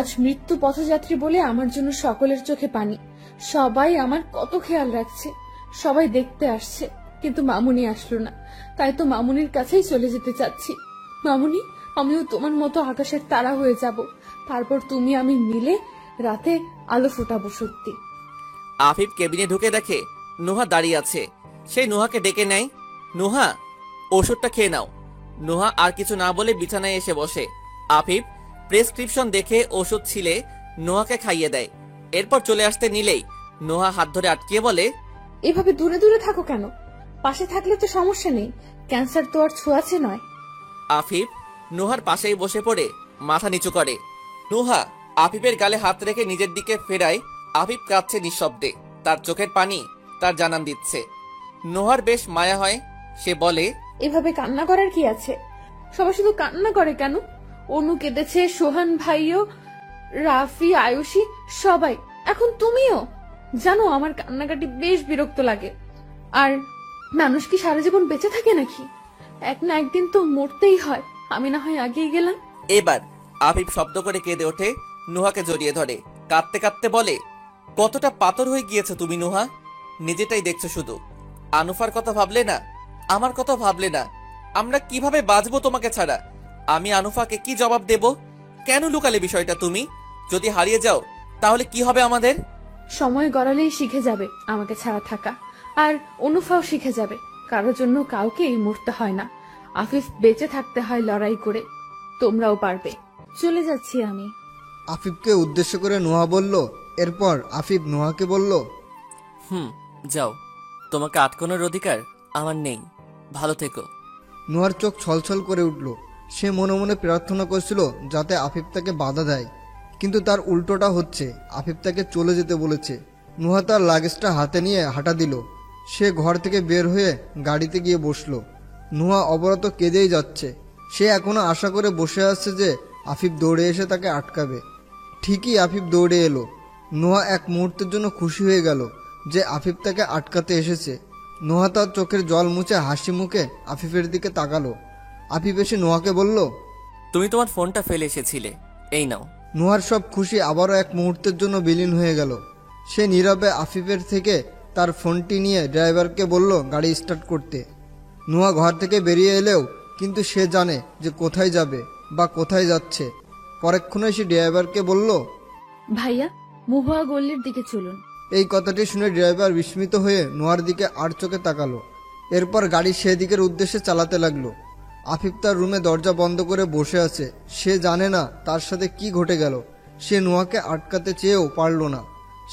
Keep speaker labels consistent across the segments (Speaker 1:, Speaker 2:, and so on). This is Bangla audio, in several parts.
Speaker 1: আজ মৃত্যু পথযাত্রী বলে আমার জন্য সকলের চোখে পানি। সবাই আমার কত খেয়াল রাখছে, সবাই দেখতে আসছে, কিন্তু মামুনি আসলো না। তাই তো মামুনির কাছেই চলে যেতে চাচ্ছি। মামুনি, আমিও তোমার মতো আকাশের তারা হয়ে যাব, তারপর তুমি আমি মিলে রাতে আলো ফোটাবো। সত্যি।
Speaker 2: আফিফ কেবিনে ঢুকে দেখে নুহা দাঁড়িয়ে আছে। সেই নুহাকে ডেকে নেয়। নুহা, ওষুধটা খেয়ে নাও। নুহা আর কিছু না বলে বিছানায় এসে বসে। আফিফ প্রেসক্রিপশন দেখে ওষুধ ছিলে নুহাকে খাইয়ে দেয়। এরপর চলে আসতে নিলেই নুহা হাত ধরে আটকিয়ে বলে,
Speaker 1: এভাবে দূরে দূরে থাকো কেন? পাশে থাকলে তো সমস্যা নেই, ক্যান্সার তো আর ছোঁয়াচে নয়।
Speaker 2: আফিফ নুহার পাশেই বসে পড়ে মাথা নিচু করে। নুহা আফিফের গালে হাত রেখে নিজের দিকে ফেরায়। আফিফ কাঁদছে নিঃশব্দে, তার চোখের পানি তার জানান দিচ্ছে। নুহার বেশ মায়া হয়। সে বলে,
Speaker 1: এভাবে কান্না করার কি আছে? সবাই শুধু কান্না করে কেন? অনু কেঁদেছে, সোহান ভাইও, রাফি, আয়ুষী, সবাই, এখন তুমিও। জানো, আমার কান্নাকাটি বেশ বিরক্ত লাগে। আর মানুষ কি সারা জীবন বেঁচে থাকে নাকি? এক না একদিন তো মরতেই হয়। আমি না হয় আগেই গেলাম।
Speaker 2: এবার আফিফ শব্দ করে কেঁদে ওঠে, নুহাকে জড়িয়ে ধরে। কাঁদতে কাঁদতে বলে, কতটা পাথর হয়ে গিয়েছে তুমি নুহা। নিজেটাই দেখছো শুধু। আনুফার কথা ভাবলে না, আমার কথা ভাবলে না। আমরা কিভাবে বাঁচবো তোমাকে ছাড়া? আমি আনুফাকে কি জবাব দেব? কেন লুকালে বিষয়টা তুমি? যদি হারিয়ে যাও তাহলে কি হবে আমাদের?
Speaker 1: সময় গড়ালেই শিখে যাবে আমাকে ছাড়া থাকা, আর অনুফাও শিখে যাবে কারোর জন্য কাউকে মরতে হয় না। আফিফ বেঁচে থাকতে হয় লড়াই করে। তোমরাও পারবে। চলে যাচ্ছি আমি।
Speaker 3: আফিফকে উদ্দেশ্য করে নুহা বলল। এরপর আফিফ নুহাকে বলল,
Speaker 2: যাও, তোমাকে আটকানোর অধিকার আমার নেই। ভালো থেকো।
Speaker 3: নুহার চোখ ছলছল করে উঠল। সে মনে মনে প্রার্থনা করছিল যাতে আফিফ তাকে বাধা দেয়, কিন্তু তার উল্টোটা হচ্ছে। আফিফ তাকে চলে যেতে বলেছে। নুহা তার লাগেজটা হাতে নিয়ে হাঁটা দিল। সে ঘর থেকে বের হয়ে গাড়িতে গিয়ে বসলো। নুহা অবরত কেঁদেই যাচ্ছে। সে এখনো আশা করে বসে আছে যে আফিফ দৌড়ে এসে তাকে আটকাবে। ঠিকই আফিফ দৌড়ে এলো। নুহা এক মুহূর্তের জন্য খুশি হয়ে গেল যে আফিফ তাকে আটকাতে এসেছে। নুহা তার চোখের জল মুছে হাসি মুখে আফিফের দিকে তাকালো। আফিফ এসে নুহাকে বলল,
Speaker 2: তুমি তোমার ফোনটা ফেলে এসেছিলে, এই নাও।
Speaker 3: নুহার সব খুশি আবারও এক মুহূর্তের জন্য বিলীন হয়ে গেল। সে নীরবে আফিফের থেকে তার ফোনটি নিয়ে ড্রাইভারকে বলল গাড়ি স্টার্ট করতে। নুহা ঘর থেকে বেরিয়ে এলেও কিন্তু সে জানে যে কোথায় যাবে বা কোথায় যাচ্ছে। পরক্ষণে সে ড্রাইভারকে বলল,
Speaker 1: ভাইয়া, মুহুয়া গল্লির দিকে চলুন।
Speaker 3: এই কথাটি শুনে ড্রাইভার বিস্মিত হয়ে নুহার দিকে আর চোখে তাকালো। এরপর গাড়ি সেদিকের উদ্দেশ্যে চালাতে লাগলো। আফিফ তার রুমে দরজা বন্ধ করে বসে আছে। সে জানে না তার সাথে কি ঘটে গেল। সে নুহাকে আটকাতে চেয়েও পারল না।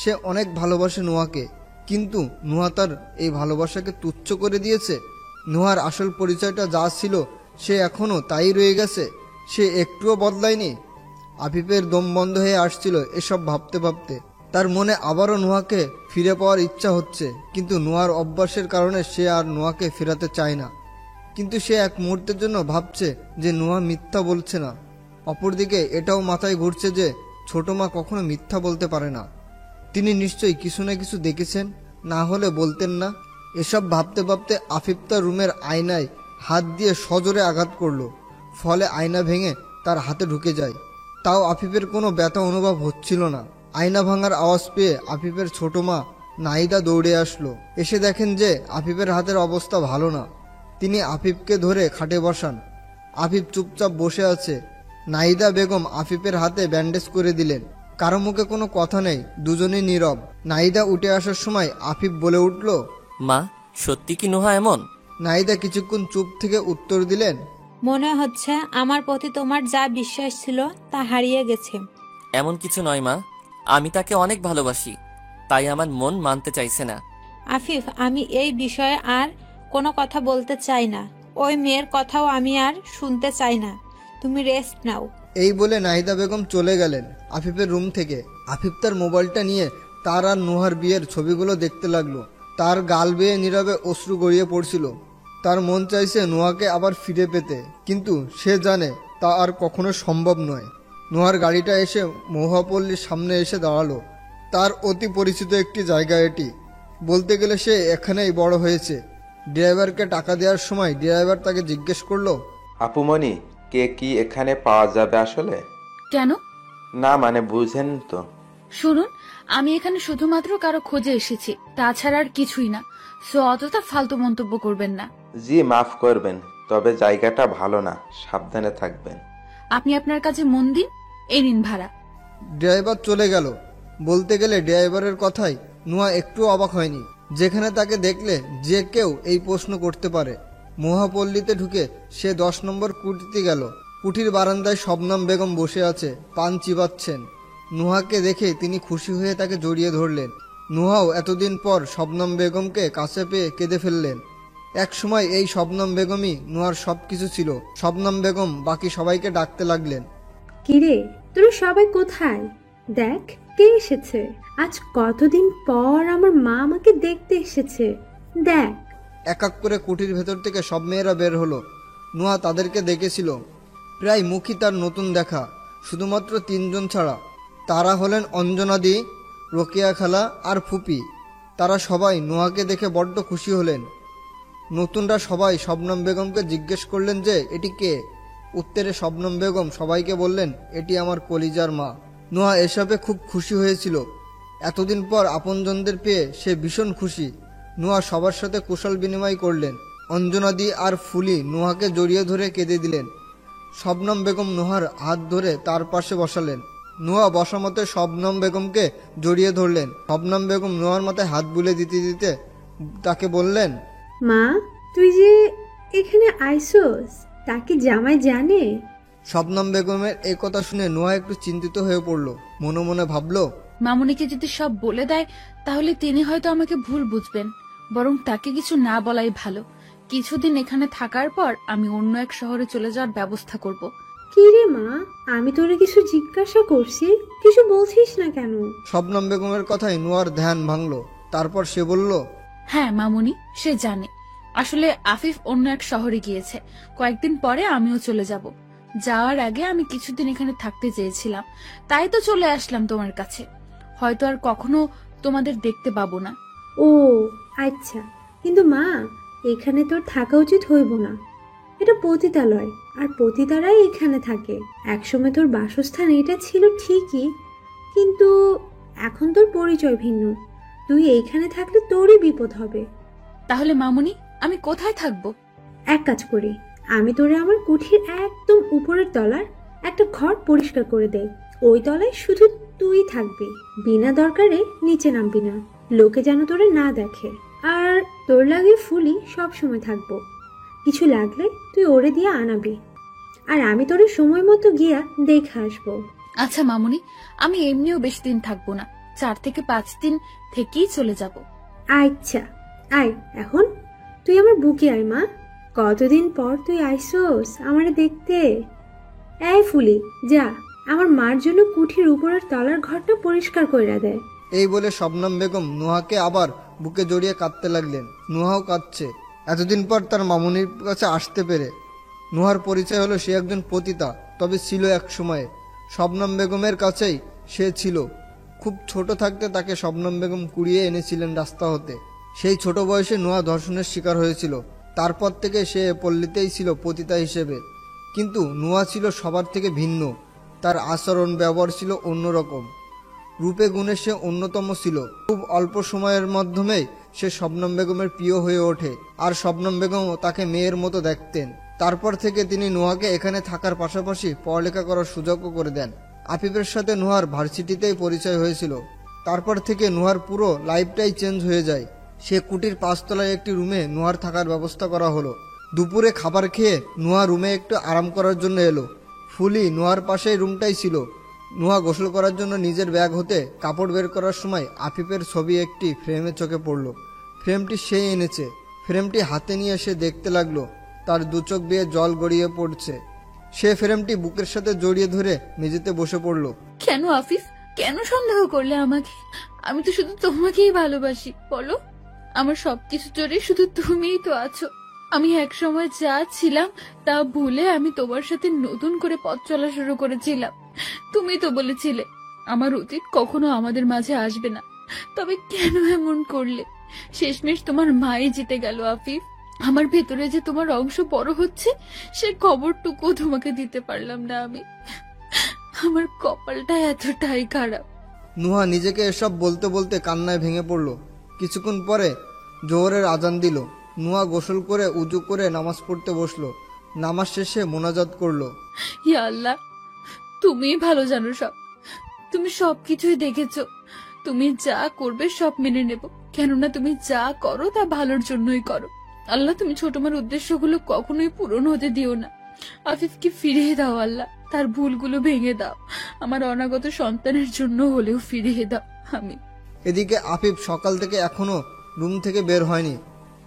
Speaker 3: সে অনেক ভালোবাসে নুহাকে, কিন্তু নুহা তার এই ভালোবাসাকে তুচ্ছ করে দিয়েছে। নুহার আসল পরিচয়টা যা ছিল সে এখনো তাই রয়ে গেছে। সে একটুও বদলায়নি। আফিফের দম বন্ধ হয়ে আসছিল এসব ভাবতে ভাবতে। তার মনে আবারও নুহাকে ফিরে পাওয়ার ইচ্ছা হচ্ছে, কিন্তু নুহার অভ্যাসের কারণে সে আর নুহাকে ফেরাতে চায় না। কিন্তু সে এক মুহূর্তের জন্য ভাবছে যে নুহা মিথ্যা বলছে না। অপরদিকে এটাও মাথায় ঘুরছে যে ছোট মা কখনো মিথ্যা বলতে পারে না। তিনি নিশ্চয়ই কিছু না কিছু দেখেছেন, না হলে বলতেন না। এসব ভাবতে ভাবতে আফিফ তার রুমের আয়নায় হাত দিয়ে সজোরে আঘাত করলো। ফলে আয়না ভেঙে তার হাতে ঢুকে যায়। তাও আফিফের কোনো ব্যথা অনুভব হচ্ছিল না। আয়না ভাঙার আওয়াজ পেয়ে আফিফের ছোট মা নাহিদা দৌড়ে আসলো। এসে দেখেন যে আফিফের হাতের অবস্থা ভালো না। তিনি আফিফকে ধরে খাটে বসান। আফিফ চুপচাপ বসে আছে। নাহিদা বেগম আফিফের হাতে ব্যান্ডেজ করে দিলেন। কারো মুখে কোনো কথা নেই, দুজনেই নীরব। নাহিদা উঠে আসার সময় আফিফ বলে উঠল,
Speaker 2: মা, সত্যি কি নুহা এমন?
Speaker 3: নাহিদা কিছুক্ষণ চুপ থেকে উত্তর দিলেন,
Speaker 4: মনে হচ্ছে আমার প্রতি তোমার যা বিশ্বাস ছিল তা হারিয়ে গেছে।
Speaker 2: এমন কিছু নয় মা, আমি তাকে অনেক ভালোবাসি, তাই আমার মন মানতে চাইছে না।
Speaker 4: আফিফ, আমি এই বিষয়ে আর কোনো কথা বলতে চাই না। ওই মেয়ের কথাও আমি আর শুনতে চাই না। তুমি রেস্ট নাও।
Speaker 3: এই বলে নাহিদা বেগম চলে গেলেন আফিফের রুম থেকে। আফিফ তার মোবাইলটা নিয়ে তার আর নুহার বিয়ের ছবিগুলো দেখতে লাগলো। তার গাল বেয়ে নীরবে অশ্রু গড়িয়ে পড়ছিল। তার মন চাইছে নুহাকে আবার ফিরে পেতে, কিন্তু সে জানে তা আর কখনো সম্ভব নয়। নুহার গাড়িটা এসে মহুয়াপল্লীর সামনে এসে দাঁড়ালো। তার অতি পরিচিত একটি জায়গা এটি। বলতে গেলে সে এখানেই বড় হয়েছে। ড্রাইভারকে টাকা দেওয়ার সময় ড্রাইভার তাকে জিজ্ঞেস করলো,
Speaker 5: আপুমনি, কে কি এখানে পাওয়া যাবে আসলে?
Speaker 1: কেন?
Speaker 5: না মানে বুঝেন তো।
Speaker 1: শুনুন, আমি এখানে শুধুমাত্র কারো খোঁজে এসেছি, তাছাড়া আর কিছুই না। সো অতটা ফালতু মন্তব্য করবেন না।
Speaker 5: জি মাফ করবেন, তবে জায়গাটা ভালো না, সাবধানে থাকবেন।
Speaker 1: আপনি আপনার কাছে মন দিন, এই নিন ভাড়া।
Speaker 3: ড্রাইভার চলে গেল। বলতে গেলে ড্রাইভারের কথাই নুহা একটু অবাক হয়নি। যেখানে তাকে দেখলে যে কেউ এই প্রশ্ন করতে পারে। মহাপল্লীতে ঢুকে সে 10 নম্বর কুটিতে গেল। কুটির বারান্দায় শবনম বেগম বসে আছে, পান চিবাচ্ছেন। নুহাকে দেখে তিনি খুশি হয়ে তাকে জড়িয়ে ধরলেন। নুহাও এতদিন পর শবনম বেগমকে কাছে পেয়ে কেঁদে ফেললেন। এক সময় এই শবনম বেগমই নুহার সবকিছু ছিল। শবনম বেগম বাকি সবাইকে ডাকতে লাগলেন।
Speaker 6: কিরে, তোরা সবাই কোথায়? দেখ কে এসেছে। আজ কতদিন পর আমার মা আমাকে দেখতে এসেছে। দেখ।
Speaker 3: এক এক করে কুটির ভেতর থেকে সব মেয়েরা বের হলো। নুহা তাদেরকে দেখেছিল। প্রায় মুখই তার নতুন দেখা, শুধুমাত্র 3 জন ছাড়া। তারা হলেন অঞ্জনাদি, রোকেয়া খালা আর ফুপি। তারা সবাই নুহাকে দেখে বড্ড খুশি হলেন। নতুনরা সবাই শবনম বেগমকে জিজ্ঞেস করলেন যে এটি কে। উত্তরে শবনম বেগম সবাইকে বললেন, এটি আমার কলিজার মা। নুহা এসবে খুব খুশি হয়েছিল। এতদিন পর আপনজনদের পেয়ে সে ভীষণ খুশি। নুহা সবার সাথে কুশল বিনিময় করলেন। অঞ্জনাদি আর ফুলি নুহাকে জড়িয়ে ধরে কেঁদে দিলেন। শবনম বেগম নুহার হাত ধরে তার পাশে বসালেন। নুহা বসামতে শবনম বেগমকে জড়িয়ে ধরলেন। শবনম বেগম নুহার মাথায় হাত বুলে দিতে দিতে তাকে বললেন,
Speaker 6: মা, তুই যে এখানে আইসোস, তা কি জামাই জানে?
Speaker 3: শবনম বেগমের এই কথা শুনে নুহা একটু চিন্তিত হয়ে পড়ল। মনে মনে ভাবলো,
Speaker 1: মামুনিকে যদি সব বলে দেয় তাহলে তিনি হয়তো আমাকে ভুল বুঝবেন। বরং তাকে কিছু না বলাই ভালো। কিছুদিন এখানে থাকার পর আমি অন্য এক শহরে চলে যাওয়ার ব্যবস্থা করব।
Speaker 6: কি রে মা, আমি তোরে কিছু জিজ্ঞাসা করছি, কিছু বলছিস না কেন?
Speaker 3: শবনম বেগমের কথায় নুহার ধ্যান ভাঙল। তারপর সে বলল,
Speaker 1: হ্যাঁ মামুনি, সে জানে। আসলে আফিফ অন্য এক শহরে গিয়েছে। কয়েকদিন পরে আমিও চলে যাব। যাওয়ার আগে আমি কিছুদিন এখানে থাকতে চেয়েছিলাম, তাই তো চলে আসলাম তোমার কাছে। হয়তো আর কখনো তোমাদের দেখতে পাবো না।
Speaker 6: ও আচ্ছা, কিন্তু মা, এখানে তোর থাকা উচিত হইব না। এটা পতিতালয়, আর পতিতারাই এখানে থাকে। একসময় তোর বাসস্থান এটা ছিল ঠিকই, কিন্তু এখন তোর পরিচয় ভিন্ন। তুই এইখানে থাকলে তোরই বিপদ হবে।
Speaker 1: তাহলে মামুনি, আমি কোথায় থাকবো?
Speaker 6: এক কাজ করি, আমি তোরে আমার কুঠির একদম উপরের তলার একটা ঘর পরিষ্কার করে দেই। ওই তলায় শুধু তুই থাকবি, বিনা দরকারে নিচে নামবি না। লোকে যেন তোরে না দেখে। আর তোর লাগে ফুলি সব সময় থাকবো। কিছু লাগলে তুই ওরে দিয়ে আনাবি, আর আমি তোরে সময় মতো গিয়া দেখে আসবো।
Speaker 1: আচ্ছা মামুনি, আমি এমনিও বেশি দিন থাকবো না। 4 থেকে 5 দিন থেকেই চলে যাব।
Speaker 6: আচ্ছা আয়, এখন তুই আমার বুকে আয় মা। কতদিন পর তুই আইসোস আমারে দেখতে। এই ফুলি, যা আমার মার জন্য কুঠির উপরের তলার ঘরটা পরিষ্কার কইরা দে।
Speaker 3: এই বলে শবনম বেগম নুহাকে আবার বুকে জড়িয়ে কাঁদতে লাগলেন। নুহাও কাঁদছে, এতদিন পর তার মামুনির কাছে আসতে পেরে। নুহার পরিচয় হলো সে একজন পতিতা, তবে ছিল এক সময়ে। শবনম বেগমের কাছেই সে ছিল। খুব ছোট থাকতে তাকে শবনম বেগম কুড়িয়ে এনেছিলেন রাস্তা হতে। সেই ছোট বয়সে নুহা ধর্ষণের শিকার হয়েছিল। তারপর থেকে সে পল্লীতেই ছিল পতিতা হিসেবে। কিন্তু নুহা ছিল সবার থেকে ভিন্ন। তার আচরণ ব্যবহার ছিল অন্যরকম। রূপে গুণে সে অন্যতম ছিল। খুব অল্প সময়ের মাধ্যমেই সে শবনম বেগমের প্রিয় হয়ে ওঠে, আর শবনম বেগমও তাকে মেয়ের মতো দেখতেন। তারপর থেকে তিনি নুহাকে এখানে থাকার পাশাপাশি পড়ালেখা করার সুযোগও করে দেন। আফিফের সাথে নুহার ভার্সিটিতেই পরিচয় হয়েছিল। তারপর থেকে নুহার পুরো লাইফটাই চেঞ্জ হয়ে যায়। সে কুটির 5 তলায় একটি রুমে নুহার থাকার ব্যবস্থা করা হলো। দুপুরে খাবার খেয়ে নুহা রুমে একটু আরাম করার জন্য এলো। ফুলি নুহার পাশেই রুমটাই ছিল। নুহা গোসল করার জন্য নিজের ব্যাগ হতে কাপড় বের করার সময় আফিফের ছবি একটি ফ্রেমে চোখে পড়ল। ফ্রেমটি সে এনেছে। ফ্রেমটি হাতে নিয়ে সে দেখতে লাগলো। তার 2 চোখ দিয়ে জল গড়িয়ে পড়ছে। সে ফ্রেমটি বুকের সাথে জড়িয়ে ধরে মেঝেতে বসে পড়ল।
Speaker 1: কেন আফিফ, কেন সন্দেহ করলে আমাকে? আমি তো শুধু তোমাকেই ভালোবাসি। বলো, আমার সবকিছু জোরে শুধু তুমিই তো আছো। আমি এক সময় যা ছিলাম তা ভুলে আমি তোমার সাথে নতুন করে পথ চলা শুরু করেছিলাম। তুমি তো বলেছিলে আমার অতীত কখনো আমাদের মাঝে আসবে না। তবে কেন এমন করলে? শেষমেশ তোমার মাই জিতে গেল আফিফ। আমার ভেতরে যে তোমার অংশ বড় হচ্ছে সে খবরটুকু তোমাকে দিতে পারলাম না আমি। আমার কপালটা এতটাই খারাপ।
Speaker 3: নুহা নিজেকে এসব বলতে বলতে কান্নায় ভেঙে পড়ল। কিছুক্ষণ পরে জোহরের আজান দিল। নুহা গোসল করে উজু করে নামাজ পড়তে বসলো। নামাজ শেষে মোনাজাত করলো।
Speaker 1: ইয়া আল্লাহ, তুমিই ভালো জানো সব। তুমি সবকিছুই দেখেছো। তুমি যা করবে সব মেনে নেব, কেননা তুমি যা করো তা ভালোর জন্যই করো। আল্লাহ, তুমি ছোট মার উদ্দেশ্যগুলো কখনোই পূরণ হতে দিও না। আফিফকে ফিরিয়ে দাও আল্লাহ, তার ভুলগুলো ভেঙে দাও। আমার অনাগত সন্তানের জন্য হলেও ফিরিয়ে দাও। আমি
Speaker 3: এদিকে আফিফ সকাল থেকে এখনো রুম থেকে বের হয়নি।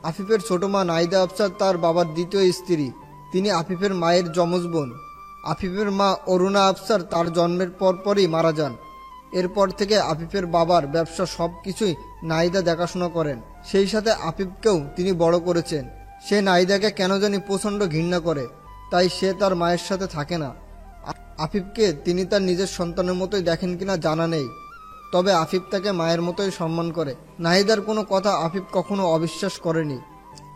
Speaker 3: আফিফের ছোট মা নাইদা আফসার তার বাবার দ্বিতীয় স্ত্রী। তিনি আফিফের মায়ের যমজ বোন। আফিফের মা অরুণা আফসার তার জন্মের পরপরই মারা যান। এরপর থেকে আফিফের বাবার ব্যবসা সবকিছুই নাইদা দেখাশোনা করেন। সেই সাথে আফিফকেও তিনি বড় করেছেন। সে নাইদাকে কেন জানি প্রচণ্ড ঘৃণা করে, তাই সে তার মায়ের সাথে থাকে না। আফিফকে তিনি তার নিজের সন্তানের মতোই দেখেন কিনা জানা নেই, তবে আফিফ তাকে মায়ের মতোই সম্মান করে। নাহিদার কোনো কথা আফিফ কখনো অবিশ্বাস করেনি,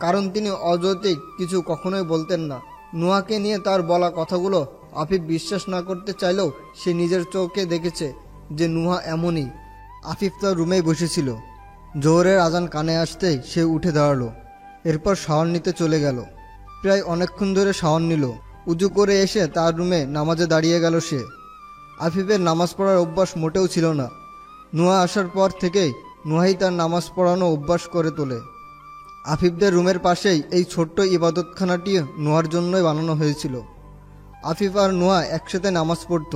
Speaker 3: কারণ তিনি অযৌক্তিক কিছু কখনোই বলতেন না। নুহাকে নিয়ে তার বলা কথাগুলো আফিফ বিশ্বাস না করতে চাইলেও সে নিজের চোখে দেখেছে যে নুহা এমনই। আফিফ তার রুমেই বসেছিল। জোহরের আজান কানে আসতেই সে উঠে দাঁড়ালো। এরপর শাওয়ার নিতে চলে গেল। প্রায় অনেকক্ষণ ধরে শাওয়ার নিল। উজু করে এসে তার রুমে নামাজে দাঁড়িয়ে গেল সে। আফিফের নামাজ পড়ার অভ্যাস মোটেও ছিল না। নুহা আসার পর থেকেই নুহাই তার নামাজ পড়ানো অভ্যাস করে তোলে। আফিফদের রুমের পাশেই এই ছোট্ট ইবাদতখানাটি নুহার জন্যই বানানো হয়েছিল। আফিফ আর নুহা একসাথে নামাজ পড়ত।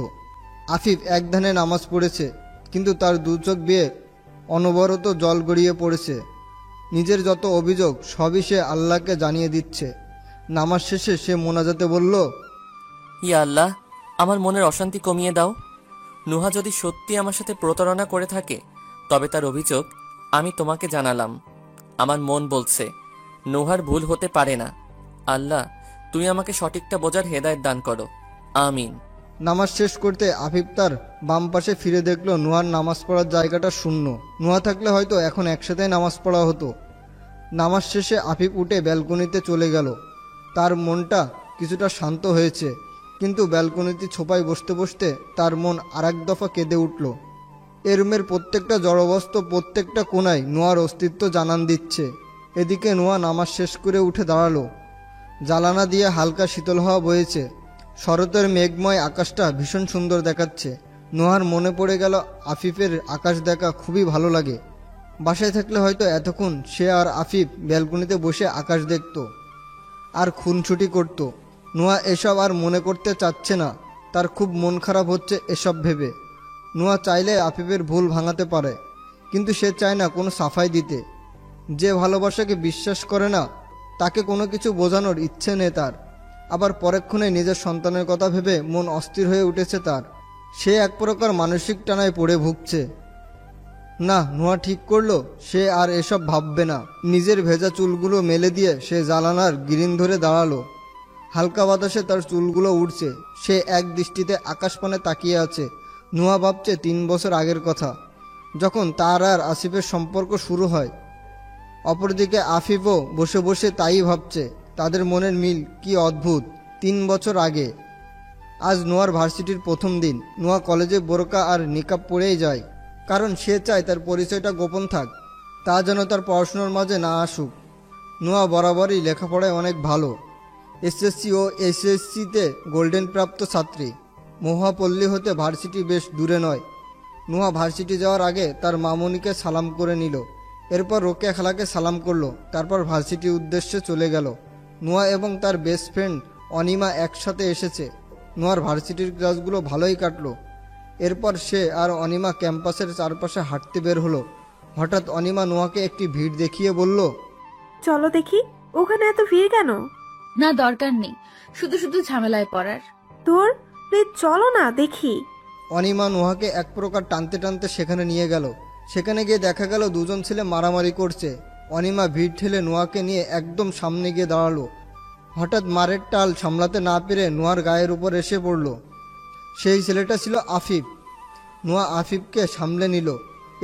Speaker 3: আফিফ এক ধ্যানে নামাজ পড়েছে, কিন্তু তার দু চোখ বেয়ে অনবরত জল গড়িয়ে পড়েছে। নিজের যত অভিযোগ সবই সে আল্লাহকে জানিয়ে দিচ্ছে। নামাজ শেষে সে মোনাজাতে বলল,
Speaker 2: ইয়া আল্লাহ, আমার মনের অশান্তি কমিয়ে দাও। নুহা যদি সত্যি আমার সাথে প্রতারণা করে থাকে, তবে তার অভিযোগ আমি তোমাকে জানালাম। আমার মন বলছে নুহার ভুল হতে পারে না। আল্লাহ, তুমি আমাকে সঠিকটা বোঝার হেদায়েত দান করো। আমিন।
Speaker 3: নামাজ শেষ করতে আফিফ তার বাম পাশে ফিরে দেখলো নুহার নামাজ পড়ার জায়গাটা শূন্য। নুহা থাকলে হয়তো এখন একসাথে নামাজ পড়া হতো। নামাজ শেষে আফিফ উঠে ব্যালকনিতে চলে গেল। তার মনটা কিছুটা শান্ত হয়েছে, কিন্তু ব্যালকনিতে ছোপায় বসতে বসতে তার মন আরেক দফা কেঁদে উঠল। এ রুমের প্রত্যেকটা জড়বস্তু প্রত্যেকটা কোণায় নুহার অস্তিত্ব জানান দিচ্ছে। এদিকে নুহা নামাজ শেষ করে উঠে দাঁড়ালো। জানালা দিয়ে হালকা শীতল হাওয়া বইছে। শরতের মেঘময় আকাশটা ভীষণ সুন্দর দেখাচ্ছে। নুহার মনে পড়ে গেল আফিফের আকাশ দেখা খুবই ভালো লাগে। বাসায় থাকলে হয়তো এতক্ষণ সে আর আফিফ ব্যালকনিতে বসে আকাশ দেখত আর খুনছুটি করত। নুহা এসব আর মনে করতে চাচ্ছে না। তার খুব মন খারাপ হচ্ছে এসব ভেবে। নুহা চাইলে আফিফের ভুল ভাঙাতে পারে, কিন্তু সে চায় না কোনো সাফাই দিতে। যে ভালোবাসাকে বিশ্বাস করে না, তাকে কোনো কিছু বোঝানোর ইচ্ছে নেই তার। আবার পরক্ষণে নিজের সন্তানের কথা ভেবে মন অস্থির হয়ে উঠেছে তার। সে এক প্রকার মানসিক টানায় পড়ে ভুগছে। না, নুহা ঠিক করলো সে আর এসব ভাববে না। নিজের ভেজা চুলগুলো মেলে দিয়ে সে জানালার গ্রিল ধরে দাঁড়ালো। হালকা বাতাসে তার চুলগুলো উড়ছে। সে এক দৃষ্টিতে আকাশপানে তাকিয়ে আছে। নুহা ভাবছে 3 বছর আগের কথা, যখন তার আর আসিফের সম্পর্ক শুরু হয়। অপরদিকে আফিফও বসে বসে তাই ভাবছে। তাদের মনের মিল কি অদ্ভুত। 3 বছর আগে আজ নুহার ভার্সিটির প্রথম দিন। নুহা কলেজে বোরকা আর নিকাব পরেই যায়, কারণ সে চায় তার পরিচয়টা গোপন থাক, তা যেন তার পড়াশোনার মাঝে না আসুক। নুহা বরাবরই লেখাপড়ায় অনেক ভালো। এসএসসি ও এসএসসিতে গোল্ডেন প্রাপ্ত ছাত্রী। মহাপল্লী হতে ভার্সিটি বেশ দূরে নয়। নুহা ভার্সিটি যাওয়ার আগে তার মামুনিকে সালাম করে নিল। এরপর রোকেয়া খালাকে সালাম করলো। তারপর ভার্সিটির উদ্দেশ্যে চলে গেল। নুহা এবং তার বেস্ট ফ্রেন্ড অনিমা একসাথে এসেছে। নুহার ভার্সিটির ক্লাসগুলো ভালোই কাটলো। এরপর সে আর অনিমা ক্যাম্পাসের চারপাশে হাঁটতে বের হলো। হঠাৎ অনিমা নুহাকে একটি ভিড় দেখিয়ে বলল,
Speaker 6: চলো দেখি, ওখানে এত ভিড় কেন?
Speaker 1: না, দরকার নেই শুধু শুধু ঝামেলায় পড়ার।
Speaker 6: তোর প্লিজ চলো না দেখি।
Speaker 3: অনিমা নুহাকে এক প্রকার টানতে টানতে সেখানে নিয়ে গেল। সেখানে গিয়ে দেখা গেল দুজন ছেলে মারামারি করছে। অনিমা ভিড় ঠেলে নুহাকে নিয়ে একদম সামনে গিয়ে দাঁড়ালো। হঠাৎ মারের টাল সামলাতে না পেরে নুহার গায়ের উপর এসে পড়ল। সেই ছেলেটা ছিল আফিফ। নুহা আফিফকে সামলে নিল।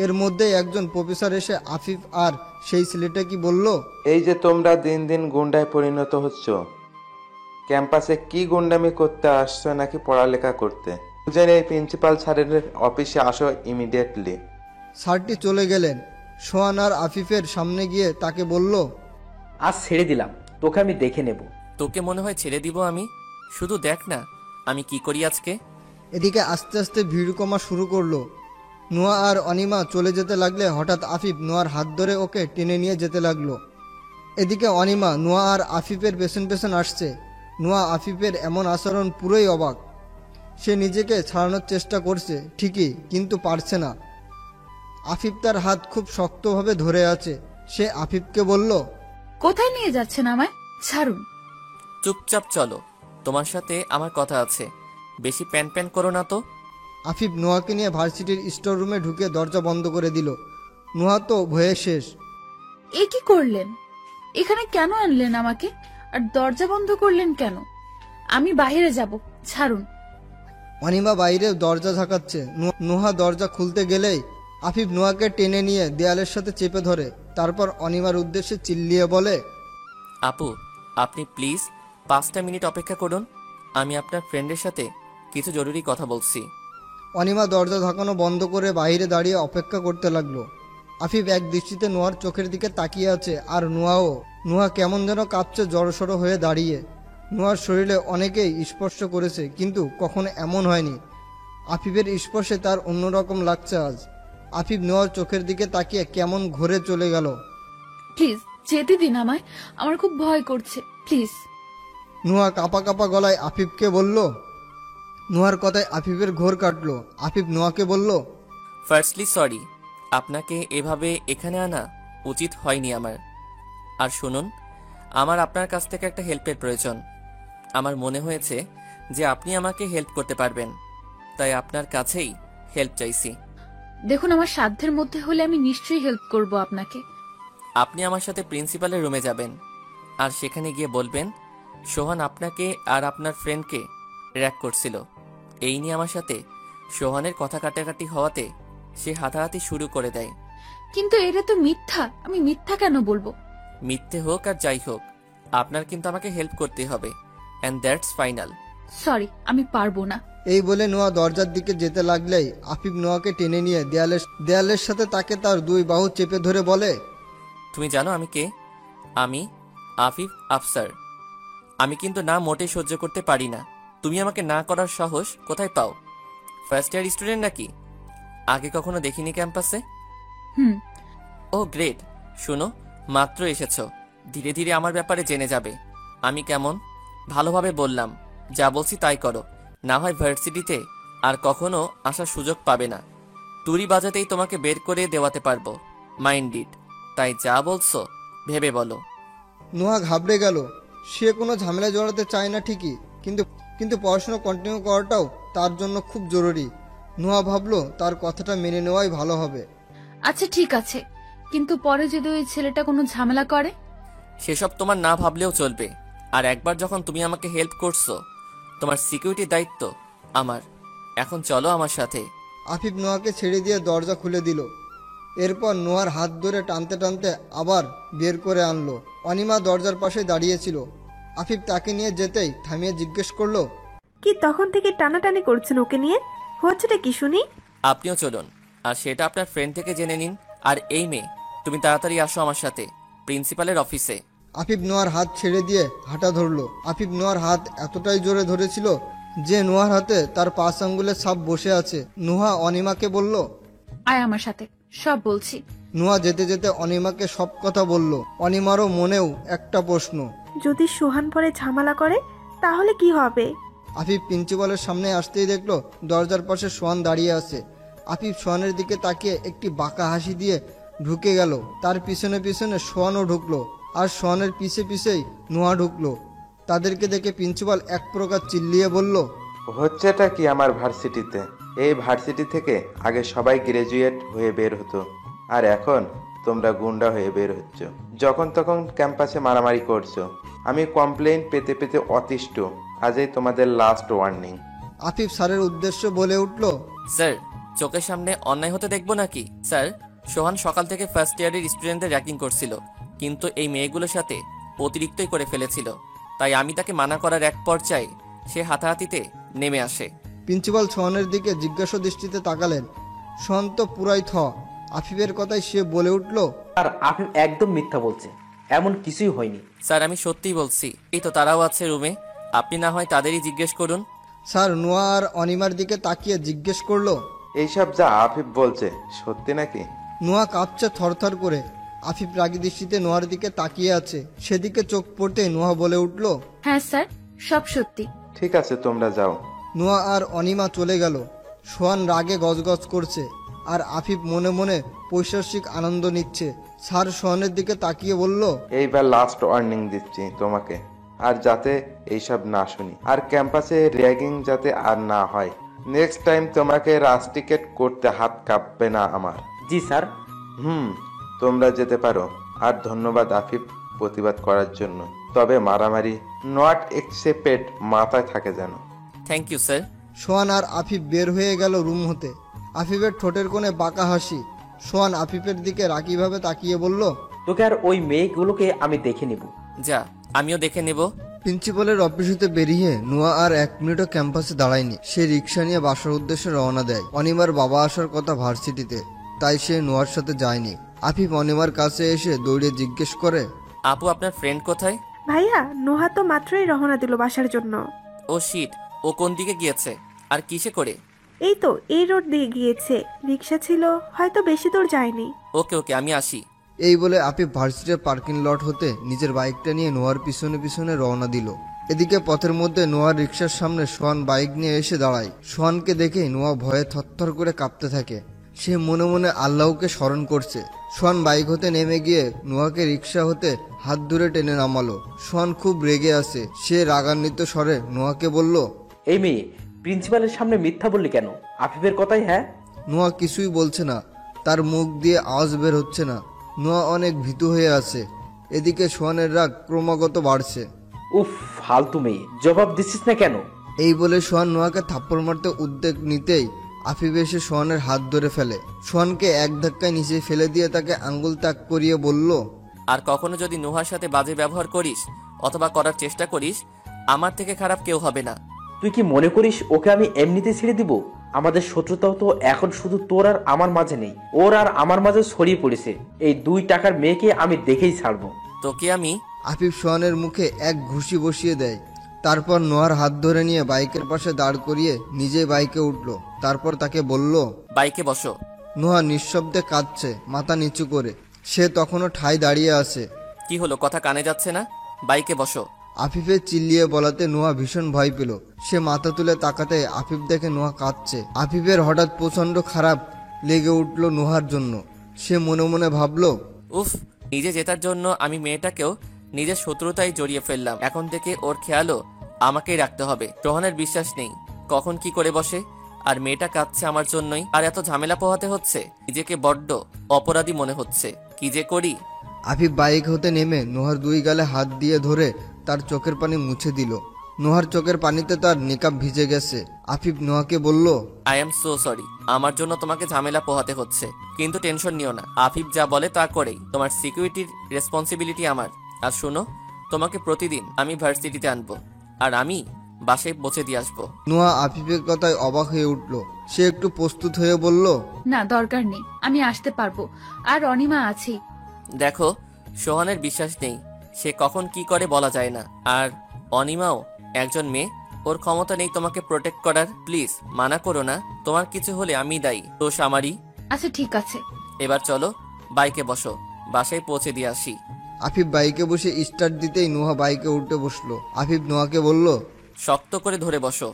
Speaker 3: এর মধ্যেই একজন প্রফেসর এসে আফিফ আর সেই ছেলেটা কি বলল,
Speaker 5: এই যে তোমরা দিন দিন গুন্ডায় পরিণত হচ্ছ, ক্যাম্পাসে কি গুন্ডামি করতে আসছো নাকি পড়ালেখা করতে? দুজনে এই প্রিন্সিপাল স্যারের অফিসে আসো ইমিডিয়েটলি।
Speaker 3: স্যারটি চলে গেলেন। সোহান আর আফিফের সামনে গিয়ে তাকে বলল,
Speaker 7: আজ ছেড়ে দিলাম, তোকে আমি দেখে নেব।
Speaker 2: তোকে মনে হয় ছেড়ে দিব আমি? শুধু দেখ না আমি কি করি আজকে।
Speaker 3: এদিকে আস্তে আস্তে ভিড় কমা শুরু করলো। নোয়া আর অনিমা চলে যেতে লাগলে হঠাৎ আফিফ নোয়ার হাত ধরে ওকে টেনে নিয়ে যেতে লাগলো। এদিকে অনিমা নোয়া আর আফিফের পেছন পেছন আসছে। নোয়া আফিফের এমন আচরণ পুরোই অবাক। সে নিজেকে ছাড়ানোর চেষ্টা করছে ঠিকই, কিন্তু পারছে না। আফিফ তার হাত খুব শক্তভাবে ধরে আছে। সে আফিফকে বলল,
Speaker 1: কোথায় নিয়ে যাচ্ছেন আমায়? ছাড়ুন।
Speaker 2: চুপচাপ চলো, তোমার সাথে আমার কথা আছে। বেশি প্যান প্যান করো না তো।
Speaker 3: আফিফ নোয়াকে নিয়ে ভার্সিটির স্টোর রুমে ঢুকে দরজা বন্ধ করে দিল। নোয়া তো ভয়ে শেষ।
Speaker 1: এ কি করলেন? এখানে কেন আনলেন আমাকে? আর দরজা বন্ধ করলেন কেন? আমি বাইরে যাব, ছাড়ুন।
Speaker 3: অনিমা বাইরে দরজা ঝাঁকাচ্ছে। নোহা দরজা খুলতে গেলেই আফিফ নোয়াকে টেনে নিয়ে দেয়ালের সাথে চেপে ধরে। তারপর অনিমার উদ্দেশ্যে চিল্লিয়ে বলে,
Speaker 2: আপু, আপনি প্লিজ 5টা মিনিট অপেক্ষা করুন। আমি আপনার ফ্রেন্ডের সাথে কিছু জরুরি কথা বলছি।
Speaker 3: অনিমা দরজা ঝাঁকানো বন্ধ করে বাইরে দাঁড়িয়ে অপেক্ষা করতে লাগলো। আফিফ এক দৃষ্টিতে নোয়ার চোখের দিকে তাকিয়ে আছে, আর নোয়া কেমন যেন কাঁপছে জড়সড় হয়ে দাঁড়িয়ে। নোয়ার শরীরে অনেকেই স্পর্শ করেছে, কিন্তু কখনো এমন হয়নি। আফিফের স্পর্শে তার অন্যরকম লাগছে আজ। আফিফ নোয়ার চোখের দিকে তাকিয়ে কেমন ঘুরে চলে গেল।
Speaker 1: প্লিজ যেতে দিন আমায়, আমার খুব ভয় করছে, প্লিজ।
Speaker 3: নোয়া কাঁপা কাঁপা গলায় আফিফকে বলল। নোয়ার কথায় আফিফের ঘোর কাটলো। আফিফ নোয়াকে বলল,
Speaker 2: ফার্স্টলি সরি, আপনাকে এভাবে এখানে আনা উচিত হয়নি আমার। আর শুনুন, আমার আপনার কাছ থেকে একটা হেল্পের প্রয়োজন। আমার মনে হয়েছে যে আপনি আমাকে হেল্প করতে পারবেন, তাই আপনার কাছেই হেল্প চাইছি।
Speaker 1: দেখুন, আমার সাধ্যের মধ্যে হলে আমি নিশ্চয়ই হেল্প করব আপনাকে।
Speaker 2: আপনি আমার সাথে প্রিন্সিপালের রুমে যাবেন, আর সেখানে গিয়ে বলবেন সোহান আপনাকে আর আপনার ফ্রেন্ডকে র্যাক করছিল। এই নিয়ে আমার সাথে সোহানের কথা কাটাকাটি হওয়াতে সে হাতাহাতি শুরু করে দেয়।
Speaker 1: কিন্তু এটা তো মিথ্যা, আমি মিথ্যা কেন বলবো?
Speaker 2: মিথ্যে হোক আর যাই হোক, আপনার কিন্তু আমাকে হেল্প করতে হবে, অ্যান্ড দ্যাটস ফাইনাল।
Speaker 1: সরি, আমি পারবো না।
Speaker 3: এই বলে নোয়া দরজার দিকে যেতে লাগলেই আফিফ নোয়াকে টেনে নিয়ে দেয়ালের সাথে তাকে তার দুই বাহু চেপে ধরে বলে,
Speaker 2: তুমি জানো আমি কে? আমি আফিফ আফসার। আমি কিন্তু না মোটেই সহ্য করতে পারি না। তুমি আমাকে না করার সাহস কোথায় পাও? ফার্স্ট ইয়ার স্টুডেন্ট নাকি? আগে কখনো দেখিনি ক্যাম্পাসে।
Speaker 1: হুম।
Speaker 2: ও গ্রেট। শুনো, মাত্র এসেছো, ধীরে ধীরে আমার ব্যাপারে জেনে যাবে। আমি কেমন, ভালোভাবে বললাম, যা বলছি তাই করো, না হয় ভার্সিটিতে আর কখনো আসার সুযোগ পাবে না। তুড়ি বাজাতেই তোমাকে বের করে দেওয়াতে পারবো, মাইন্ড ইট। তাই যা বলছো ভেবে বলো।
Speaker 3: নোয়া ঘাবড়ে গেল। সে কোনো ঝামেলা জড়াতে চায় না ঠিকই, কিন্তু পড়াশোনা কন্টিনিউ করাটাও তার জন্য খুব জরুরি। নোয়া ভাবলো তার কথাটা মেনে নেওয়াই ভালো হবে।
Speaker 1: আচ্ছা ঠিক আছে, কিন্তু পরে যদি ওই ছেলেটা কোনো ঝামেলা করে?
Speaker 2: সেসব তোমার না ভাবলেও চলবে। আর একবার যখন তুমি আমাকে হেল্প করছো, তোমার সিকিউরিটির দায়িত্ব আমার। এখন চলো আমার সাথে।
Speaker 3: আফিফ নোয়াকে ছেড়ে দিয়ে দরজা খুলে দিল। এরপর নোয়ার হাত ধরে টানতে টানতে আবার বের করে আনলো। অনিমা দরজার পাশে দাঁড়িয়েছিল। আফিফ তাকে নিয়ে যেতেই থামিয়ে জিজ্ঞেস করলো,
Speaker 8: কি তখন থেকে টানাটানি করছেন ওকে নিয়ে? হচ্ছেটা কি শুনি?
Speaker 2: আপনিও চলুন, আর সেটা আপনার ফ্রেন্ড থেকে জেনে নিন। আর এই মেয়ে, তুমি তাড়াতাড়ি আসো আমার সাথে প্রিন্সিপালের অফিসে।
Speaker 3: আফিফ নোয়ার হাত ছেড়ে দিয়ে হাঁটা ধরলো। আফিফ নোয়ার হাত এতটাই জোরে ধরেছিল যে নোয়ার হাতে তার 5 আঙ্গুলের ছাপ বসে আছে। নোহা অনিমাকে বলল,
Speaker 1: আয় আমার সাথে, সব বলছি।
Speaker 3: নোয়া যেতে যেতে অনিমাকে সব কথা বলল। অনিমারও মনেও একটা প্রশ্ন,
Speaker 8: যদি সোহান পরে ঝামেলা করে তাহলে কি হবে?
Speaker 3: আফিফ প্রিন্সিপালের সামনে আসতেই দেখলো দরজার পাশে সোহান দাঁড়িয়ে আছে। আফিফ সোহানের দিকে তাকিয়ে একটি বাঁকা হাসি দিয়ে ঢুকে গেল। তার পিছনে পিছনে সোহানও ঢুকলো, আর সোহানের পিছে পিছেই নোয়া ঢুকলো। তাদেরকে দেখে প্রিন্সিপাল এক প্রকার চিল্লিয়ে বলল,
Speaker 5: হচ্ছেটা কি আমার ভার্সিটিতে? এই ভার্সিটি থেকে আগে সবাই গ্রাজুয়েট হয়ে বের হতো, আর এখন তোমরা গুন্ডা হয়ে বের হচ্ছ, যখন তখন ক্যাম্পাসে মারামারি করছো। আমি কমপ্লেইন পেতে পেতে অতিষ্ঠ। আজই তোমাদের লাস্ট ওয়ার্নিং।
Speaker 3: আফিফ স্যারের উদ্দেশ্য বলে উঠল,
Speaker 2: স্যার, চোখের সামনে অন্যায় হতে দেখবো নাকি? স্যার, সোহান সকাল থেকে ফার্স্ট ইয়ারের স্টুডেন্টদের র্যাকিং করছিল, কিন্তু এই মেয়েগুলোর সাথে অতিরিক্তই করে ফেলেছিল। তাই আমি তাকে মানা করার এক পর্যায়ে সে হাতাহাতিতে নেমে আসে।
Speaker 3: প্রিন্সিপাল সোহানের দিকে জিজ্ঞাসা দৃষ্টিতে তাকালেন। সোহান তো পুরাই আফিফের কথায় সে বলে উঠল,
Speaker 7: আর আফিফ একদম মিথ্যা বলছে, এমন কিছুই হয়নি।
Speaker 2: স্যার আমি সত্যিই বলছি, এই তো তারাও আছে রুমে, আপনি না হয় তাদেরই জিজ্ঞেস করুন।
Speaker 3: স্যার নোয়া আর অনিমার দিকে তাকিয়ে জিজ্ঞেস করলো,
Speaker 5: এইসব যা আফিফ বলছে সত্যি নাকি?
Speaker 3: নোয়া কাঁপছে থরথর করে। আফিফ রাগী দৃষ্টিতে নোয়ার দিকে তাকিয়ে আছে। সেদিকে চোখ পড়তে নোয়া বলে উঠল,
Speaker 1: হ্যাঁ স্যার, সব সত্যি।
Speaker 5: ঠিক আছে, তোমরা যাও।
Speaker 3: নোয়া আর অনিমা চলে গেল। সোহান রাগে গজগজ করছে আর আফিফ মনে মনে পৈশাসিক আনন্দ নিচ্ছে। স্যার সোহানের দিকে তাকিয়ে বলল,
Speaker 5: এইবার লাস্ট ওয়ার্নিং দিচ্ছি তোমাকে, আর যাতে এইসব না শুনি, আর ক্যাম্পাসে র্যাগিং যাতে আর না হয়। নেক্সট টাইম তোমাকে রাস্টিকেট করতে হাত কাঁপবে না আমার।
Speaker 7: জি স্যার।
Speaker 5: তোমরা যেতে পারো। আর ধন্যবাদ আফিফ প্রতিবাদ করার জন্য। তবে মারামারি নট এক্সেপ্টেড মাথায় থাকে যেন।
Speaker 2: Thank you sir.
Speaker 3: সোহান আর আফিফ বের হয়ে গেল রুম হতে। আফিফের ঠোঁটের কোণে বাঁকা হাসি। সোহান আফিফের দিকে রাগীভাবে তাকিয়ে বলল,
Speaker 7: তোকে আর ওই মেয়েগুলোকে আমি দেখে নিব।
Speaker 2: যা, আমিও দেখে নেব।
Speaker 3: প্রিন্সিপালের অফিস হতে বেরিয়ে নোয়া আর 1 মিনিটও ক্যাম্পাসে দাঁড়ায়নি। সে রিক্সা নিয়ে বাসার উদ্দেশ্যে রওনা দেয়। অনিমার বাবা আসার কথা ভার্সিটিতে, তাই সে নোয়ার সাথে যায়নি। আফিফ অনিমার কাছে এসে দৌড়ে জিজ্ঞেস করে,
Speaker 2: আপু আপনার ফ্রেন্ড কোথায়?
Speaker 8: ভাইয়া, নোহা তো মাত্রই রওনা দিল বাসার জন্য।
Speaker 2: ও শিট, ও কোন দিকে গিয়েছে আর কিসে করে?
Speaker 8: এই তো এই রোড দিয়ে গিয়েছে, রিক্সা ছিল, হয়তো বেশি দূর যায়নি।
Speaker 2: ওকে ওকে, আমি আসি।
Speaker 3: এই বলে আফিফ ভার্সিটির পার্কিং লট হতে নিজের বাইকটা নিয়ে নোয়ার পিছনে পিছনে রওনা দিল। এদিকে পথের মধ্যে নোয়ার রিক্সার সামনে সোহান বাইক নিয়ে এসে দাঁড়ায়। সোহানকে দেখে নোয়া ভয়ে থরথর করে কাঁপতে থাকে। সে মনে মনে আল্লাহকে স্মরণ করছে। সোহান বাইক হতে নেমে গিয়ে নোয়াকে রিক্সা হতে হাত ধরে টেনে নামালো। সোহান খুব রেগে আছে। সে রাগান্বিত স্বরে নোয়াকে বলল,
Speaker 7: এই মেয়ে প্রিন্সিপালের সামনে মিথ্যা বললি কেন? আফিফের কথাই হ্যাঁ?
Speaker 3: নোয়া কিছুই বলছে না, তার মুখ দিয়ে আওয়াজ বের হচ্ছে না। নোয়া অনেক ভীতু হয়ে আছে। এদিকে সোহানের রাগ ক্রমাগত বাড়ছে।
Speaker 7: উফ, ফালতু মেয়ে, জবাব দিচ্ছিস না কেন?
Speaker 3: এই বলে সোহান নোয়াকে থাপ্পড় মারতে উদ্যোগ নিতেই আফিফ এসে সোহানের হাত ধরে ফেলে। সোহানকে এক ধাক্কায় নিচে ফেলে দিয়ে তাকে আঙ্গুল তাক করিয়ে বলল,
Speaker 2: আর কখনো যদি নুহার সাথে বাজে ব্যবহার করিস অথবা করার চেষ্টা করিস, আমার থেকে খারাপ কেউ হবে না।
Speaker 7: তুই কি মনে করিস ওকে আমি এমনিতে ছেড়ে দিব? আমাদের শত্রুতাও তো এখন শুধু তোর আর আমার মাঝে নেই, ওর আর আমার মাঝে ছড়িয়ে পড়েছে। এই 2 টাকার মেয়েকে আমি দেখেই ছাড়বো।
Speaker 2: তোকে আমি।
Speaker 3: আফিফ সোহানের মুখে এক ঘুষি বসিয়ে দেয়। তারপর নোয়ার হাত ধরে নিয়ে বাইকের পাশে দাঁড় করিয়ে নিজে বাইকে উঠল। তারপর তাকে বলল,
Speaker 2: বাইকে বসো।
Speaker 3: নোয়া নিঃশব্দে কাঁদছে, মাথা নিচু করে। সে তখনও ঠাই দাঁড়িয়ে আছে।
Speaker 2: কি হলো, কথা কানে যাচ্ছে না? বাইকে বসো।
Speaker 3: আফিফের চিল্লিয়ে বলাতে নোয়া ভীষণ ভয় পেল। সে মাথা তুলে তাকাতে আফিফ দেখে নোয়া কাঁদছে। আফিফের হঠাৎ প্রচন্ড খারাপ লেগে উঠল নোহার জন্য। সে মনে মনে ভাবল,
Speaker 2: উফ, নিজে জেতার জন্য আমি মেয়েটাকেও নিজের শত্রুতায় জড়িয়ে ফেললাম। এখন থেকে ওর খেয়ালও আমাকেই রাখতে হবে। সোহানের বিশ্বাস নেই কখন কি করে বসে, আর মেয়েটা কাঁদছে আমার জন্যই, আর এত ঝামেলা পোহাতে হচ্ছে। নিজেকে বড্ড অপরাধী মনে হচ্ছে। কি যে করি।
Speaker 3: আফিফ বাইক হতে নেমে নোহার 2 গালে হাত দিয়ে ধরে তার চোখের পানি মুছে দিল। নোহার চোখের পানিতে তার নিকাব ভিজে গেছে। আফিফ নোহাকে বলল,
Speaker 2: আই এম সো সরি, আমার জন্য তোমাকে ঝামেলা পোহাতে হচ্ছে। কিন্তু টেনশন নিও না, আফিফ যা বলে তা করেই। তোমার সিকিউরিটির রেসপন্সিবিলিটি আমার। আর শোনো, তোমাকে প্রতিদিন আমি ভার্সিটিতে আনবো, আর আমি বাসায় পৌঁছে দিয়ে আসবো।
Speaker 3: নোহা আফিফের কথায় অবাক হয়ে উঠল। সে একটু প্রস্তুত হয়ে বলল,
Speaker 1: না, দরকার নেই, আমি আসতে পারবো, আর অনিমা আছি।
Speaker 2: দেখো, সোহানের বিশ্বাস নেই, সে কখন কি করে বলা যায় না। আর অনিমাও একজন মেয়ে, ওর ক্ষমতা নেই তোমাকে প্রোটেক্ট করার। প্লিজ মানা করো না, তোমার কিছু হলে আমি দায়ী, দোষ আমারই।
Speaker 1: আচ্ছা ঠিক আছে।
Speaker 2: এবার চলো বাইকে বসো, বাসায় পৌঁছে দিয়ে আসি।
Speaker 3: আফিফ বাইকে বসে স্টার্ট দিতেই নোহা বাইকে উঠে বসলো। আফিফ নোহাকে বলল,
Speaker 2: শক্ত করে ধরে বসো।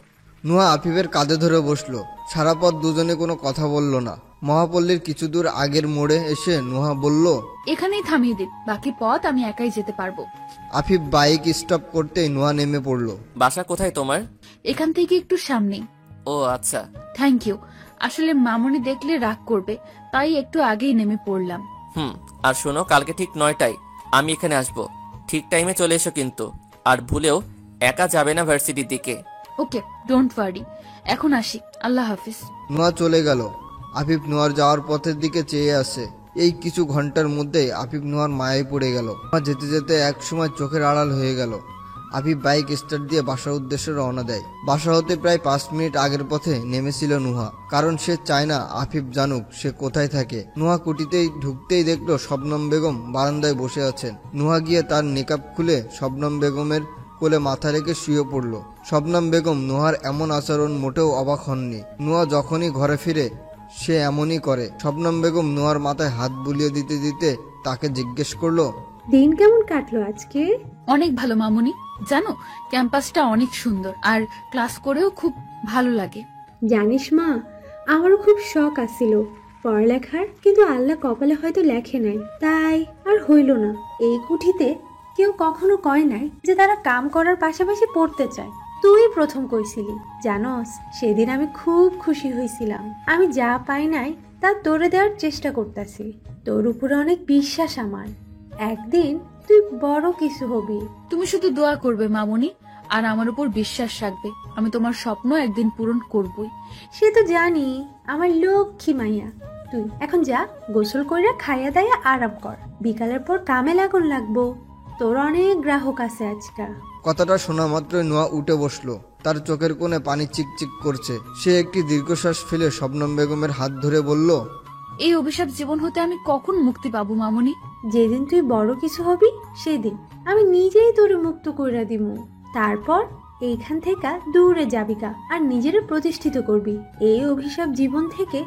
Speaker 3: নোহা আফিফের কাঁধে ধরে বসলো। সারা পথ দুজনে কোনো কথা বলল না। মহাপল্লীর কিছু দূর আগের মোড়ে এসে নোহা বলল,
Speaker 1: এখানেই থামিয়ে দিন, বাকি পথ আমি একাই যেতে পারবো।
Speaker 3: আফিফ বাইক স্টপ করতেই নোহা নেমে পড়লো।
Speaker 2: বাসা কোথায় তোমার?
Speaker 1: এখান থেকে একটু সামনেই।
Speaker 2: ও আচ্ছা।
Speaker 1: Thank you. আসলে মামনি দেখলে রাগ করবে, তাই একটু আগেই নেমে পড়লাম।
Speaker 2: আর শোনো, কালকে ঠিক 9টায় আমি এখানে আসবো। ঠিক টাইমে চলে এসো কিন্তু, আর ভুলেও একা যাবে না ভার্সিটির দিকে।
Speaker 1: ওকে, ডোন্ট ওয়ারি। এখন আসি, আল্লাহ হাফিজ।
Speaker 3: নোহা চলে গেল। আফিফ নোয়ার যাওয়ার পথের দিকে চেয়ে আসে। এই কিছু ঘন্টার মধ্যেই আফিফ নোয়ার মায়ে পড়ে গেল। নোয়া যেতে যেতে এক সময় চোখের আড়াল হয়ে গেল। আফিফ বাইক স্টার্ট দিয়ে বাসার উদ্দেশ্যে রওনা দেয়। বাসা হতে প্রায় 5 মিনিট আগের পথে নেমেছিল নুহা, কারণ সে চায় না আফিফ জানুক সে কোথায় থাকে। নুহা কুটিতেই ঢুকতেই দেখলো শবনম বেগম বারান্দায় বসে আছেন। নুহা গিয়ে তার নেকাব খুলে শবনম বেগমের কোলে মাথা রেখে শুয়ে পড়ল। শবনম বেগম নুহার এমন আচরণ মোটেও অবাক হননি। নুহা যখনই ঘরে ফিরে সে এমনই করে। শবনম বেগম নুহার মাথায় হাত বুলিয়ে দিতে দিতে তাকে জিজ্ঞেস করলো,
Speaker 6: দিন কেমন কাটলো আজকে?
Speaker 1: অনেক ভালো মামুনি, জানো ক্যাম্পাসটা অনেক সুন্দর আর ক্লাস করেও খুব ভালো লাগে।
Speaker 6: জানিস মা, আমারও খুব শখ আছিল পড়ালেখার, কিন্তু আল্লাহ কপালে হয়তো লেখে নাই, তাই আর হইল না। এই কুঠিতে কেউ কখনো কয় নাই যে তারা কাম করার পাশাপাশি পড়তে চায়। তুই প্রথম কইছিলি জানোস, সেদিন আমি খুব খুশি হয়েছিলাম। আমি যা পাই নাই তা তোরে দেওয়ার চেষ্টা করতেছি। তোর উপরে অনেক বিশ্বাস আমার, একদিন তুই বড় কিছু হবি।
Speaker 1: তুমি শুধু দোয়া করবে মামুনি, আর আমার উপর বিশ্বাস রাখবে। আমি তোমার স্বপ্ন একদিন পূরণ করবই।
Speaker 6: সে তো জানি, আমার লক্ষ্মী মাইয়া। তুই এখন যা, গোসল কইরা খাইয়া দাইয়া আরাম কর, বিকালের পর কামে লাগুন লাগবো। তোর অনেক গ্রাহক আছে আজকা।
Speaker 3: কথাটা শোনা মাত্রই নুহা উঠে বসলো। তার চোখের কোণে পানি চিকচিক করছে। সে একটি দীর্ঘশ্বাস ফেলে শবনম বেগমের হাত ধরে বলল,
Speaker 1: এই অভিশাপ জীবন হতে আমি কখন মুক্তি পাবো মামুনি?
Speaker 6: যেদিন তুই বড় কিছু হবি সেদিন আমি নিজেই তোরে মুক্ত কইরা দিমু। তারপর এইখান থেকে দূরে যাবিকা আর নিজেরে প্রতিষ্ঠিত করবি। এই অভিশাপ জীবন থেকে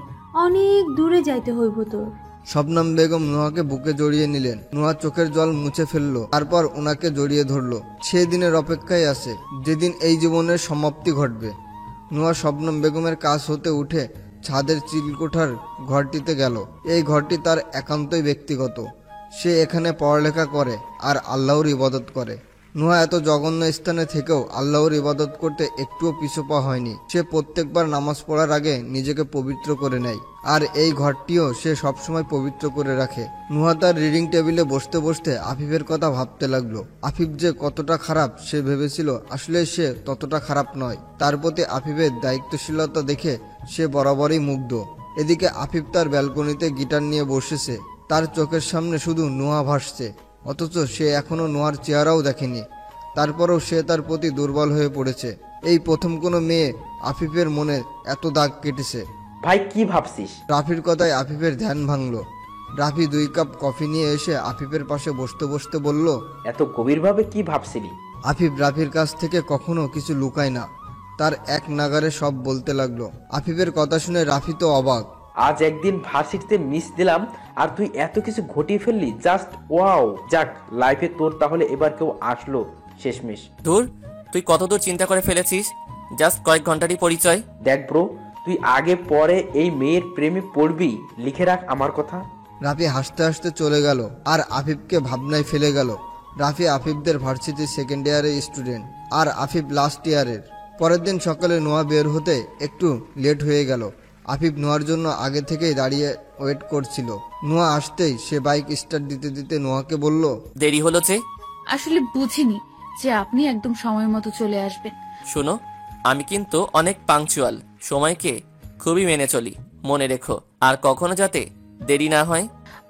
Speaker 6: অনেক দূরে যাইতে হইব তোর।
Speaker 3: শবনম বেগম নুহাকে বুকে জড়িয়ে নিলেন। নুহা চোখের জল মুছে ফেললো, তারপর ওনাকে জড়িয়ে ধরলো। সেই দিনের অপেক্ষায় আছে যেদিন এই জীবনের সমাপ্তি ঘটবে। নুহা শবনম বেগমের কাছ হতে উঠে ছাদের চিলকোঠার ঘরটিতে গেল। এই ঘরটি তার একান্তই ব্যক্তিগত। সে এখানে পড়ালেখা করে আর আল্লাহর ইবাদত করে। নুহা এত জঘন্য স্থানে থেকেও আল্লাহর ইবাদত করতে একটুও পিছপা হয়নি। সে প্রত্যেকবার নামাজ পড়ার আগে নিজেকে পবিত্র করে নেয়, আর এই ঘরটিও সে সবসময় পবিত্র করে রাখে। নুহা তার রিডিং টেবিলে বসতে বসতে আফিফের কথা ভাবতে লাগলো। আফিফ যে কতটা খারাপ সে ভেবেছিল, আসলে সে ততটা খারাপ নয়। তার প্রতি আফিফের দায়িত্বশীলতা দেখে সে বরাবরই মুগ্ধ। এদিকে আফিফ তার ব্যালকনিতে গিটার নিয়ে বসেছে। তার চোখের সামনে শুধু নুহা ভাসছে, অথচ সে এখনো নুহার চেহারাও দেখেনি। তারপরেও সে তার প্রতি দুর্বল হয়ে পড়েছে। এই প্রথম কোনো মেয়ে আফিফের মনে এত দাগ কেটেছে।
Speaker 7: ভাই কি ভাবছিস?
Speaker 3: রাফির কথায় আফিফের ধ্যান ভাঙলো। রাফি 2 কাপ কফি নিয়ে এসে আফিফের পাশে বসতে বসতে বলল,
Speaker 7: এত গভীরভাবে কি ভাবছিলি?
Speaker 3: আফিফ রাফির কাছ থেকে কখনো কিছু লুকায় না। তার এক নাগারে সব বলতে লাগলো। আফিফের কথা শুনে রাফি তো অবাক।
Speaker 7: আজ একদিন ভার্সিটিতে মিস দিলাম আর তুই এত কিছু ঘটিয়ে ফেললি, জাস্ট ওয়াও। যাক, লাইফে তোর তাহলে এবার কেউ আসলো শেষমেশ।
Speaker 2: ধুর, তুই কতদূর চিন্তা করে ফেলেছিস? জাস্ট কয়েক ঘন্টারই পরিচয়।
Speaker 7: দেখ ব্রো, তুই আগে পরে এই মেয়ের প্রেমে পড়বি, লিখে রাখ আমার কথা।
Speaker 3: রাফি হাসতে হাসতে চলে গেল আর আফিফকে ভাবনায় ফেলে গেল। রাফি আফিফদের ভার্সিটির 2nd ইয়ারের স্টুডেন্ট আর আফিফ লাস্ট ইয়ারের। পরের দিন সকালে নোয়া বের হতে একটু লেট হয়ে গেল। আফিফ নোয়ার জন্য আগে থেকেই দাঁড়িয়ে ওয়েট করছিল। নোয়া আসতেই সে বাইক স্টার্ট দিতে দিতে নোয়াকে বলল,
Speaker 2: দেরি হলো যে?
Speaker 1: আসলে বুঝিনি যে আপনি একদম সময় মতো চলে আসবেন।
Speaker 2: শোনো, আমি কিন্তু অনেক পাংচুয়াল, সময়কে খুবই মেনে চলি, মনে রেখো। আর কখনো যাতে দেরি না হয়।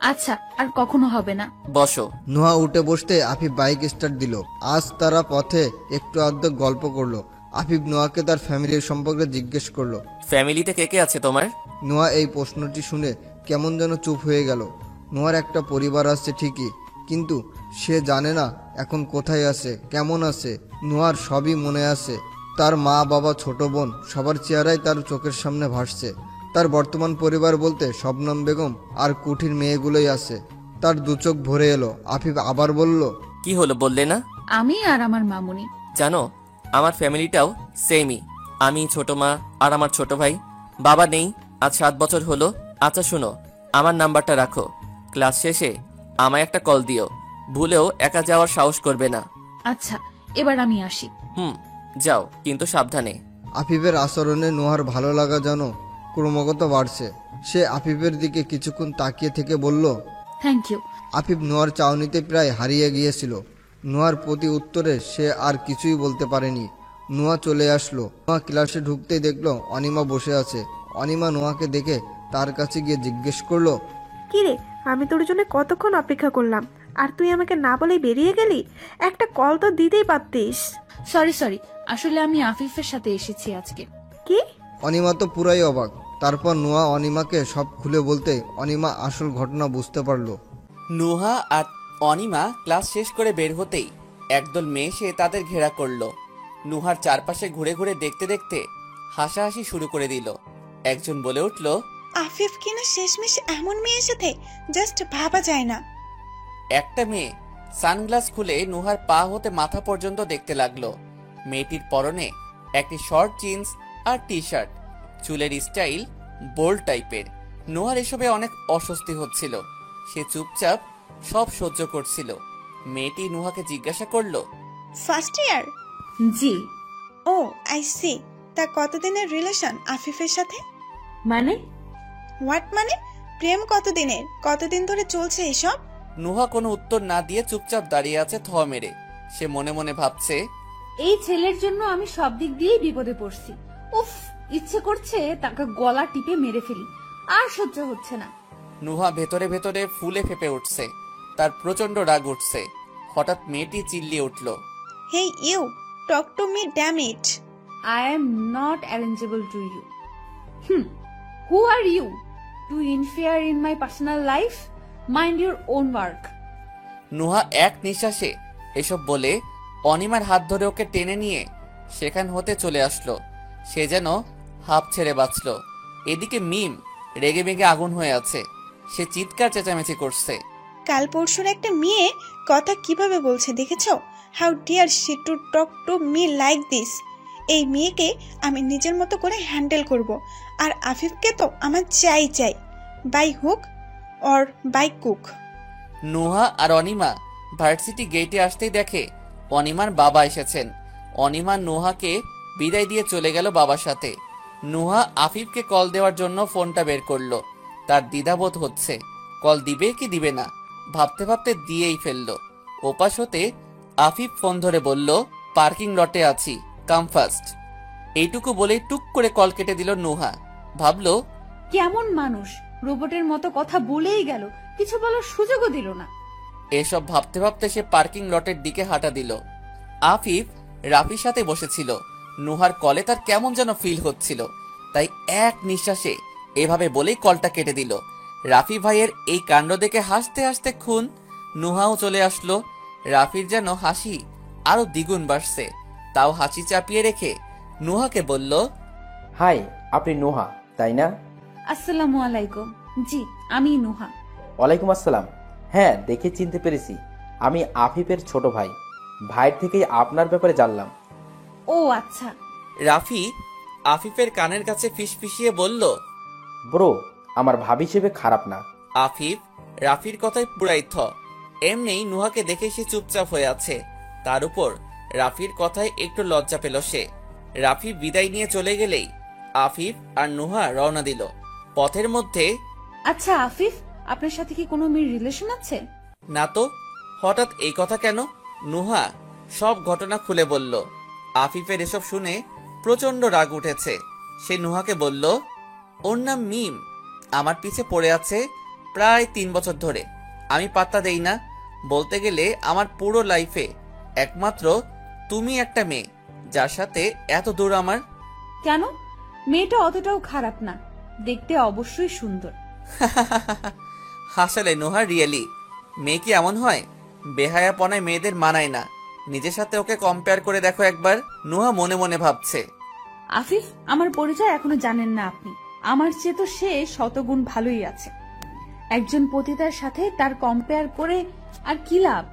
Speaker 1: আচ্ছা, আর কখনো হবে না।
Speaker 2: বসো।
Speaker 3: নোয়া উঠে বসতে আফিফ বাইক স্টার্ট দিল। আজ তারা পথে একটু আধটু গল্প করলো। আফিফ নোয়াকে তার ফ্যামিলির সম্পর্কে জিজ্ঞেস করলো।
Speaker 2: ফ্যামিলিতে কে কে আছে তোমার?
Speaker 3: নোয়া এই প্রশ্নটি শুনে কেমন যেন চুপ হয়ে গেল। নোয়ার একটা পরিবার আছে ঠিকই, কিন্তু সে জানে না এখন কোথায় আছে, কেমন আছে। নোয়ার সবই মনে আছে। তার মা বাবা ছোট বোন সবার চেহারাই তার চোখের সামনে ভাসছে। তার বর্তমান পরিবার বলতে শবনম বেগম আর কুঠির মেয়েগুলোই আছে। তার 2 চোখ ভরে এলো। আফিফ আবার বলল,
Speaker 2: কি হলো বললে না?
Speaker 1: আমি আর আমার মামুনি।
Speaker 2: জানো, আমার ফ্যামিলিটাও সেমই। আমি, ছোট মা আর আমার ছোট ভাই। বাবা নেই, আজ 7 বছর হলো। আচ্ছা শোনো, আমার নাম্বারটা রাখো। ক্লাস শেষে আমায় একটা কল দিও। ভুলেও একা যাওয়ার সাহস করবে না।
Speaker 1: আচ্ছা, এবার আমি আসি।
Speaker 2: যাও, কিন্তু সাবধানে।
Speaker 3: আফিফের আচরণে নোয়ার ভালো লাগা যেন ক্রমাগত বাড়ছে। সে আফিফের দিকে কিছুক্ষণ তাকিয়ে থেকে বলল,
Speaker 1: থ্যাংক ইউ।
Speaker 3: আফিফ নোয়ার চাউনিতে প্রায় হারিয়ে গিয়েছিল। নোয়ার প্রতি উত্তরে সে আর কিছুই বলতে পারেনি। নোয়া চলে আসলো। নোয়া ক্লাসে ঢুকতেই দেখলো অনিমা বসে আছে। অনিমা নোয়াকে দেখে তার কাছে গিয়ে জিজ্ঞেস করলো,
Speaker 8: কি রে, আমি তোর জন্য কতক্ষণ অপেক্ষা করলাম, আর তুই আমাকে না বলেই বেরিয়ে গেলি? একটা কল তো দিতেই পারতিস।
Speaker 1: সরি, আসলে আমি আফিফের সাথে এসেছি আজকে।
Speaker 8: কি?
Speaker 3: অনিমা তো পুরাই অবাক। তারপর নোয়া অনিমাকে সব খুলে বলতে অনিমা আসল ঘটনা বুঝতে পারলো।
Speaker 2: নুহা আর অনিমা ক্লাস শেষ করে বের হতেই একদল মেয়ে এসে তাদের ঘেরা করলো। নুহার চারপাশে ঘুরে ঘুরে দেখতে দেখতে হাসাহাসি শুরু করে দিল। একজন বলে উঠল,
Speaker 9: আফিফ কিনা শেষমেশ এমন মেয়ের সাথে জাস্ট ভাবা যায় না।
Speaker 2: একটা মেয়ে সানগ্লাস খুলে নুহার পা হতে মাথা পর্যন্ত দেখতে লাগলো। মেয়েটির পরনে একটি শর্ট জিন্স আর টি শার্ট, চুলের স্টাইল বোল্ড টাইপের। নুহার এসবে অনেক অস্বস্তি হচ্ছিল। সে চুপচাপ সব সহ্য করছিল। মেয়েটি নুহাকে জিজ্ঞাসা করলো,
Speaker 9: ফার্স্ট ইয়ার?
Speaker 1: জি।
Speaker 9: ও আই সি। তা কতদিনের রিলেশন আফিফের সাথে?
Speaker 1: মানে?
Speaker 9: হোয়াট মানে? প্রেম কতদিনের? কতদিন ধরে চলছে এসব?
Speaker 2: নুহা কোনো উত্তর না দিয়ে চুপচাপ দাঁড়িয়ে আছে থ মেরে। সে মনে মনে ভাবছে,
Speaker 1: এই ছেলের জন্য আমি সব দিক দিয়েই বিপদে পড়ছি। উফ, ইচ্ছে করছে তাকে গলা টিপে মেরে ফেলি, আর সহ্য হচ্ছে না।
Speaker 2: নুহা ভেতরে ভেতরে ফুলে ফেপে উঠছে। তার প্রচন্ড রাগ উঠছে। হঠাৎ মেয়েটি চিল্লিয়ে উঠল,
Speaker 9: hey you, talk to me damn it.
Speaker 1: I am not arrangeable to you. Who are you to interfere in my personal life? Mind your own work.
Speaker 2: Nuha এক নিঃশ্বাসে এসব বলে অনিমার হাত ধরে ওকে টেনে নিয়ে সেখান হতে চলে আসলো। সে যেন হাঁপ ছেড়ে বাঁচল। এদিকে মিম রেগে মেগে আগুন হয়ে আছে। সে চিৎকার চেঁচামেচি করছে।
Speaker 9: কাল পরশুর একটা মেয়ে কথা কিভাবে বলছে দেখেছো? How dare she to talk to me like this. এই মেয়েকে আমি নিজের মতো করে হ্যান্ডেল করব, আর আফিফকে তো আমার চাই, by hook or by cook.
Speaker 2: Nuha আর অনিমা ভার্সিটি গেটে আসতেই দেখে অনিমার বাবা এসেছেন। অনিমা নুহাকে বিদায় দিয়ে চলে গেল বাবার সাথে। নুহা আফিফকে কল দেওয়ার জন্য ফোনটা বের করলো। তার দ্বিধাবোধ হচ্ছে, কল দিবে কি দিবে না। ভাবতে ভাবতে দিয়েই ফেললো। ওপাশ হতে আফিফ ফোন ধরে বলল, পার্কিং লটে আছি, কাম ফাস্ট। এইটুকু বলেই টুক করে কল কেটে দিল নুহা। ভাবলো,
Speaker 1: কেমন মানুষ, রোবটের মতো কথা বলেই গেল, কিছু বলার সুযোগও দিল না।
Speaker 2: এসব ভাবতে ভাবতে সে পার্কিং লটের দিকে হাঁটা দিল। আফিফ রাফির সাথে বসেছিল। নুহার কলে তার কেমন যেন ফিল হচ্ছিল, তাই এক নিঃশ্বাসে এভাবে বলেই কলটা কেটে দিল। রাফি ভাইয়ের এই কাণ্ড দেখে হাসতে হাসতে খুন। নুহাও চলে আসলো। রাফির যেন হাসি আরো দ্বিগুণ বাড়ছে। তাও হাসি চাপিয়ে রেখে নুহাকে বলল,
Speaker 7: হাই, আপনি নোহা তাই না?
Speaker 1: আসসালামু আলাইকুম। জি, আমি নুহা।
Speaker 7: ওয়ালাইকুম আসসালাম। হ্যাঁ, দেখে চিনতে পেরেছি। আমি আফিফের ছোট ভাই। ভাইয়ের থেকেই আপনার ব্যাপারে জানলাম।
Speaker 1: ও আচ্ছা।
Speaker 2: রাফি আফিফের কানের কাছে ফিসফিসিয়ে বলল,
Speaker 7: ব্রো, আমার ভাবি হিসেবে খারাপ না।
Speaker 2: আফিফ রাফির কথায় পুরাই থ। এমনি নুহাকে দেখে সে চুপচাপ হয়ে আছে। তার উপর রাফির কথায় একটু লজ্জা পেল সে। রাফি বিদায় নিয়ে চলে গেলেই আফিফ আর নুহা রওনা দিল। পথের মধ্যে,
Speaker 1: আচ্ছা আফিফ, আপনার সাথে কি কোনো মেয়ের রিলেশন আছে?
Speaker 2: না তো, হঠাৎ এই কথা কেন? নুহা সব ঘটনা খুলে বলল। আফিফের এসব শুনে প্রচন্ড রাগ উঠেছে। সে নুহাকে বলল, ওর নাম মিম, আমার পিছে পড়ে আছে প্রায় 3 বছর ধরে। আমি পাত্তা দেই না। বলতে গেলে আমার পুরো লাইফে একমাত্র তুমি একটা মেয়ে যার সাথে এত দূর আমার।
Speaker 1: কেন? মেয়েটা অতটাও খারাপ না, দেখতে অবশ্যই সুন্দর।
Speaker 2: হাসালে নুহা। রিয়েলি মেয়ে কি এমন হয়? বেহায়াপনায় মেয়েদের মানায় না। নিজের সাথে ওকে কম্পেয়ার করে দেখো একবার। নুহা মনে মনে ভাবছে,
Speaker 1: আফিফ, আমার পরিচয় এখনো জানেন না আপনি। আমার চেয়ে তো সে শতগুণ ভালোই আছে। একজন পতিতার সাথে তার কম্পেয়ার করে আর কি লাভ?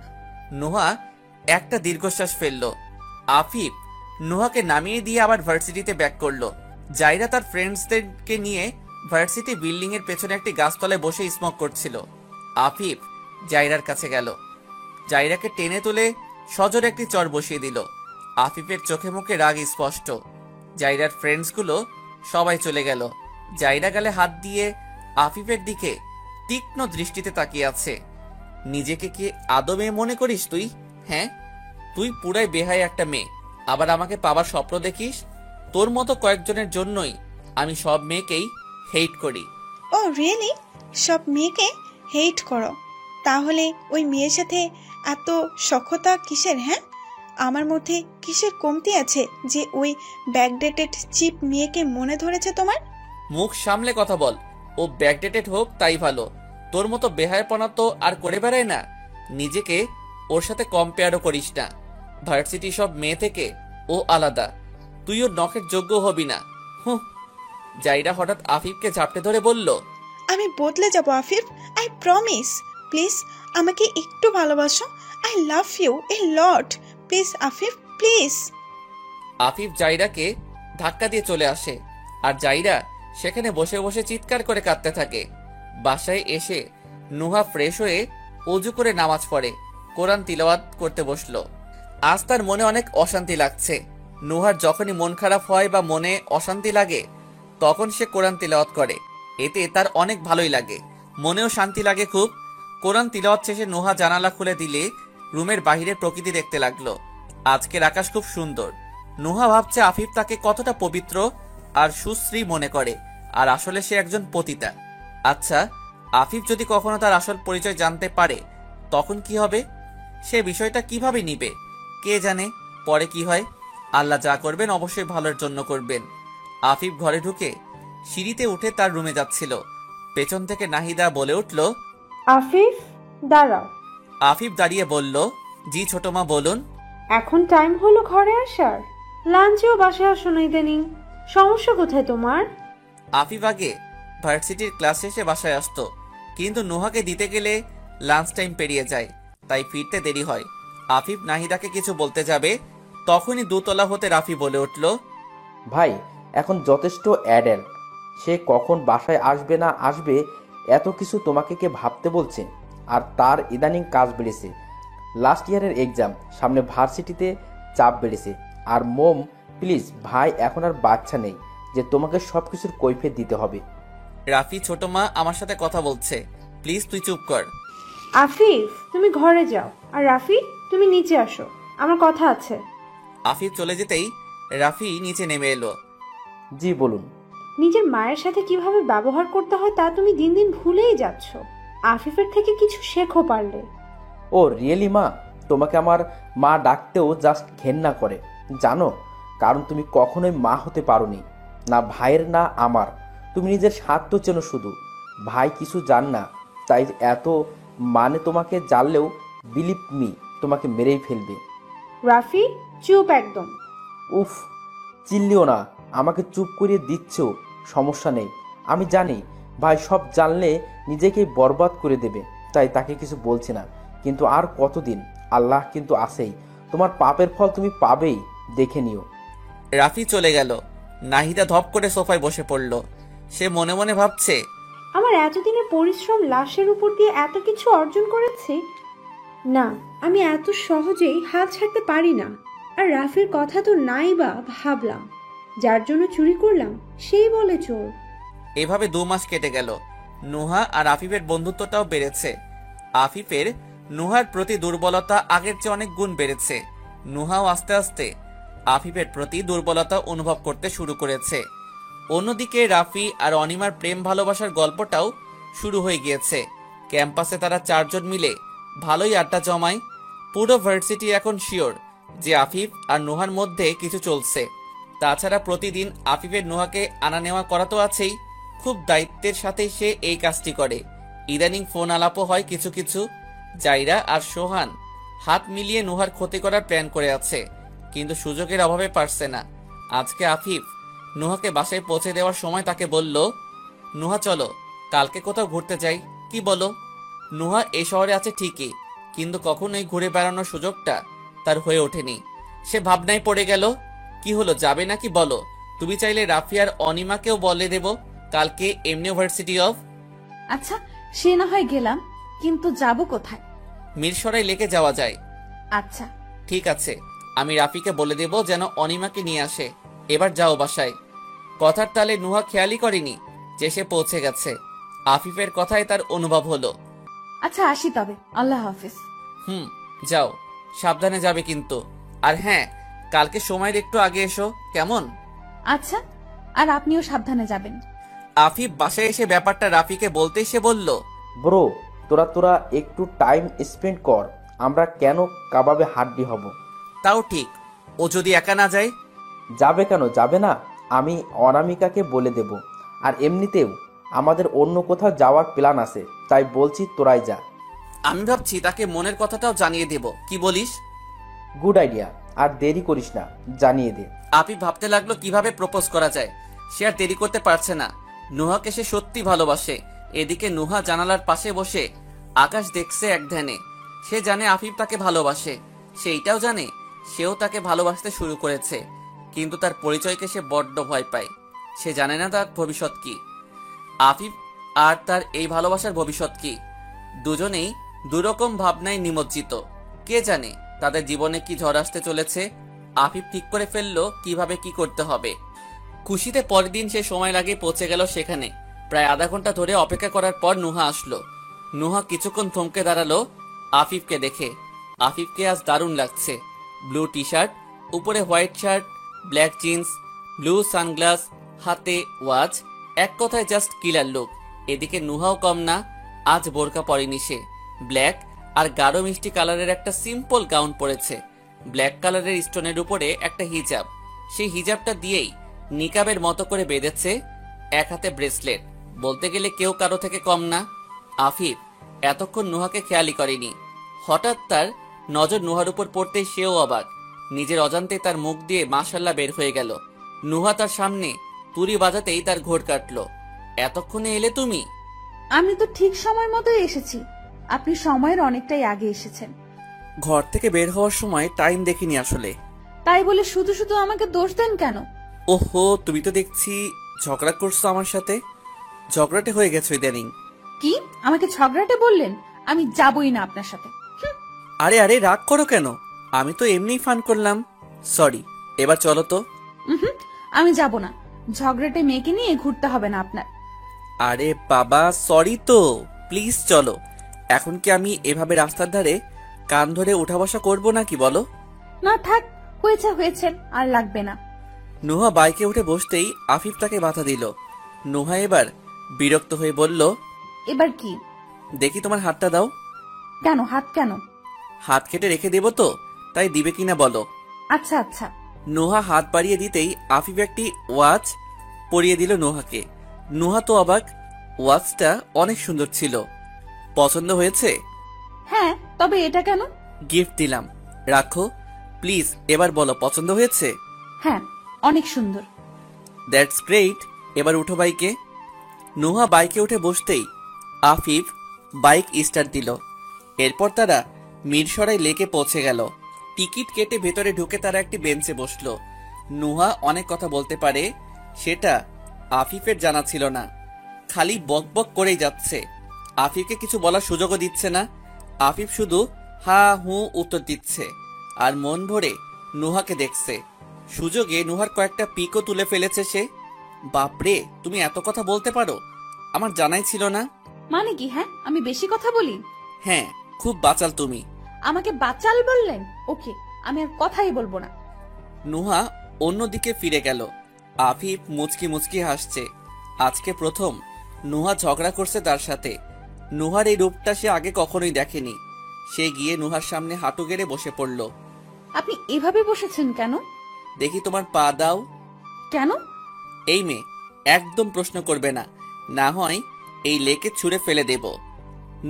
Speaker 2: নুহা একটা দীর্ঘশ্বাস ফেললো। আফিফ নুহাকে নামিয়ে দিয়ে আবার ভার্সিটিতে ব্যাক করলো। জাইরা তার ফ্রেন্ডসদেরকে নিয়ে ভার্সিটি বিল্ডিং এর পেছনে একটি গাছতলায় বসে স্মোক করছিল। আফিফ জাইরার কাছে গেল। জাইরাকে টেনে তুলে সজোরে একটি চর বসিয়ে দিল। আফিফের চোখে মুখে রাগ স্পষ্ট। জাইরার ফ্রেন্ডসগুলো সবাই চলে গেল। জাইরা গালে হাত দিয়ে আফিফের দিকে তীক্ষ্ণ দৃষ্টিতে তাকিয়ে আছে। নিজেকে কি আদৌ মেয়ে মনে করিস তুই? হ্যাঁ, তুই পুরাই বেহাই একটা মেয়ে। আবার আমাকে পাবার স্বপ্ন দেখিস। তোর মতো কয়েকজনের জন্যই আমি সব মেয়েকেই হেট করি।
Speaker 9: ও রিয়েলি? সব মেয়েকে হেট করো? তাহলে ওই মেয়ের সাথে এত সখ্যতা কিসের? হ্যাঁ, আমার মধ্যে কিসের কমতি আছে যে ওই ব্যাকডেটেড চিপ মেয়েকে মনে ধরেছে তোমার?
Speaker 2: মুখ সামলে কথা বল। ও ব্যাকডেটেড হোক তাই ভালো, তোর মতো বেহায়াপনা তো আর করে বেড়ায় না। নিজেকে ওর সাথে কম্পেয়ারও করিস না। ভার্সিটি সব মেয়ে থেকে ও আলাদা, তুই ওর নখের যোগ্য হবি না। হুঁ। জাইরা হঠাৎ আফিফকে ঝাপটে ধরে বলল,
Speaker 9: আমি বদলে যাব আফিফ, আই প্রমিস। প্লিজ আমাকে একটু ভালোবাসো, I love you a lot. Please Afif, please.
Speaker 2: Afif জাইরাকে ধাক্কা দিয়ে চলে আসে, আর জাইরা সেখানে বসে বসে চিৎকার করে কাঁদতে থাকে। বাসায় এসে নুহা ফ্রেশ হয়ে অজু করে নামাজ পড়ে কোরআন তিলাওয়াত করতে বসলো। আজ তার মনে অনেক অশান্তি লাগছে। নুহার যখনই মন খারাপ হয় বা মনে অশান্তি লাগে তখন সে কোরআন তিলাওয়াত করে, এতে তার অনেক ভালোই লাগে, মনেও শান্তি লাগে খুব। কোরআন তিলাওয়াত শেষে নুহা জানালা খুলে দিলে রুমের বাহিরের প্রকৃতি দেখতে লাগলো। আজকের আকাশ খুব সুন্দর। নুহা ভাবছে আফিফ তাকে কতটা পবিত্র আর সুশ্রী মনে করে, আর আসলে সে একজন পতিতা। আচ্ছা, আফিফ যদি কখনো তার আসল পরিচয় জানতে পারে তখন কি হবে? সে বিষয়টা কিভাবে নিবে কে জানে। পরে কি হয়, আল্লাহ যা করবেন অবশ্যই ভালোর জন্য করবেন। আফিফ ঘরে ঢুকে সিঁড়িতে উঠে তার রুমে যাচ্ছিল, পেছন থেকে নাহিদা বলে উঠল,
Speaker 6: আফিফ দাঁড়াও।
Speaker 2: আফিফ দাঁড়িয়ে বলল, জি ছোট মা বলুন।
Speaker 6: এখন টাইম হলো ঘরে আসার, লাঞ্চেও বাসায় আসো না ইদানিং, সমস্যা কোথায় তোমার?
Speaker 2: আফিফ আগে ভার্সিটির ক্লাস শেষে বাসায় আসতো, কিন্তু নুহাকে দিতে গেলে লাঞ্চ টাইম পেরিয়ে যায়, তাই ফিরতে দেরি হয়। আফিফ নাহিদাকে কিছু বলতে যাবে, তখনই দোতলা হতে রাফি বলে উঠল,
Speaker 7: ভাই এখন যথেষ্ট অ্যাডাল্ট, সে কখন বাসায় আসবে না আসবে এত কিছু তোমাকে কে ভাবতে বলছে? আর তার ইদানিং কাজ বেড়েছে, লাস্ট ইয়ারের এক্সাম সামনে, ভার্সিটিতে চাপ বেড়েছে। আর মোম প্লিজ ভাই, এখন আর বাচ্চা নেই যে তোমাকে সব কিছুর কৈফিয়ত দিতে হবে।
Speaker 2: রাফি ছোট মা আমার সাথে কথা বলছে, প্লিজ তুই চুপ কর।
Speaker 6: আফিফ তুমি ঘরে যাও, আর রাফি তুমি নিচে আসো, আমার কথা আছে।
Speaker 2: আফিফ চলে যেতেই রাফি নিচে নেমে এলো।
Speaker 7: জি বলুন।
Speaker 6: নিজের মায়ের সাথে কিভাবে ব্যবহার করতে হয় তা তুমি দিন দিন ভুলেই যাচ্ছ। আফিফের থেকে কিছু শেখো পারলে।
Speaker 7: ও রিয়েলি মা, তোমাকে আমার মা ডাকতেও জাস্ট ঘেন্না করে জানো, কারণ তুমি কখনোই মা হতে পারোনি, না ভাইয়ের না আমার। তুমি নিজের স্বার্থ চেনো শুধু, ভাই কিছু জান না, তাই এত মানে তোমাকে জানলেও বিলিভ মি তোমাকে মেরেই ফেলবে।
Speaker 6: রাফি চুপ একদম।
Speaker 7: উফ, চিল্লিও না, আমাকে চুপ করিয়ে দিচ্ছ, সমস্যা নেই। আমি জানি ভাই সব জানলে নিজেকেই বরবাদ করে দেবে, তাই তাকে কিছু বলছি না। কিন্তু আর কতদিন, আল্লাহ কিন্তু আছেই, তোমার পাপের ফল তুমি পাবেই, দেখে নিও।
Speaker 2: রাফি চলে গেল। নাহিদা ধপ করে সোফায় বসে পড়ল। সে মনে মনে ভাবছে,
Speaker 6: আমার এতদিনের পরিশ্রম লাশের উপর দিয়ে এত কিছু অর্জন করেছি না, আমি এত সহজেই হাত ছাড়তে পারি না। আর রাফির কথা তো নাই বা ভাবলাম, যার জন্য চুরি করলাম সেই বলে চোর।
Speaker 2: এভাবে 2 মাস কেটে গেল। নুহা আর আফিফের বন্ধুত্বটাও বেড়েছে। আফিফের নুহার প্রতি দুর্বলতা আগের চেয়ে অনেক গুণ বেড়েছে। নুহাও আস্তে আস্তে আফিফের প্রতি দুর্বলতা অনুভব করতে শুরু করেছে। অন্যদিকে রাফি আর অনিমার প্রেম ভালোবাসার গল্পটাও শুরু হয়ে গিয়েছে। ক্যাম্পাসে তারা 4 জন মিলে ভালোই আড্ডা জমায়। পুরো ভার্সিটি এখন শিওর যে আফিফ আর নুহার মধ্যে কিছু চলছে। তাছাড়া প্রতিদিন আফিফের নুহাকে আনা নেওয়া করা তো আছেই, খুব দায়িত্বের সাথে সে এই কাজটি করে। ইদানিং ফোন আলাপও হয় কিছু কিছু। জাইরা আর সোহান হাত মিলিয়ে নুহার ক্ষতি করার প্ল্যান করে আছে, কিন্তু সুযোগের অভাবে পারছে না। আজকে আফিফ নুহাকে বাসায় পৌঁছে দেওয়ার সময় তাকে বলল, নুহা চলো কালকে কোথাও ঘুরতে যাই, কি বলো? নুহা এই শহরে আছে ঠিকই, কিন্তু কখনোই ঘুরে বেড়ানোর সুযোগটা তার হয়ে ওঠেনি। সে ভাবনায় পড়ে গেল, কি হলো, যাবে নাকি বলো? তুমি চাইলে রাফি আর অনিমাকেও বলে দেব কালকে এমনি ইউনিভার্সিটি অফ।
Speaker 1: আচ্ছা সে না হয় গেলাম, কিন্তু যাব কোথায়?
Speaker 2: মিরসরাই লেকে যাওয়া যায়।
Speaker 1: আচ্ছা
Speaker 2: ঠিক আছে, আমি রাফিকে বলে দেব যেন অনিমাকে নিয়ে আসে। এবার যাও বাসায়। কথার তালে নুহা খেয়ালই করেনি যে সে পৌঁছে গেছে। আফিফের কথায় তার অনুভব হলো।
Speaker 1: আচ্ছা আসি তবে, আল্লাহ হাফিজ।
Speaker 2: যাও, সাবধানে যাবে কিন্তু। আর হ্যাঁ, কালকে সময়ের একটু আগে এসো, কেমন?
Speaker 1: আচ্ছা, আর আপনিও সাবধানে যাবেন।
Speaker 2: আফিফ বাসায় এসে ব্যাপারটা রাফিকে বলতেই সে বলল,
Speaker 7: ব্রো তোরা একটু টাইম স্পেন্ড কর। আমরা কেন কাবাবে হাড্ডি হব?
Speaker 2: তাও ঠিক, ও যদি একা না যায়?
Speaker 7: যাবে কেন, যাবে না? আমি অনামিকাকে বলে দেব। আর এমনিতেও আমাদের অন্য কোথাও যাওয়ার প্ল্যান আছে, তাই বলছি তোরাই যা।
Speaker 2: আমি ভাবছি তাকে মনের কথাটাও জানিয়ে দেব, কি বলিস?
Speaker 7: Good idea. আর দেরি করিস না, জানিয়ে দে।
Speaker 2: আপি ভাবতে লাগলো কিভাবে প্রপোজ করা যায়। সে আর দেরি করতে পারছে না। নুহাকে সে সত্যি ভালোবাসে। এদিকে নুহা জানালার পাশে বসে আকাশ দেখছে এক ধ্যানে। সে জানে আফিফ তাকে ভালোবাসে, সে এইটাও জানে সেও তাকে ভালোবাসতে শুরু করেছে, কিন্তু তার পরিচয়কে সে বড্ড ভয় পায়। সে জানে না তার ভবিষ্যৎ কি, আফিফ আর তার এই ভালোবাসার ভবিষ্যৎ কি। দুজনেই দুরকম ভাবনায় নিমজ্জিত। কে জানে তাদের জীবনে কি ঝড় আসতে চলেছে। আফিফ ঠিক করে ফেললো কিভাবে কি করতে হবে। খুশিতে পরের দিন সে সময় লাগে পৌঁছে গেল সেখানে। প্রায় আধা ঘন্টা ধরে অপেক্ষা করার পর নুহা আসলো। নুহা কিছুক্ষণ থমকে দাঁড়ালো আফিফকে দেখে। আফিফকে আজ দারুণ লাগছে। ব্লু টি শার্ট, উপরে white shirt, black jeans, blue sunglass, হাতে ওয়াচ, এক কথায় জাস্ট কিলার লুক। এদিকে নুহাও কম না, আজ বোরকা পরেনি সে। ব্ল্যাক আর গাঢ় মিষ্টি কালারের একটা সিম্পল গাউন পরেছে। ব্ল্যাক কালারের স্টোনের উপরে একটা হিজাব, সেই হিজাবটা দিয়েই নিকাবের মতো করে বেঁধেছে। এক হাতে ব্রেসলেট, বলতে গেলে কেউ কারো থেকে কম না। আফিফ এতক্ষণ নুহাকে খেয়ালই করেনি। হঠাৎ তার নজর নুহার উপর পড়তেই সেও অবাক। নিজের অজান্তে তার মুখ দিয়ে মাশাল্লাহ বের হয়ে গেল। নুহা তার সামনে তুড়ি বাজাতেই তার ঘোর কাটলো। এতক্ষণে এলে তুমি?
Speaker 1: আমি তো ঠিক সময় মতো এসেছি। আপনি সময়ের অনেকটাই আগে এসেছেন।
Speaker 2: ঘর থেকে বের হওয়ার সময় টাইম দেখিনি আসলে।
Speaker 1: তাই বলে শুধু শুধু আমাকে দোষ দেন কেন?
Speaker 2: ওহো, তুমি তো দেখছি ঝগড়া করছো আমার সাথে। ঝগড়াটে হয়ে গেছো ইদানিং।
Speaker 1: কি আমাকে ঝগড়াটে বললেন? আমি যাবই না আপনার সাথে।
Speaker 2: আরে আরে, রাগ করো কেন? আমি তো এমনিই ফান করলাম। সরি, এবার চলো তো।
Speaker 1: আমি যাব না। ঝগড়াটে মেয়েকে নিয়ে ঘুরতে হবে না আপনার।
Speaker 2: আরে বাবা, সরি তো, প্লিজ চলো। এখন কি আমি এভাবে রাস্তার ধারে কান ধরে উঠা বসা করবো নাকি বলো?
Speaker 1: না থাক, হয়েছে হয়েছে, আর লাগবে না।
Speaker 2: নুহা বাইকে উঠে বসতেই আফিফ তাকে বাধা দিল। নুহা এবার বিরক্ত হয়ে বলল,
Speaker 1: এবার কি?
Speaker 2: দেখি তোমার হাতটা দাও।
Speaker 1: কেন হাত কেন?
Speaker 2: হাত কেটে রেখে দেবো তো, তাই দিবে কিনা বলো।
Speaker 1: আচ্ছা আচ্ছা।
Speaker 2: নুহা হাত বাড়িয়ে দিতেই আফিফ একটি ওয়াচ পরিয়ে দিল নুহাকে। নুহা তো অবাক, ওয়াচটা অনেক সুন্দর ছিল। পছন্দ হয়েছে?
Speaker 1: হ্যাঁ, তবে এটা কেন?
Speaker 2: গিফট দিলাম, রাখো প্লিজ। এবার বলো পছন্দ হয়েছে?
Speaker 1: হ্যাঁ, অনেক সুন্দর।
Speaker 2: That's great. এবার উঠো বাইকে। নুহা বাইকে উঠে বসতেই আফিফ বাইক স্টার্ট দিল। এরপর তারা মিরসরাই লেকে পৌঁছে গেল। টিকিট কেটে ভেতরে ঢুকে তারা একটি বেঞ্চে বসলো। নুহা অনেক কথা বলতে পারে, সেটা আফিফের জানা ছিল না। খালি বক বক করেই যাচ্ছে। আফিফকে কিছু বলার সুযোগও দিচ্ছে না। আফিফ শুধু হা হু উত্তর দিচ্ছে আর মন ভরে নুহাকে দেখছে। সুযোগে নুহার কয়েকটা পিকও তুলে ফেলেছে সে। বাপরে, তুমি এত কথা বলতে পারো, আমার জানাই ছিল না।
Speaker 1: মানে কি? হ্যাঁ, আমি বেশি কথা বলি?
Speaker 2: হ্যাঁ, খুব বাচাল তুমি।
Speaker 1: আমাকে বাচাল বললেন? ওকে, আমি আর কথাই বলবো না।
Speaker 2: নুহা অন্যদিকে ফিরে গেল। আফিফ মুচকি মুচকি হাসছে। আজকে প্রথম নুহা ঝগড়া করছে তার সাথে। নুহার এই রূপটা সে আগে কখনোই দেখেনি। সে গিয়ে নুহার সামনে হাঁটু গেড়ে বসে পড়ল।
Speaker 1: আপনি এভাবে বসেছেন কেন?
Speaker 2: দেখি তোমার পা দাও।
Speaker 1: কেন?
Speaker 2: এই মেয়ে, একদম প্রশ্ন করবে না, না হয় এই লেকে ছুঁড়ে ফেলে দেব।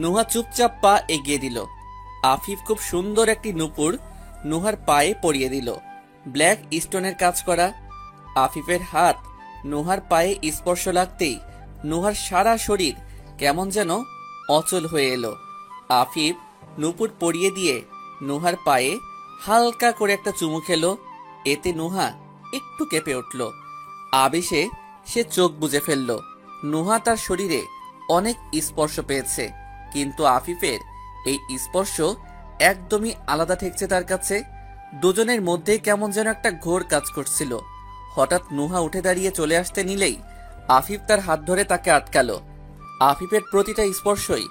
Speaker 2: নুহা চুপচাপ পা এগিয়ে দিল। আফিফ খুব সুন্দর একটি নূপুর নুহার পায়ে পরিয়ে দিল, ব্ল্যাক স্টোনের কাজ করা। আফিফের হাত নুহার পায়ে স্পর্শ লাগতেই নুহার সারা শরীর কেমন যেন অচল হয়ে এলো। আফিফ নূপুর পরিয়ে দিয়ে নুহার পায়ে হালকা করে একটা চুমু খেলো। এতে নুহা একটু কেঁপে উঠল। আবেশে সে চোখ বুজে ফেলল। নুহা তার শরীরে অনেক স্পর্শ পেয়েছে, কিন্তু আফিফের এই স্পর্শ একদমই আলাদা ঠেকছে তার কাছে। দুজনের মধ্যেই কেমন যেন একটা ঘোর কাজ করছিল। হঠাৎ নুহা উঠে দাঁড়িয়ে চলে আসতে নিলেই আফিফ তার হাত ধরে তাকে আটকালো। আফিফের প্রতিটা স্পর্শই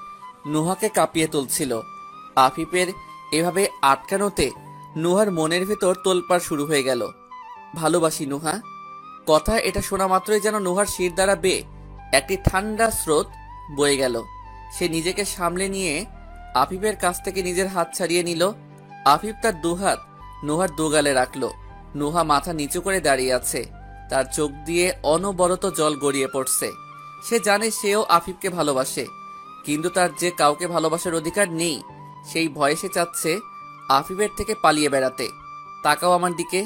Speaker 2: নুহাকে কাঁপিয়ে তুলছিল। আফিফের এভাবে আটকানোতে নুহার মনের ভেতর তোলপাড় শুরু হয়ে গেল। ভালোবাসি নুহা। কথা এটা শোনা মাত্রই যেন নুহার শির দ্বারা বেয়ে একটি ঠান্ডা স্রোত বয়ে গেল। সে নিজেকে সামলে নিয়ে আফিফের কাছ থেকে নিজের হাত ছাড়িয়ে নিল। আফিফ তার দুহাত নুহার দুগালে রাখলো। নুহা মাথা নিচু করে দাঁড়িয়ে আছে, তার চোখ দিয়ে অনবরত জল গড়িয়ে পড়ছে। সে জানে সেও আফিফকে ভালোবাসে, কিন্তু তার যে কাউকে ভালোবাসার অধিকার নেই, সেই ভয়ে সে চাচ্ছে আফিফের থেকে পালিয়ে বেড়াতে। তাকাও আমার দিকে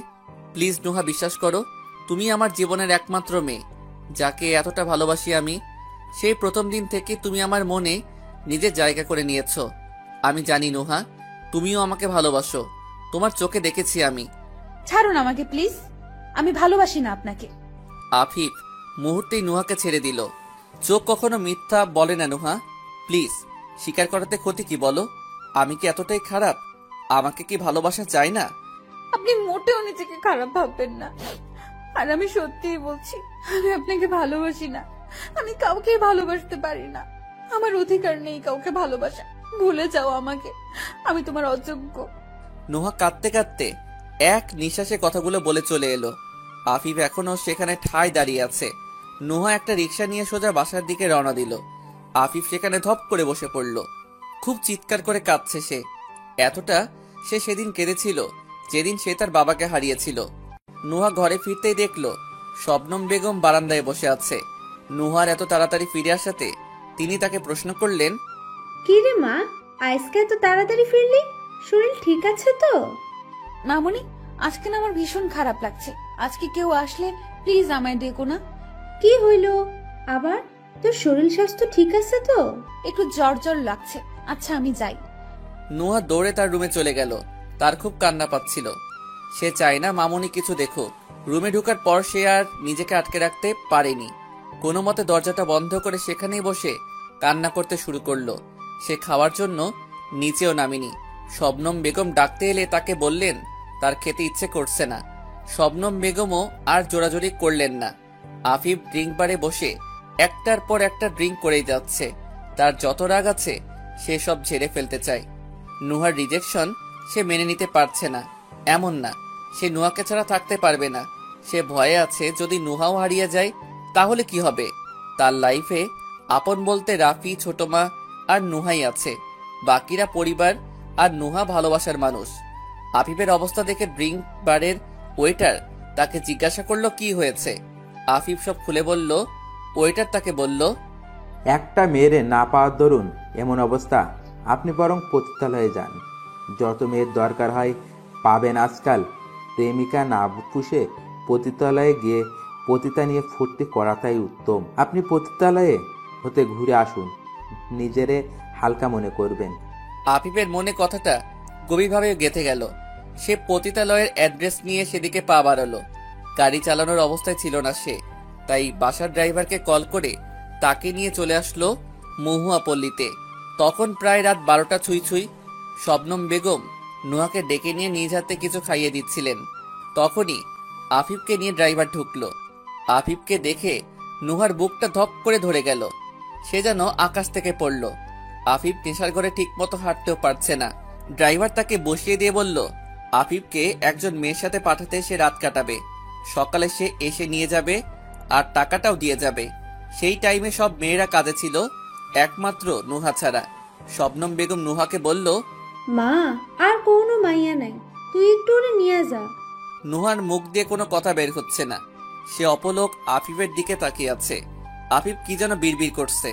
Speaker 2: প্লিজ নুহা, বিশ্বাস করো তুমি আমার জীবনের একমাত্র মেয়ে, যাকে এতটা ভালোবাসি আমি। সেই প্রথম দিন থেকে তুমি আমার মনে নিজের জায়গা করে নিয়েছো। আমি জানি নুহা, তুমিও আমাকে ভালোবাসো, তোমার চোখে দেখেছি আমি।
Speaker 1: ছাড়ুন আমাকে প্লিজ, আমি ভালোবাসি না আপনাকে।
Speaker 2: আফিফ মুহূর্তেই নুহাকে ছেড়ে দিল। চোখ কখনো মিথ্যা বলে না নুহা, প্লিজ স্বীকার করাতে ক্ষতি কি বলো? আমি কি এতটাই খারাপ? আমাকে কি ভালোবাসা চাই না?
Speaker 1: আপনি মোটেও নিজেকে খারাপ ভাববেন না, আর আমি সত্যিই বলছি, আমি আপনাকে ভালোবাসি না। আমি কাউকে ভালোবাসতে পারি না, আমার অধিকার নেই কাউকে ভালোবাসা। ভুলে যাও আমাকে, আমি তোমার অযোগ্য।
Speaker 2: নুহা কাঁদতে কাঁদতে এক নিঃশ্বাসে কথাগুলো বলে চলে এলো। আফিফ এখনো সেখানে ঠায় দাঁড়িয়ে আছে। নুহা একটা রিক্সা নিয়ে সোজা বাসার দিকে রওনা দিল। আফিফ সেখানে ধপ করে বসে পড়ল। খুব চিৎকার করে কাঁদছে সে। এতটা সে সেদিন কেঁদেছিল যেদিন সে তার বাবাকে হারিয়েছিল। নুহা ঘরে ফিরতেই দেখল শবনম বেগম বারান্দায় বসে আছে। নুহার এত তাড়াতাড়ি ফিরে আসাতে তিনি তাকে প্রশ্ন করলেন,
Speaker 6: কি রে মা, আজকে এত তাড়াতাড়ি ফিরলি? শরীর ঠিক আছে তো?
Speaker 1: মামুনি, আজকে না আমার ভীষণ খারাপ লাগছে। আজকে কেউ আসলে প্লিজ আমায় ডেকো না।
Speaker 6: কি হইলো আবার? তোর শরীর স্বাস্থ্য ঠিক আছে তো?
Speaker 1: একটু জ্বর জ্বর লাগছে। আচ্ছা আমি যাই।
Speaker 2: নুহা দৌড়ে তার রুমে চলে গেল। তার খুব কান্না পাচ্ছিল। সে চায় না মামুনি কিছু দেখুক। রুমে ঢোকার পর সে আর নিজেকে আটকে রাখতে পারেনি। কোনো মতে দরজাটা বন্ধ করে সেখানেই বসে কান্না করতে শুরু করলো। সে খাওয়ার জন্য নিচেও নামেনি। শবনম বেগম ডাকতে এলে তাকে বললেন তার খেতে ইচ্ছে করছে না। শবনম বেগমও আর জোরাজোরি করলেন না। আফিফ ড্রিঙ্ক বারে বসে একটার পর একটা ড্রিঙ্ক করেই যাচ্ছে। তার যত রাগ আছে সে সব ঝেড়ে ফেলতে চায়। নুহার রিজেকশন সে মেনে নিতে পারছে না। এমন না, সে নুহাকে ছাড়া থাকতে পারবে না। সে ভয়ে আছে যদি নুহাও হারিয়ে যায় তাহলে কি হবে। তার লাইফে আপন বলতে রাফি, ছোট মা আর নুহাই আছে। বাকিরা পরিবার আর নুহা ভালোবাসার মানুষ। আফিফের অবস্থা দেখে ড্রিঙ্ক বারের ওয়েটার তাকে জিজ্ঞাসা করলো কি হয়েছে। আফিফ সব খুলে বলল। ওয়েটার তাকে বলল,
Speaker 10: একটা মেয়েরে না পাওয়ার দরুন এমন অবস্থা, আপনি বরং পতিতালয়ে যান। যত মেয়ের দরকার হয় পাবেন আজকাল। প্রেমিকা না পুষে পতিতালয়ে গিয়ে পতিতা নিয়ে ফুর্তি করাটাই উত্তম। আপনি পতিতালয়ে হতে ঘুরে আসুন, নিজেরে হালকা মনে করবেন।
Speaker 2: আফিফের মনে কথাটা গভীরভাবে গেঁথে গেল। সে পতিতালয়ের অ্যাড্রেস নিয়ে সেদিকে পা বাড়ালো। গাড়ি চালানোর অবস্থায় ছিল না সে, তাই বাসার ড্রাইভারকে কল করে তাকে নিয়ে চলে আসলো মহুয়া পল্লীতে। তখন প্রায় রাত 12টা ছুঁই ছুঁই। শবনম বেগম নুহাকে ডেকে নিয়ে নিজ হাতে কিছু খাইয়ে দিচ্ছিলেন। তখনই আফিফকে নিয়ে ড্রাইভার ঢুকলো। আফিফকে দেখে নুহার বুকটা ধপ করে ধরে গেল। সে যেন আকাশ থেকে পড়ল। আফিফ নেশার ঘরে ঠিক মতো হাঁটতেও পারছে না। ড্রাইভার তাকে বসিয়ে দিয়ে বলল আফিফকে একজন মেয়ের সাথে পাঠাতে সে রাত কাটাবে। সকালে সে এসে নিয়ে যাবে আর টাকাটাও দিয়ে যাবে। সেই টাইমে সব মেয়েরা কাজে ছিল, একমাত্র নুহা ছাড়া। শবনম বেগম নুহাকে বলল,
Speaker 6: মা আর কোনো মাইয়া নাই, তুই একটু ওরে নিয়ে যা।
Speaker 2: নুহার মুখ দিয়ে কোনো কথা বের হচ্ছে না। সে অপলক আফিফের দিকে তাকিয়ে আছে। আফিফ কি যেন বিড়বিড় করছে।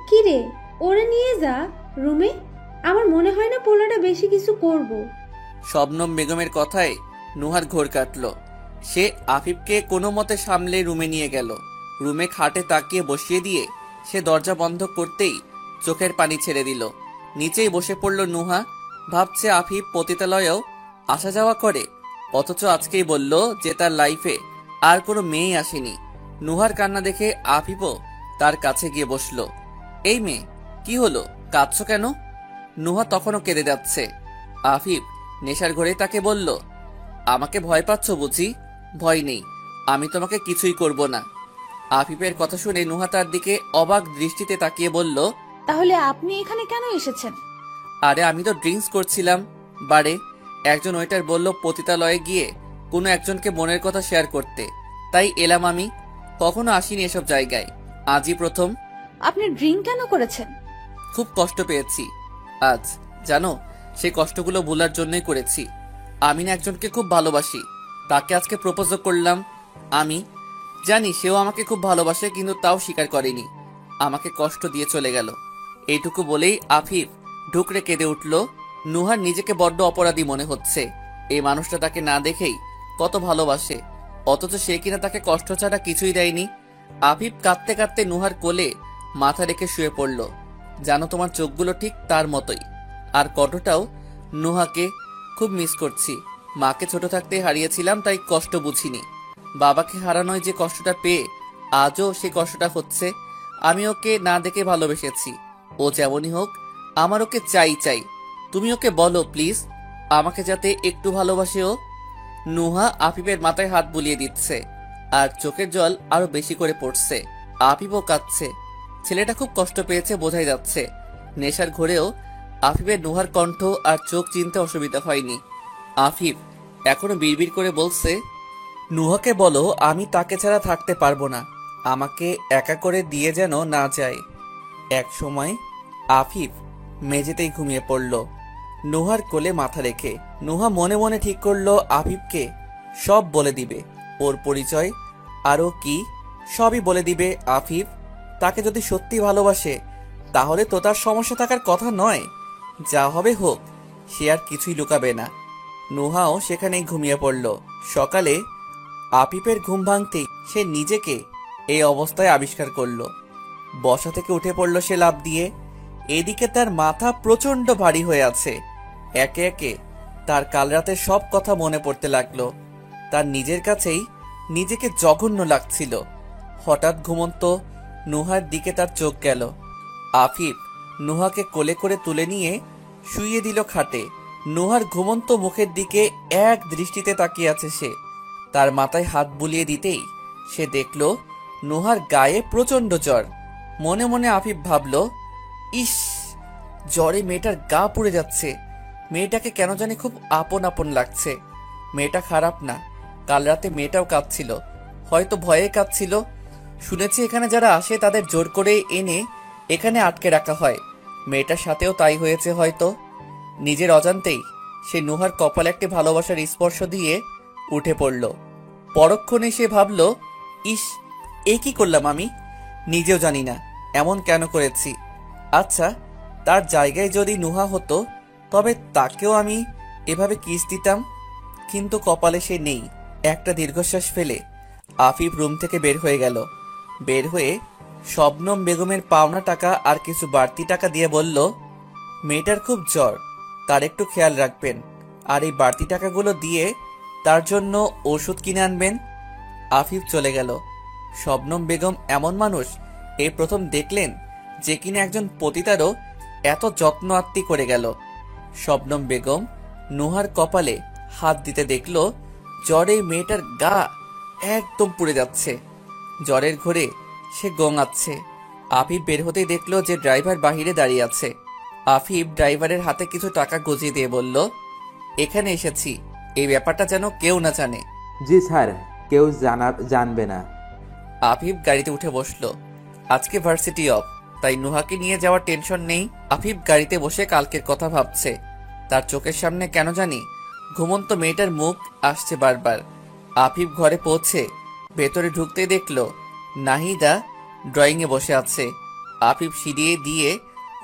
Speaker 6: কি রে, ওরে নিয়ে যা রুমে। আমার মনে হয় না পোলাটা বেশি কিছু করব।
Speaker 2: শবনম বেগমের কথায় নুহার ঘোর কাটল। সে আফিফকে কোনো মতে সামলে রুমে নিয়ে গেল। রুমে খাটে তাকিয়ে বসিয়ে দিয়ে সে দরজা বন্ধ করতেই চোখের পানি ছেড়ে দিল। নিচেই বসে পড়ল নুহা। ভাবছে আফিফ পতিতালয়েও আসা যাওয়া করে, অথচ আজকেই বলল যে তার লাইফে আর কোনো মেয়েই আসেনি। নুহার কান্না দেখে আফিফও তার কাছে গিয়ে বসলো। এই মেয়ে, কি হলো, কাঁদছো কেন? নুহা তখনও কেঁদে যাচ্ছে। আফিফ নেশার ঘরে তাকে বলল, আমাকে ভয় পাচ্ছ বুঝি? ভয় নেই, আমি তোমাকে কিছুই করব না। আফিফের কথা শুনে নুহা তার দিকে অবাক দৃষ্টিতে তাকিয়ে বলল,
Speaker 1: তাহলে আপনি এখানে কেন এসেছেন?
Speaker 2: আরে আমি তো ড্রিঙ্কস করছিলাম বারে। একজন ওয়েটার বলল পতিতালয়ে গিয়ে কোনো একজনকে মনের কথা শেয়ার করতে, তাই এলাম আমি। কখনো আসিনি এসব জায়গায়, আজই প্রথম।
Speaker 1: আপনি ড্রিঙ্ক কেন করেছেন?
Speaker 2: খুব কষ্ট পেয়েছি আজ। জানো, সেই কষ্টগুলো ভোলার জন্যই করেছি। আমি না একজনকে খুব ভালোবাসি, তাকে আজকে প্রপোজও করলাম। আমি জানি সেও আমাকে খুব ভালোবাসে, কিন্তু তাও স্বীকার করেনি, আমাকে কষ্ট দিয়ে চলে গেল। এইটুকু বলেই আফিফ ঢুকরে কেঁদে উঠল। নুহার নিজেকে বড্ড অপরাধী মনে হচ্ছে। এই মানুষটা তাকে না দেখেই কত ভালোবাসে, অথচ সে কিনা তাকে কষ্ট ছাড়া কিছুই দেয়নি। আফিফ কাঁদতে কাঁদতে নুহার কোলে মাথা রেখে শুয়ে পড়ল। জানো, তোমার চোখগুলো ঠিক তার মতোই। আর কতটাও নুহাকে খুব মিস করছি। মাকে ছোট থাকতে হারিয়েছিলাম, তাই কষ্ট বুঝিনি। বাবাকে হারানোয় যে কষ্টটা পেয়ে আজও সে কষ্টটা হচ্ছে। আমি ওকে না দেখে ভালোবেসেছি। ও যেমনই হোক, আমার ওকে চাই চাই। তুমি ওকে বলো প্লিজ, আমাকে যাতে একটু ভালোবাসে ও। নুহা আফিফের মাথায় হাত বুলিয়ে দিচ্ছে, আর চোখের জল আরো বেশি করে পড়ছে। আফিফও কাঁদছে। ছেলেটা খুব কষ্ট পেয়েছে বোঝাই যাচ্ছে। নেশার ঘোরেও আফিফের নুহার কণ্ঠ আর চোখ চিনতে অসুবিধা হয়নি। আফিফ এখনো বিড়বিড় করে বলছে, নুহাকে বলো আমি তাকে ছাড়া থাকতে পারবো না, আমাকে একা করে দিয়ে যেন না যায়। এক সময় আফিফ মেঝেতেই ঘুমিয়ে পড়ল, নুহার কোলে মাথা রেখে। নুহা মনে মনে ঠিক করলো আফিফকে সব বলে দিবে, ওর পরিচয় আরও কি সবই বলে দিবে। আফিফ তাকে যদি সত্যি ভালোবাসে তাহলে তো তার সমস্যা থাকার কথা নয়। যা হবে হোক, সে আর কিছুই লুকাবে না। নুহাও সেখানেই ঘুমিয়ে পড়ল। সকালে আফিফের ঘুম ভাঙতেই সে নিজেকে এই অবস্থায় আবিষ্কার করলো। বসা থেকে উঠে পড়ল সে লাফ দিয়ে। এদিকে তার মাথা প্রচন্ড ভারী হয়ে আছে। একে একে তার কাল রাতের সব কথা মনে পড়তে লাগলো। তার নিজের কাছেই নিজেকে জঘন্য লাগছিল। হঠাৎ ঘুমন্ত নুহার দিকে তার চোখ গেল। আফিফ নুহাকে কোলে করে তুলে নিয়ে শুইয়ে দিল খাটে। নুহার ঘুমন্ত মুখের দিকে এক দৃষ্টিতে তাকিয়ে আছে সে। তার মাথায় হাত বুলিয়ে দিতেই সে দেখল নুহার গায়ে প্রচন্ড জ্বর। মনে মনে আফিফ ভাবল, ইস, জ্বরে মেয়েটার গা পুড়ে যাচ্ছে। মেয়েটাকে কেন জানি খুব আপন আপন লাগছে। মেয়েটা খারাপ না, কাল রাতে মেয়েটাও কাঁদছিল, হয়তো ভয়ে কাঁদছিল। শুনেছি এখানে যারা আসে তাদের জোর করে এনে এখানে আটকে রাখা হয়। মেয়েটার সাথেও তাই হয়েছে হয়তো। নিজের অজান্তেই সে নুহার কপালে একটি ভালোবাসার স্পর্শ দিয়ে উঠে পড়ল। পরক্ষণে সে ভাবল, ইস, এ কি করলাম আমি, নিজেও জানি না এমন কেন করেছি। আচ্ছা, তার জায়গায় যদি নুহা হতো তবে তাকেও আমি এভাবে কিস দিতাম, কিন্তু কপালে সে নেই। একটা দীর্ঘশ্বাস ফেলে আফিফ রুম থেকে বের হয়ে গেল। বের হয়ে শবনম বেগমের পাওনা টাকা আর কিছু বাড়তি টাকা দিয়ে বলল, মেয়েটার খুব জ্বর, তার একটু খেয়াল রাখবেন, আর এই বাড়তি টাকাগুলো দিয়ে তার জন্য ওষুধ কিনে আনবেন। আফিফ চলে গেল। শবনম বেগম এমন মানুষ এই প্রথম দেখলেন যে কিনা একজন পতিতারও এত যত্ন আত্মি করে গেল। শবনম বেগম নুহার কপালে হাত দিতে দেখল জ্বরে মেয়েটার গা একদম পুড়ে যাচ্ছে। জ্বরের ঘোরে সে গোঙাচ্ছে। আফিফ বের হতেই দেখল যে ড্রাইভার বাহিরে দাঁড়িয়ে আছে। আফিফ ড্রাইভারের হাতে কিছু টাকা গজিয়ে দিয়ে বলল, এখানে এসেছি, এই ব্যাপারটা যেন কেউ না জানে।
Speaker 10: জি স্যার, কেউ জানবে না।
Speaker 2: আফিফ গাড়িতে উঠে বসলো। আজকে ভার্সিটি অফ, তাই নুহাকে নিয়ে যাওয়ার টেনশন নেই। আফিফ গাড়িতে বসে কালকের কথা ভাবছে। তার চোখের সামনে কেন জানি ঘুমন্ত মেয়েটার মুখ আসছে বারবার। আফিফ ঘরে পৌঁছে ভেতরে ঢুকতে দেখলো নাহিদা ড্রয়িংয়ে বসে আছে। আফিফ সিঁড়ি দিয়ে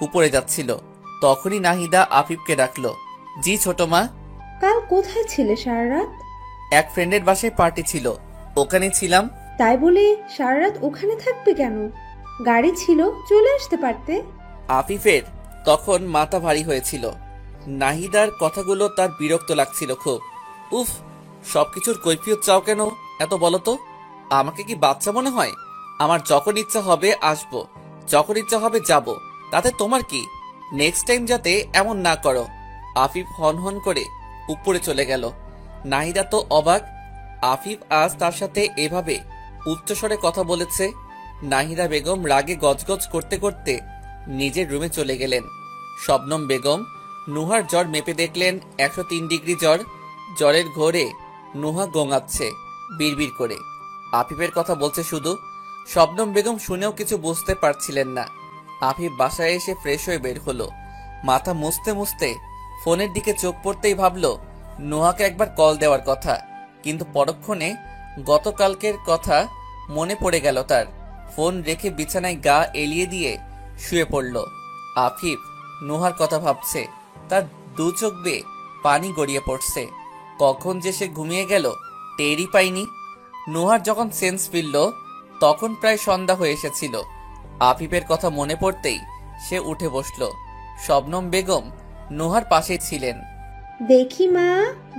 Speaker 2: উপরে যাচ্ছিল, তখনই নাহিদা আফিফকে ডাকলো, জি ছোট মা।
Speaker 6: কাল কোথায় ছিলে সারা রাত?
Speaker 2: এক ফ্রেন্ডের বাসায় পার্টি ছিল, ওখানে ছিলাম।
Speaker 6: তাই বলে সারা রাত ওখানে থাকবে কেন? গাড়ি ছিল, চলে আসতে পারতে।
Speaker 2: আফিফের তখন মাথা ভারী হয়েছিল। নাহিদার কথাগুলো তার বিরক্ত লাগছিল খুব। উফ, সবকিছুর কৈফিয়ত চাও কেন এত বলো তো? আমাকে কি বাচ্চা মনে হয়? আমার যখন ইচ্ছা হবে আসবো, যখন ইচ্ছা হবে যাব, তাতে তোমার কি? নেক্সট টাইম যাতে এমন না করো। আফিফ হন হন করে উপরে চলে গেল। নাহিদা তো অবাক, আফিফ আজ তার সাথে এভাবে উচ্চস্বরে কথা বলেছে। নাহিদা বেগম রাগে গজগজ করতে করতে নিজের রুমে চলে গেলেন। শবনম বেগম নুহার জ্বর মেপে দেখলেন 103 ডিগ্রি জ্বর। জ্বরের ঘোরে নুহা গোঙাচ্ছে বিড়বিড় করে। আফিফের কথা বলছে শুধু। শবনম বেগম শুনেও কিছু বুঝতে পারছিলেন না। আফিফ বাসায় এসে ফ্রেশ হয়ে বের হলো। মাথা মুছতে মুছতে ফোনের দিকে চোখ পড়তেই ভাবলো নোহাকে একবার কল দেওয়ার কথা, কিন্তু পরক্ষণে গতকালকের কথা মনে পড়ে গেল তার। ফোন রেখে বিছানায় গা এলিয়ে দিয়ে শুয়ে পড়ল। আফিফ নোহার কথা ভাবছে, তার দু চোখ বেয়ে পানি গড়িয়ে পড়ছে। কখন যে সে ঘুমিয়ে গেল টেরই পাইনি। নোহার যখন সেন্স ফিরল তখন প্রায় সন্ধ্যা হয়ে এসেছিল। আফিফের কথা মনে পড়তেই সে উঠে বসল। শবনম বেগম নোহার পাশেই ছিলেন।
Speaker 6: দেখি মা,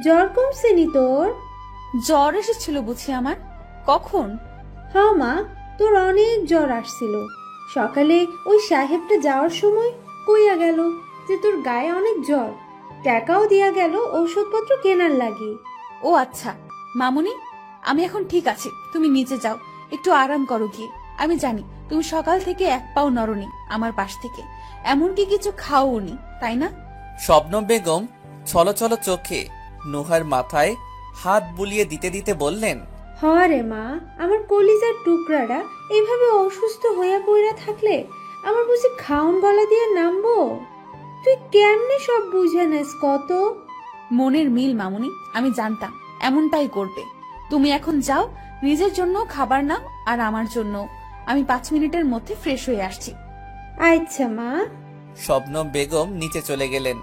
Speaker 6: জ্বর কমছে নি তোর?
Speaker 1: জ্বর এসেছিল বুঝি আমার? কখন?
Speaker 6: হ্যাঁ মা, তোর অনেক জ্বর আসছিল। সকালে ওই সাহেবটা যাওয়ার সময় কইয়া গেল যে তোর গায়ে অনেক জ্বর, টাকাও দিয়া গেল ঔষধপত্র কেনার লাগি।
Speaker 1: ও আচ্ছা মামুনি, আমি এখন ঠিক আছি, তুমি নিচে যাও, একটু আরাম করো গিয়ে। আমি জানি তুমি সকাল থেকে এক পাও নরনি আমার পাশ থেকে, এমনকি কিছু খাওনি, তাই না?
Speaker 2: শবনম বেগম ছলছল চোখে নোহার মাথায় হাত বুলিয়ে দিতে দিতে বললেন,
Speaker 6: হরে মা, আমার কলিজার টুকরাটা এভাবে অসুস্থ হইয়া পড়া থাকলে আমার বুঝি খাউন গলা দিয়ে নামবো? তুই কেমনে সব বুঝে নেস কত?
Speaker 1: মনের মিল মামুনি, আমি জানতাম এমনটাই করবে। তুমি এখন যাও, নিজের জন্য খাবার নাও আর আমার জন্য। আমি 5 মিনিটের মধ্যে ফ্রেশ হয়ে আসছি।
Speaker 6: আচ্ছা মা।
Speaker 2: শবনম বেগম নিচে চলে গেলেন।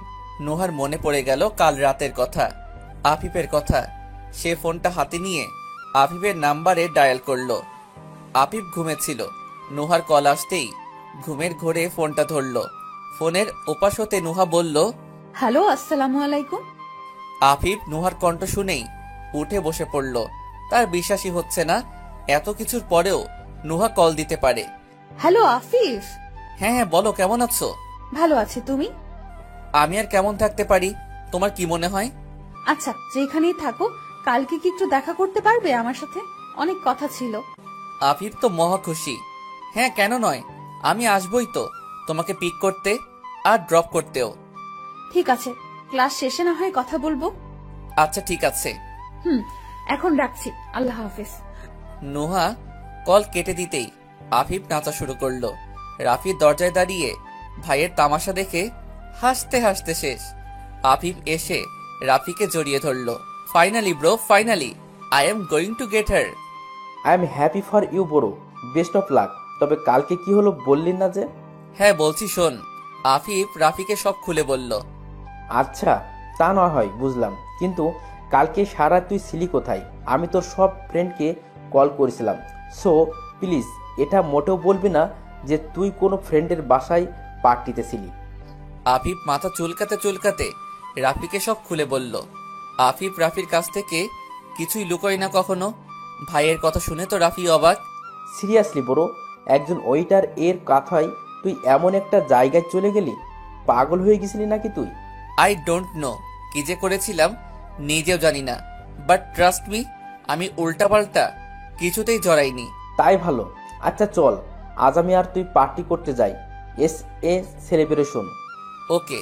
Speaker 2: নোহার মনে পড়ে গেল কাল রাতের কথা, আফিফের কথা। সে ফোনটা হাতে নিয়ে আফিফের নাম্বারে ডায়াল করলো। আফিফ ঘুমেছিল। নোহার কল আসতেই ঘুমের ঘোরে ফোনটা ধরল। ফোনের ওপাশ হতে নোহা বলল,
Speaker 1: হ্যালো, আসসালামু আলাইকুম।
Speaker 2: আফিফ নোহার কণ্ঠ শুনেই উঠে বসে পড়ল। তার বিশ্বাসই হচ্ছে না এত কিছুর পরেও নোহা কল দিতে পারে।
Speaker 1: হ্যালো আফিফ।
Speaker 2: হ্যাঁ হ্যাঁ, বলো কেমন আছো?
Speaker 1: ভালো আছি, তুমি?
Speaker 2: আমি আর কেমন থাকতে পারি, তোমার কি মনে হয়?
Speaker 1: আচ্ছা, যেখানেই থাকো, কালকে কি একটু দেখা করতে পারবে আমার সাথে? অনেক কথা ছিল।
Speaker 2: আফিফ তো মহা খুশি। হ্যাঁ, কেন নয়, আমি আসবই তো তোমাকে পিক করতে আর ড্রপ করতেও।
Speaker 1: ঠিক আছে, ক্লাস শেষে না হয় কথা বলবো।
Speaker 2: আচ্ছা ঠিক আছে।
Speaker 1: এখন রাখছি, আল্লাহ হাফেজ।
Speaker 2: নোহা কল কেটে দিতেই আফিফ নাচা শুরু করলো। রাফি দরজায় দাঁড়িয়ে ভাইয়ের তামাশা দেখে হাসতে হাসতে শেষ। আফিফ এসে রাফিকে জড়িয়ে ধরলো। Finally bro, finally I am going to get her.
Speaker 7: I am happy for you বড়ো, বেস্ট অফ লাক। তবে কালকে কি হলো বললি না যে?
Speaker 2: হ্যাঁ বলছি, শোন। আফিফ রাফিকে সব খুলে বলল।
Speaker 7: আচ্ছা, তা না হয় বুঝলাম, কিন্তু কালকে সারা তুই ছিলি কোথায়? আমি তোর সব ফ্রেন্ডকে কল করেছিলাম। সো প্লিজ এটা মোটেও বলবি না যে তুই কোনো ফ্রেন্ডের বাসায় পার্টিতে ছিলি।
Speaker 2: আফিফ মাথা চুলকাতে চুলকাতে রাফিকে সব খুলে বলল। আফিফ রাফির কাছ থেকে কিছুই লুকোয় না কখনো। ভাইয়ের কথা শুনে তো রাফি অবাক।
Speaker 7: সিরিয়াসলি বড়ো, একজন ওয়েটার এর কথায় তুই এমন একটা জায়গায় চলে গেলি? পাগল হয়ে গেছিলি নাকি তুই?
Speaker 2: আই ডোন্ট নো কি যে করেছিলাম নিজেও জানি না, বাট ট্রাস্ট মি, আমি উল্টাপাল্টা কিছুতেই জড়াইনি।
Speaker 7: তাই ভালো। আচ্ছা চল, আজ আমি আর তুই পার্টি করতে যাই। S A celebration.
Speaker 2: Okay,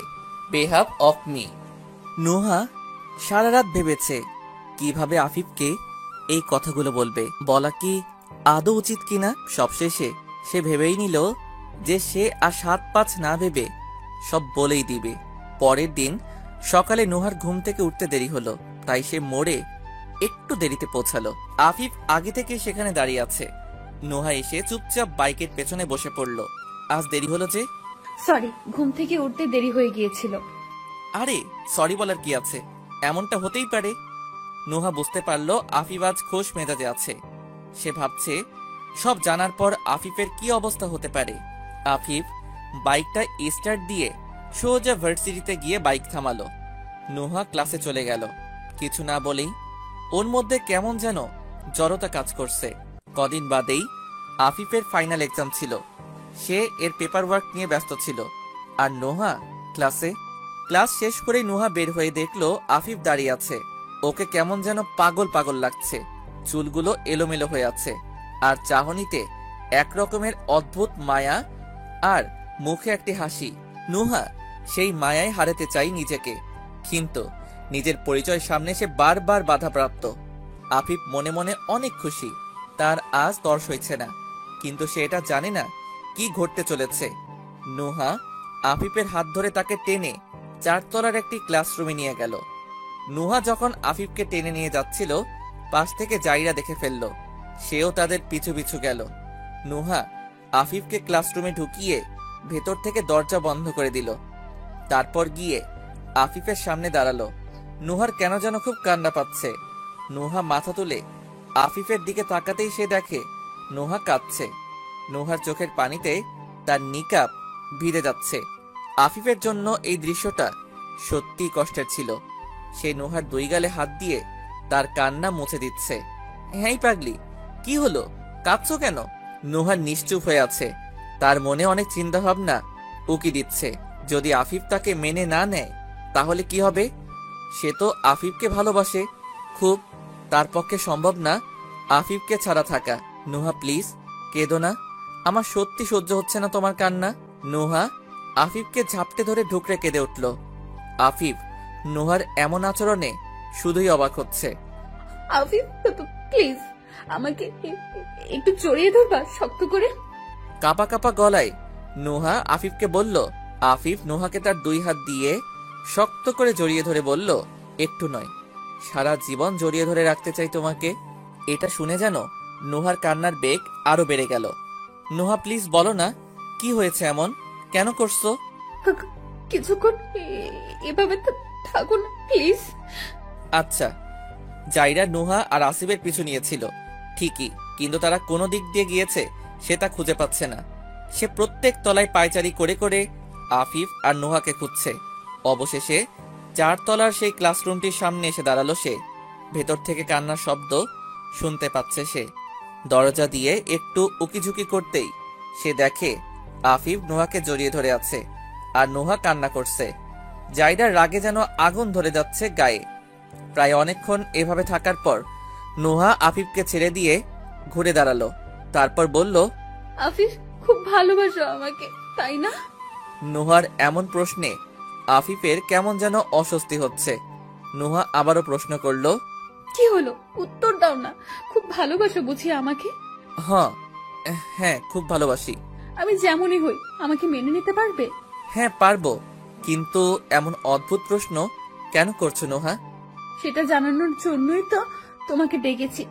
Speaker 2: behalf of me. Noha সারা রাত ভেবেছে কিভাবে আফিফকে এই কথাগুলো বলবে, বলা কি আদৌ উচিত কিনা। সবশেষে সে ভেবেই নিল যে সে আর 7-5 না ভেবে সব বলেই দিবে। পরের দিন সকালে নোহার ঘুম থেকে উঠতে দেরি হলো, তাই সে মোড়ে একটু দেরিতে পৌঁছালো। আফিফ আগে থেকে সেখানে দাঁড়িয়ে আছে। নোহা এসে চুপচাপ বাইকের পেছনে বসে পড়ল। আজ দেরি হলো যে?
Speaker 1: সরি, ঘুম থেকে উঠতে দেরি হয়ে গিয়েছিল।
Speaker 2: আরে সরি বলার কি আছে, এমনটা হতেই পারে। নোহা বুঝতে পারল আফিফ আজ খোশ মেজাজে আছে। সে ভাবছে সব জানার পর আফিফের কি অবস্থা হতে পারে। আফিফ বাইকটা স্টার্ট দিয়ে সোজা ভার্সিটিতে গিয়ে বাইক থামালো। নোহা ক্লাসে চলে গেল। কিছু না বলেই ওর মধ্যে কেমন যেন জড়তা কাজ করছে। কদিন বাদেই আফিফের ফাইনাল এক্সাম ছিল। সে এর পেপার ওয়ার্ক নিয়ে ব্যস্ত ছিল, আর নোহা ক্লাসে। ক্লাস শেষ করেই নোহা বের হয়ে দেখলো আফিফ দাঁড়িয়ে আছে। ওকে কেমন যেন পাগল পাগল লাগছে। চুলগুলো এলোমেলো হয়ে আছে, আর চাহনিতে একরকমের অদ্ভুত মায়া, আর মুখে একটি হাসি। নোহা সেই মায়ায় হারাতে চাই নিজেকে, কিন্তু নিজের পরিচয় সামনে সে বারবার বাধাপ্রাপ্ত। আফিফ মনে মনে অনেক খুশি, তার আজ তর্স হয়েছে না, কিন্তু সে এটা জানে না কি ঘটতে চলেছে। নুহা আফিফের হাত ধরে তাকে টেনে 4 তলার একটি ক্লাসরুমে নিয়ে গেল। নুহা যখন আফিফকে টেনে নিয়ে যাচ্ছিল, পাশ থেকে জাইরা দেখে ফেলল। সেও তাদের পিছু পিছু গেল। নুহা আফিফকে ক্লাসরুমে ঢুকিয়ে ভেতর থেকে দরজা বন্ধ করে দিল। তারপর গিয়ে আফিফের সামনে দাঁড়ালো। নুহার কেন যেন খুব কান্না পাচ্ছে। নুহা মাথা তুলে আফিফের দিকে তাকাতেই সে দেখে নুহা কাঁদছে। নুহার চোখের পানিতে তার নিকাব ভিজে যাচ্ছে। আফিফের জন্য এই দৃশ্যটা সত্যি কষ্টের ছিল। সে নুহার 2 গালে হাত দিয়ে তার কান্না মুছে দিচ্ছে। হ্যাঁ পাগলি, কি হলো, কাঁদছো কেন? নুহার নিশ্চুপ হয়ে আছে। তার মনে অনেক চিন্তা ভাবনা উকি দিচ্ছে। যদি আফিফ তাকে মেনে না নেয় তাহলে কি হবে? সে তো আফিফকে ভালোবাসে খুব, তার পক্ষে সম্ভব না আফিফকে ছাড়া থাকা। নুহা প্লিজ কেঁদো না, আমার সত্যি সহ্য হচ্ছে না তোমার কান্না। নুহা আফিফকে ঝাপটে ধরে ঢুকরে কেঁদে উঠল। আফিফ নুহার এমন আচরণে শুধুই অবাক হচ্ছে।
Speaker 1: আফিফ প্লিজ আমাকে একটু জড়িয়ে ধরবা শক্ত করে।
Speaker 2: কাপা কাপা গলায় নুহা আফিফকে বলল। আফিফ নুহাকে তার 2 হাত দিয়ে শক্ত করে জড়িয়ে ধরে বলল, একটু নয়, সারা জীবন জড়িয়ে ধরে রাখতে চাই তোমাকে। এটা শুনে যেন নুহার কান্নার বেগ আরো বেড়ে গেল। নুহা প্লিজ বলো না, কি হয়েছে এমন, কেন করছো?
Speaker 1: কিছুক্ষণ এভাবে থাকো না প্লিজ।
Speaker 2: আচ্ছা। জাইরা নুহা আর আসিফের পিছু নিয়েছিল ঠিকই, কিন্তু তারা কোন দিক দিয়ে গিয়েছে সে তা খুঁজে পাচ্ছে না। সে প্রত্যেক তলায় পায়চারি করে করে আফিফ আর নুহাকে খুঁজছে। অবশেষে 4 তলার সেই ক্লাসরুমটির সামনে এসে দাঁড়ালো সে। ভেতর থেকে কান্নার শব্দ শুনতে পাচ্ছে সে। দরজা দিয়ে একটু উকিঝুঁকি করতেই সে দেখে আফিফ নুহাকে জড়িয়ে ধরে আছে আর নুহা কান্না করছে। জাইরার রাগে যেন আগুন ধরে যাচ্ছে গায়ে। প্রায় অনেকক্ষণ এভাবে থাকার পর নুহা আফিফকে ছেড়ে দিয়ে ঘুরে দাঁড়ালো। তারপর বলল,
Speaker 1: আফিফ খুব ভালোবাসো আমাকে, তাই না?
Speaker 2: নুহার এমন প্রশ্নে আফিফের কেমন যেন অস্বস্তি হচ্ছে। নুহা আবারও প্রশ্ন করল,
Speaker 1: কি হলো, উত্তর দাও না। খুব ভালোবাসো বুঝি আমাকে?
Speaker 2: হ্যাঁ খুব ভালোবাসি।
Speaker 1: আমি যেমনই হই আমাকে মেনে নিতে পারবে?
Speaker 2: হ্যাঁ পারবো, কিন্তু এমন অদ্ভুত প্রশ্ন কেন করছো নুহা?
Speaker 1: সেটা জানানোর জন্যই তো তোমাকে ডেকেছি।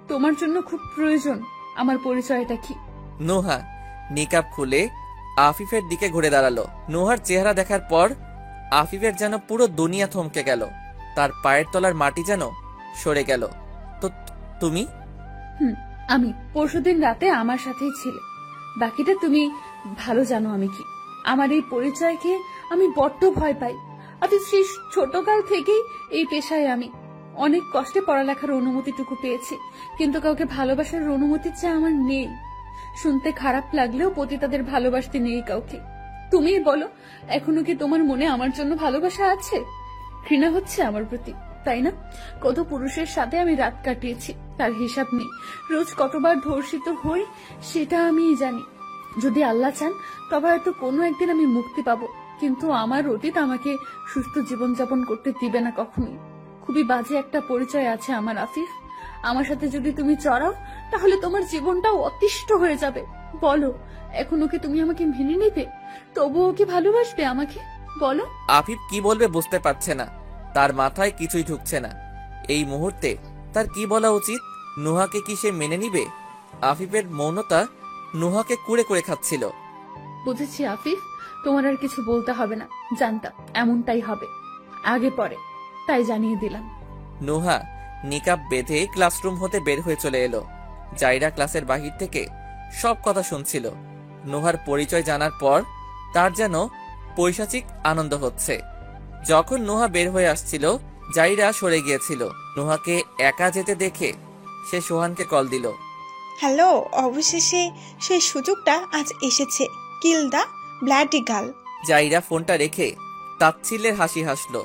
Speaker 1: তোমার জন্য খুব প্রয়োজন আমার পরিচয়টা কি।
Speaker 2: নুহা নিকাব খুলে আফিফের দিকে ঘুরে দাঁড়ালো। নুহার চেহারা দেখার পর আফিফের যেন পুরো দুনিয়া থমকে গেল। তার পায়ের তলার মাটি যেন সরে গেল। তো তুমি?
Speaker 1: আমি পরশুদিন রাতে আমার সাথেই ছিলে। বাকিটা তুমি ভালো জানো আমি কি। আমার এই পরিচয়কে আমি বড্ড ভয় পাই। আফিফ, সেই ছোটকাল থেকেই এই পেশায় আমি অনেক কষ্টে পড়ালেখার অনুমতিটুকু পেয়েছি, কিন্তু কাউকে ভালোবাসার অনুমতি চেয়ে আমার নেই। শুনতে খারাপ লাগলেও পতিতাদের ভালোবাসতে নেই কাউকে। তুমিই বলো, এখনো কি তোমার মনে আমার জন্য ভালোবাসা আছে? ঘৃণা হচ্ছে আমার প্রতি, তাই না? কত পুরুষের সাথে আমি রাত কাটিয়েছি, তার হিসাব নেই। রোজ কতবার ধর্ষিত হই সেটা আমিই জানি। যদি আল্লাহ চান তবে হয়তো কোনো একদিন আমি মুক্তি পাবো, কিন্তু আমার অতীত আমাকে সুস্থ জীবনযাপন করতে দিবে না কখনোই। খুবই বাজে একটা পরিচয় আছে আমার আফিফ। আমার সাথে যদি তুমি চড়াও তাহলে তোমার জীবনটাও অতিষ্ঠ হয়ে যাবে। বলো, এখনো কি তুমি আমাকে মেনে নেবে? তবুও কি ভালোবাসবে আমাকে? বলো।
Speaker 2: আফিফ কি বলবে বুঝতে পারছে না, তার মাথায় কিছুই ঢুকছে না। এই মুহূর্তে তার কি বলা উচিত? নুহাকে কি সে মেনে নিবে? আফিফের মৌনতা নুহাকে কুড়ে কুড়ে খাচ্ছিল।
Speaker 1: বুঝেছি আফিফ, তোমার আর কিছু বলতে হবে না। জানতাম এমনটাই হবে, আগে পরে, তাই জানিয়ে দিলাম।
Speaker 2: নুহা নিকাব বেঁধে ক্লাসরুম হতে বের হয়ে চলে এলো। জাইরা ক্লাসের বাহির থেকে সব কথা শুনছিল। নুহার পরিচয় জানার পর তার যেন পৈশাচিক আনন্দ হচ্ছে। যখন নুহা বের হয়ে আসছিল, জাইরা সরে গিয়েছিল। নুহাকে একা যেতে দেখে সে সোহানকে কল দিল।
Speaker 9: হ্যালো, অবশেষে সেই সুযোগটা আজ এসেছে। কিল দা ব্ল্যাডি গার্ল।
Speaker 2: জাইরা ফোনটা রেখে তাচ্ছিল্যের হাসি হাসলো।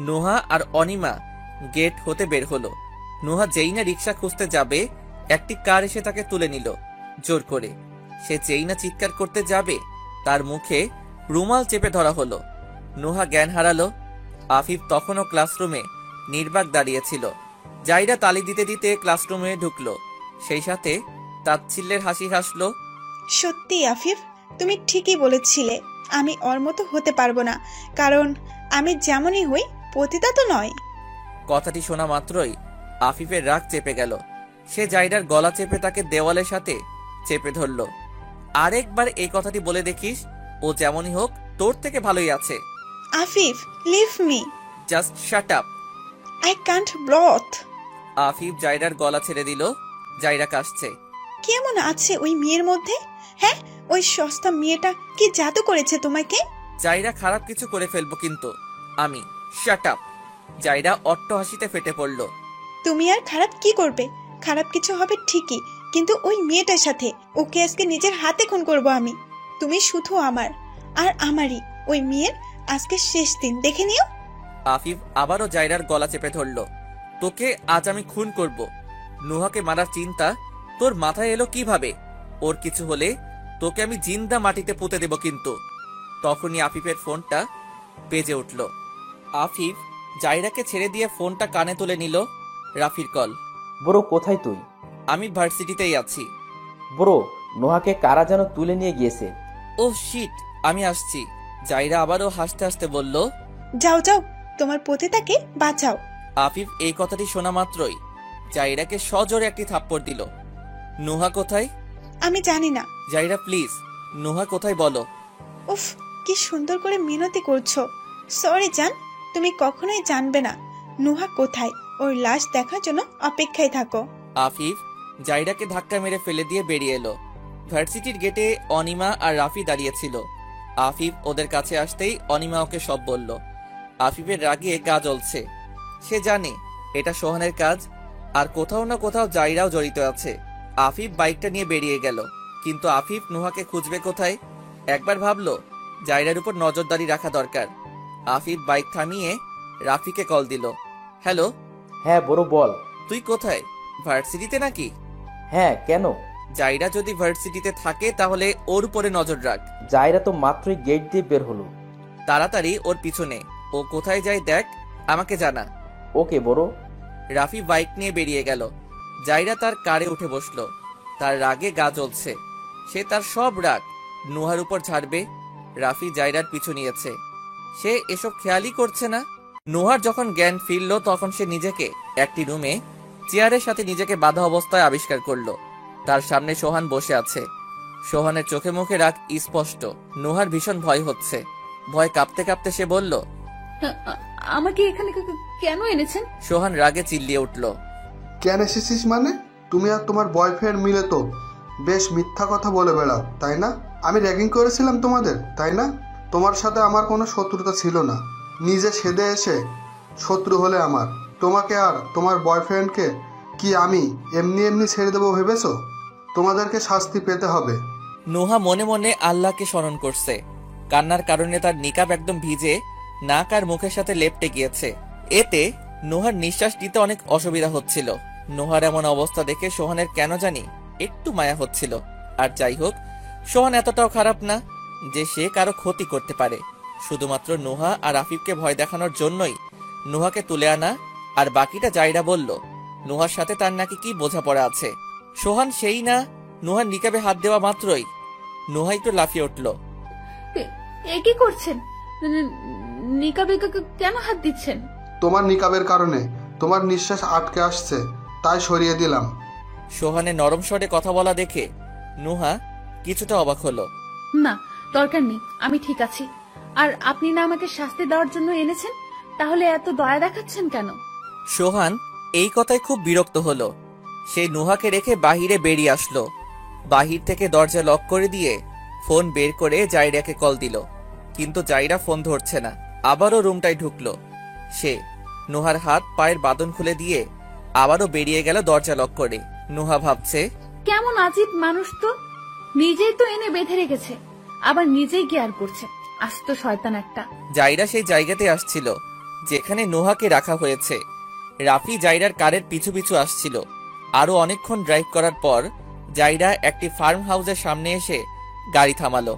Speaker 2: নুহা আর অনিমা গেট হতে বের হলো। নুহা যেই না রিক্সা খুঁজতে যাবে, একটি কার এসে তাকে তুলে নিল জোর করে। সে যেই না চিৎকার করতে যাবে, তার মুখে রুমাল চেপে ধরা হলো। নুহা জ্ঞান হারালো। আফিফ তখনও ক্লাসরুমে নির্বাক দাঁড়িয়েছিল। জাইরা তালি দিতে দিতে ক্লাসরুমে ঢুকলো, সেই সাথে তাচ্ছিল্যের হাসি হাসলো।
Speaker 9: সত্যি আফিফ, তুমি ঠিকই বলেছিলে, আমি ওর মতো হতে পারবো না, কারণ আমি যেমনই হই পতিতা তো নয়।
Speaker 2: কথাটি শোনা মাত্রই আফিফের রাগ চেপে গেল। সে জাইরার গলা চেপে তাকে দেওয়ালের সাথে চেপে ধরল। আরেকবার এই কথাটি বলে দেখিস, ও যেমনই হোক তোর থেকে ভালোই আছে।
Speaker 9: Afif, leave me.
Speaker 2: Just shut up.
Speaker 9: I can't breathe.
Speaker 2: Afif জাইরার গলা ছেড়ে দিল। জাইরা কাশছে।
Speaker 9: কেমন আছে ওই মেয়ের মধ্যে? হ্যাঁ, ওই সস্তা মেয়েটা কি জাদু করেছে তোমাকে?
Speaker 2: জাইরা খারাপ কিছু করে ফেলবো কিন্তু আমি। Shut up. জাইরা অট্ট হাসিতে ফেটে পড়ল।
Speaker 9: তুমি আর খারাপ কি করবে? খারাপ কিছু হবে ঠিকই, কিন্তু ওই মেয়েটার সাথে। ওকে আজকে নিজের হাতে খুন করব আমি। তুমি শুধু আমার আর আমারই। ওই মেয়ের আজকে শেষ দিন, দেখে নিও।
Speaker 2: আফিফ আবারও জাইরার গলা চেপে ধরল। তোকে আজ আমি খুন করব। নুহাকে মারার চিন্তা তোর মাথায় এলো কিভাবে? ওর কিছু হলে তোকে আমি জিন্দা মাটিতে পুঁতে দেব কিন্তু। তখনই আফিফের ফোনটা বেজে উঠল। আফিফ জাইরাকে ছেড়ে দিয়ে ফোনটা কানে তুলে নিল। রাফির কল।
Speaker 7: ব্রো, কোথায় তুই?
Speaker 2: আমি ভার্সিটিতেই আছি।
Speaker 7: ব্রো, নোহাকে কারা যেন তুলে নিয়ে গিয়েছে।
Speaker 2: ও শিট, আমি আসছি। জাইরা আবারও হাসতে হাসতে বলল,
Speaker 9: যাও যাও, তোমার পতিতাকে বাঁচাও।
Speaker 2: আফিফ এই কথাটি শোনা মাত্রই জাইরাকে সজোরে একটি থাপ্পড় দিল। নুহা কোথায়?
Speaker 9: আমি জানি না।
Speaker 2: জাইরা প্লিজ, নুহা কোথায় বলো।
Speaker 9: উফ, কি সুন্দর করে মিনতি করছো। সরি জান, তুমি কখনোই জানবে না নুহা কোথায়। ওর লাশ দেখার জন্য অপেক্ষায় থাকো।
Speaker 2: আফিফ জাইরাকে ধাক্কা মেরে ফেলে দিয়ে বেরিয়ে এলো। ভার্সিটির গেটে অনিমা আর রাফি দাঁড়িয়েছিল। আফিফ ওদের কাছে আসতেই অনিমা ওকে সব বলল। আফিফের রাগে গা জ্বলছে। সে জানে এটা সোহানের কাজ, আর কোথাও না কোথাও জাইরাও জড়িত আছে। আফিফ বাইকটা নিয়ে বেরিয়ে গেল, কিন্তু আফিফ নুহাকে খুঁজবে কোথায়? একবার ভাবলো জাইরার উপর নজরদারি রাখা দরকার। আফিফ বাইক থামিয়ে রাফিকে কল দিল। হ্যালো।
Speaker 7: হ্যাঁ বড়, বল।
Speaker 2: তুই কোথায়? ভার্সিটিতে নাকি?
Speaker 7: হ্যাঁ, কেন?
Speaker 2: জাইরা যদি ভার্সিটিতে থাকে তাহলে ওর উপরে নজর রাখ।
Speaker 7: জাইরা তো মাত্রই গেট দিয়ে বের হলো।
Speaker 2: তাড়াতাড়ি ওর পিছনে। ও কোথায় যায় দেখ, আমাকে জানা।
Speaker 7: ওকে বড়।
Speaker 2: রাফি বাইক নিয়ে বেরিয়ে গেল। জাইরা তার কারে উঠে বসলো। তার রাগে গা জ্বলছে। সে তার সব রাগ নুহার উপর ছাড়বে। রাফি জাইরার পিছু নিয়েছে। সে এসব খেয়ালই করছে না। নুহার যখন জ্ঞান ফিরল তখন সে নিজেকে একটি রুমে চেয়ারের সাথে নিজেকে বাঁধা অবস্থায় আবিষ্কার করলো। তার সামনে সোহান বসে আছে। সোহানের চোখে মুখে রাগ স্পষ্ট। নুহার ভীষণ ভয় হচ্ছে। ভয় কাঁপতে কাঁপতে সে বলল,
Speaker 1: আমাকে এখানে কেন এনেছেন?
Speaker 2: সোহান রাগে চিল্লিয়ে উঠল,
Speaker 11: কেন এসেছিস মানে? তুমি আর তোমার বয়ফ্রেন্ড মিলে তো বেশ মিথ্যা কথা বলে বেড়াও, তাই না? আমি র্যাগিং করেছিলাম তোমাদের, তাই না? তোমার সাথে আমার কোনো শত্রুতা ছিল না। নিজে সেদে এসে শত্রু হলে আমার। তোমাকে আর তোমার বয়ফ্রেন্ডকে কি আমি এমনি এমনি ছেড়ে দেবো ভেবেছো? তোমাদেরকে শাস্তি পেতে হবে।
Speaker 2: নুহা মনে মনে আল্লাহকে স্মরণ করছে। কান্নার কারণে তার নিকাব একদম ভিজে নাক আর মুখের সাথে লেপটে গিয়েছে। এতে নুহার নিঃশ্বাস নিতে অনেক অসুবিধা হচ্ছিল। নুহার এমন অবস্থা দেখে সোহানের কেন জানি একটু মায়া হচ্ছিল। আর যাই হোক, সোহান এতটাও খারাপ না যে সে কারো ক্ষতি করতে পারে। শুধুমাত্র নুহা আর আফিফকে ভয় দেখানোর জন্যই নুহাকে তুলে আনা। আর বাকিটা জাইরা বলল নুহার সাথে তার নাকি কি বোঝাপড়া আছে। সোহান সেই না। নুহার নিকাবে হাত দেওয়া মাত্রই নুহা একটু লাফিয়ে উঠল।
Speaker 1: এ কি করছেন? নিকাবে কেন হাত দিচ্ছেন?
Speaker 11: তোমার নিকাবের কারণে তোমার নিঃশ্বাস আটকে আসছে, তাই সরিয়ে দিলাম।
Speaker 2: সোহানের নরম স্বরে কথা বলা দেখে নুহা কিছুটা অবাক হলো।
Speaker 1: না, দরকার নেই, আমি ঠিক আছি। আর আপনি না আমাকে শাস্তি দেওয়ার জন্য এনেছেন, তাহলে এত দয়া দেখাচ্ছেন কেন?
Speaker 2: সোহান এই কথায় খুব বিরক্ত হলো। সে নুহাকে রেখে বাহিরে বেরিয়ে আসলো। বাহির থেকে দরজা লক করে দিয়ে ফোন বের করে জাইরাকে কল দিল, কিন্তু জাইরা ফোন ধরছে না। আবারও রুমটায় ঢুকলো সে। নুহার হাত পায়ের বাঁধন খুলে দিয়ে আবারও বেরিয়ে গেল দরজা লক করে। নুহা ভাবছে,
Speaker 1: কেমন আজীব মানুষ তো। নিজেই তো এনে বেঁধে রেখেছে, আবার নিজেই কেয়ার করছে। আস্ত শয়তান একটা।
Speaker 2: জাইরা সেই জায়গাতে আসছিল যেখানে নুহাকে রাখা হয়েছে। রাফি জাইরার কারের পিছু পিছু আসছিল। আরো অনেকক্ষণ ড্রাইভ করার পর জাইরা একটি ফার্ম হাউসের সামনে এসে গাড়ি থামালো।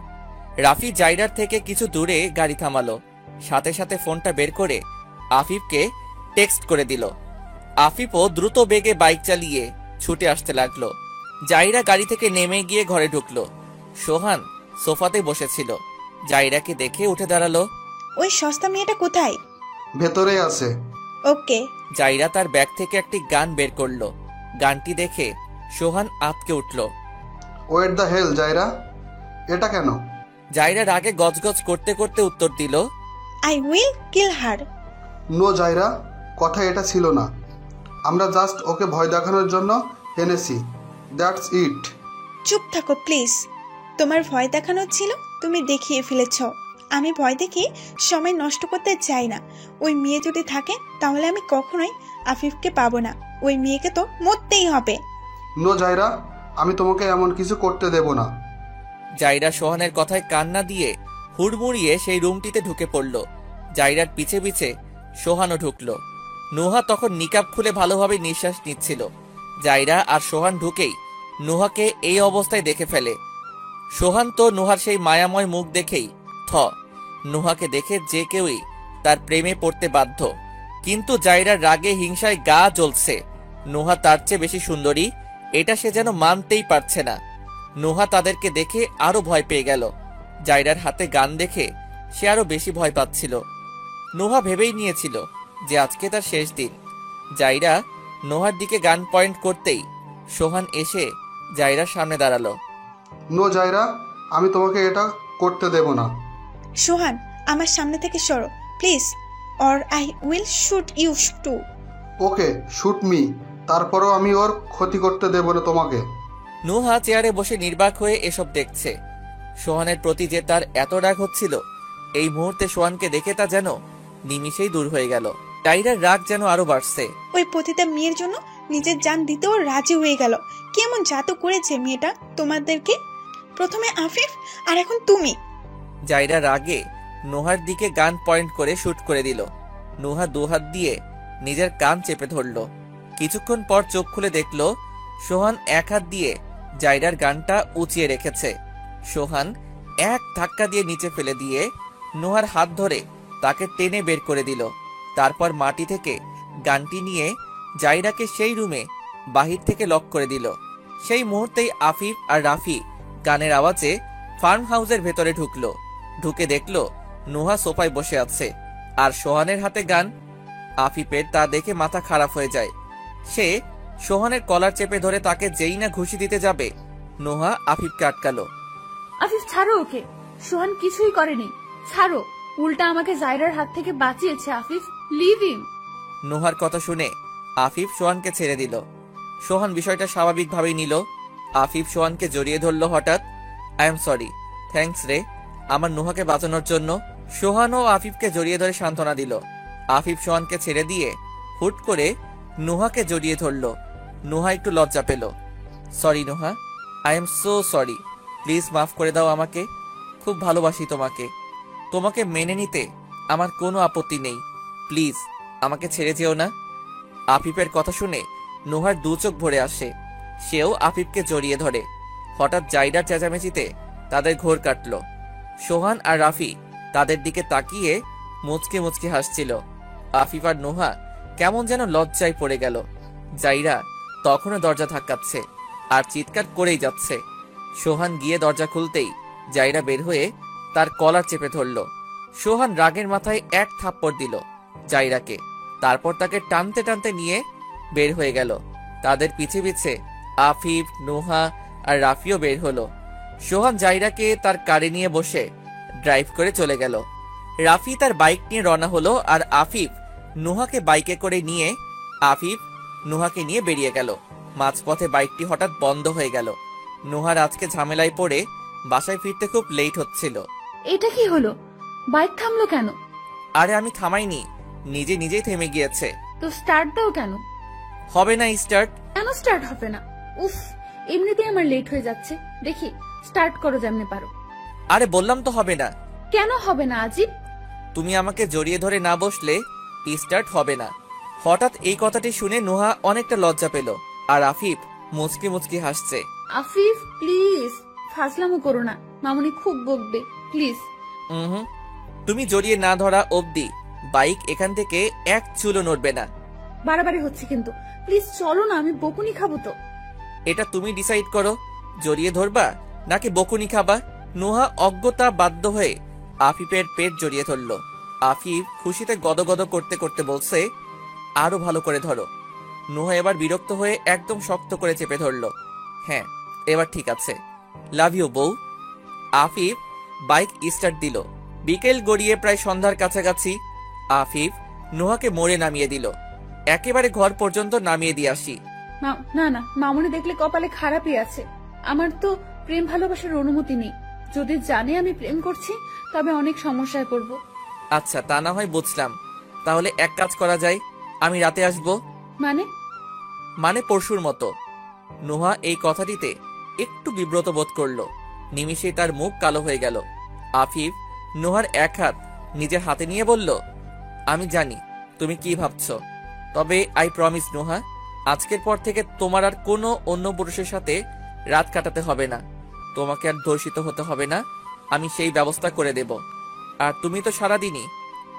Speaker 2: রাফি জাইরার থেকে কিছু দূরে গাড়ি থামালো। সাথে সাথে ফোনটা বের করে আফিফকে টেক্সট করে দিল। আফিফও দ্রুত বেগে বাইক চালিয়ে ছুটে আসতে লাগলো। জাইরা গাড়ি থেকে নেমে গিয়ে ঘরে ঢুকলো। সোহান সোফাতে বসেছিল। জাইরাকে দেখে উঠে দাঁড়ালো।
Speaker 9: ওই সস্তা মেয়েটা কোথায়?
Speaker 11: ভেতরেই আছে।
Speaker 9: ওকে।
Speaker 2: জাইরা তার ব্যাগ থেকে একটি গান বের করলো। গানটি দেখে সোহান আঁতকে উঠল।
Speaker 11: ওয়েট দ্য হেল জাইরা, এটা কেন?
Speaker 2: জাইরা রাগে গজগজ করতে করতে উত্তর দিল,
Speaker 9: I will kill her.
Speaker 11: No Zaira, কথা এটা ছিল না। আমরা জাস্ট ওকে ভয় দেখানোর জন্য এনেছি, দ্যাটস ইট।
Speaker 9: চুপ থাকো প্লিজ। তোমার ভয় দেখানো ছিল, তুমি দেখিয়ে ফেলেছ। আমি ভয় দেখি সময় নষ্ট করতে চাই না। ওই মেয়ে যদি থাকে তাহলে আমি কখনোই আফিফকে পাবো না। ওই মেয়েকে তো মরতেই হবে।
Speaker 11: নো জাইরা, আমি তোমাকে এমন কিছু করতে দেব না।
Speaker 2: জাইরা সোহানের কথায় কান্না দিয়ে হুড়মুড়িয়ে সেই রুমটিতে ঢুকে পড়ল। জাইরার পিছে পিছে সোহানও ঢুকলো। নুহা তখন নিকাব খুলে ভালোভাবে নিঃশ্বাস নিচ্ছিল। জাইরা আর সোহান ঢুকেই নুহাকে এই অবস্থায় দেখে ফেলে। সোহান তো নুহার সেই মায়াময় মুখ দেখেই নুহাকে দেখে যে কেউই তার প্রেমে পড়তে বাধ্য। কিন্তু জাইরার রাগে হিংসায় গা জ্বলছে। নুহা তার চেয়ে বেশি সুন্দরী, এটা সে যেন মানতেই পারছে না। নুহা তাদেরকে দেখে আরো ভয় পেয়ে গেল। জাইরার হাতে গান দেখে সে আরো বেশি ভয় পাচ্ছিল। নুহা ভেবেই নিয়েছিল যে আজকে তার শেষ দিন। জাইরা নুহার দিকে গান পয়েন্ট করতেই সোহান এসে জাইরার সামনে দাঁড়ালো।
Speaker 11: নো জাইরা, আমি তোমাকে এটা করতে দেব না।
Speaker 9: সোহান, আমার সামনে থেকে সরো please, or I will shoot you too.
Speaker 11: Okay, shoot me, তারপরেও আমি ওর ক্ষতি করতে দেব না তোমাকে।
Speaker 2: নুহা চেয়ারে বসে নির্বাক হয়ে এসব দেখছে। সোহানের প্রতি যে তার এত রাগ হচ্ছিল, এই মুহূর্তে সোহানকে দেখে তা যেন নিমিষেই দূর হয়ে গেল। জাইরার রাগ যেন আরো বাড়ছে।
Speaker 9: ওই পতিতা মেয়ের জন্য নিজের জান দিতেও রাজি হয়ে গেল। কেমন জাদু করেছে মেয়েটা তোমাদেরকে। প্রথমে আফিফ আর এখন তুমি।
Speaker 2: জাইরা রাগে নুহার দিকে গান পয়েন্ট করে শুট করে দিল। নুহা দুহাত দিয়ে নিজের কান চেপে ধরল। কিছুক্ষণ পর চোখ খুলে দেখল সোহান এক হাত দিয়ে জাইরার গানটা উঁচিয়ে রেখেছে। সোহান এক ধাক্কা দিয়ে নিচে ফেলে দিয়ে নুহার হাত ধরে তাকে টেনে বের করে দিল। তারপর মাটি থেকে গানটি নিয়ে জাইরাকে সেই রুমে বাহির থেকে লক করে দিল। সেই মুহূর্তেই আফিফ আর রাফি গানের আওয়াজে ফার্ম হাউসের ভেতরে ঢুকলো। ঢুকে দেখলো নুহা সোফায় বসে আছে আর সোহানের হাতে গান। আফিফের তা দেখে মাথা খারাপ হয়ে যায়। সে সোহানের কলার চেপে ধরে তাকে যেই না ঘুষি দিতে যাবে, নুহা আফিফকে আটকালো।
Speaker 1: আফিফ ছাড়ো ওকে, সোহান কিছুই করেনি, ছাড়ো। উল্টা আমাকে জাইরার হাত থেকে বাঁচিয়েছে। আফিফ, লিভ হিম।
Speaker 2: নুহার কথা শুনে আফিফ সোহানকে ছেড়ে দিল। সোহান বিষয়টা স্বাভাবিকভাবেই নিল। আফিফ সোহানকে জড়িয়ে ধরল হঠাৎ। আই এম সরি, থ্যাঙ্কস রে আমার নুহাকে বাঁচানোর জন্য। সোহানও আফিফকে জড়িয়ে ধরে সান্ত্বনা দিল। আফিফ সোহানকে ছেড়ে দিয়ে হুট করে নুহাকে জড়িয়ে ধরল। নুহা একটু লজ্জা পেল। Sorry Nuha, I am so sorry, please মাফ করে দাও আমাকে। খুব ভালোবাসি তোমাকে, তোমাকে মেনে নিতে আমার কোনো আপত্তি নেই। প্লিজ আমাকে ছেড়ে যেও না। আফিফের কথা শুনে নুহার দু চোখ ভরে আসে। সেও আফিফকে জড়িয়ে ধরে। হঠাৎ জাইরার চেঁচামেচিতে তাদের ঘোর কাটল। সোহান আর রাফি তাদের দিকে তাকিয়ে মুচকে মুচকে হাসছিল। আফিফ আর নুহা কেমন যেন লজ্জায় পড়ে গেল। জাইরা তখনও দরজা ধাক্কাচ্ছে আর চিৎকার করেই যাচ্ছে। সোহান গিয়ে দরজা খুলতেই জাইরা বের হয়ে তার কলার চেপে ধরল। সোহান রাগের মাথায় এক থাপ্পড় দিল জাইরাকে। তারপর তাকে টানতে টানতে নিয়ে বের হয়ে গেল। তাদের পিছে পিছে আফিফ, নুহা আর রাফিও বের হলো। সোহান জাইরাকে তার কারে নিয়ে বসে ড্রাইভ করে চলে গেল। রাফি তার বাইক নিয়ে রওনা হলো আর আফিফ নুহাকে বাইকে করে নিয়ে নুহাকে নিয়ে বেরিয়ে গেল। মাঝপথে বাইকটি হঠাৎ বন্ধ হয়ে গেল। নুহার আজকে ঝামেলায় পড়ে বাসায় ফিরতে খুব লেট হচ্ছিল।
Speaker 1: এটা কি হলো? বাইক থামলো কেন?
Speaker 2: আরে আমি থামাইনি, নিজে নিজেই থেমে গিয়েছে।
Speaker 1: তো স্টার্ট দাও কেন?
Speaker 2: হবে না স্টার্ট।
Speaker 1: কেন স্টার্ট হবে না? উফ, এমনিতেই আমার লেট হয়ে যাচ্ছে। দেখি স্টার্ট করো যেমনে পারো।
Speaker 2: আরে বললাম তো হবে না।
Speaker 1: কেন হবে না আজিব?
Speaker 2: তুমি আমাকে জড়িয়ে ধরে না বসলে স্টার্ট হবে না। হঠাৎ এই কথাটি শুনে নুহা অনেকটা লজ্জা পেল আর আফিফ মুচকি মুচকি হাসছে।
Speaker 1: আফিফ প্লিজ, ফাজলামো করো না, মামুনি খুব বকবে, প্লিজ।
Speaker 2: তুমি জড়িয়ে না ধরা অবধি বাইক এখান থেকে এক চুলও নড়বে না।
Speaker 1: বাড়াবাড়ি হচ্ছে কিন্তু, প্লিজ চলো না, আমি বকুনি খাবো তো।
Speaker 2: এটা তুমি ডিসাইড করো, জড়িয়ে ধরবা নাকি বকুনি খাবা। নুহা অজ্ঞতা বাধ্য হয়ে আফিফের পেট জড়িয়ে ধরল। আফিফ খুশিতে গদগদ করতে করতে বলছে, আরো ভালো করে ধরো। নুহা এবার বিরক্ত হয়ে একদম শক্ত করে চেপে ধরল। হ্যাঁ, এবার ঠিক আছে। লাভ ইউ বউ। আফিফ বাইক স্টার্ট দিল। বিকেল গড়িয়ে প্রায় সন্ধ্যার কাছাকাছি। আফিফ নুহাকে মোড়ে নামিয়ে দিল। একেবারে ঘর পর্যন্ত নামিয়ে দিয়ে আসি।
Speaker 1: না না, মামুনি দেখলে কপালে খারাপই আছে। আমার তো প্রেম ভালোবাসার অনুমতি নেই। যদি জানে আমি প্রেম করছি তবে অনেক সমস্যায় পড়ব।
Speaker 2: আচ্ছা, তা না হয় বুঝলাম। তাহলে এক কাজ করা যায়, আমি রাতে আসবো।
Speaker 1: মানে
Speaker 2: পরশুর মতো। নুহা এই কথাটিতে একটু বিব্রত বোধ করল। নিমিষেই তার মুখ কালো হয়ে গেল। আফিফ নুহার এক হাত নিজের হাতে নিয়ে বলল, আমি জানি তুমি কি ভাবছো, তবে আই প্রমিস নুহা, আজকের পর থেকে তোমার আর কোনো অন্য পুরুষের সাথে রাত কাটাতে হবে না। তোমাকে আর ধর্ষিত হতে হবে না, আমি সেই ব্যবস্থা করে দেব। আর তুমি তো সারাদিনই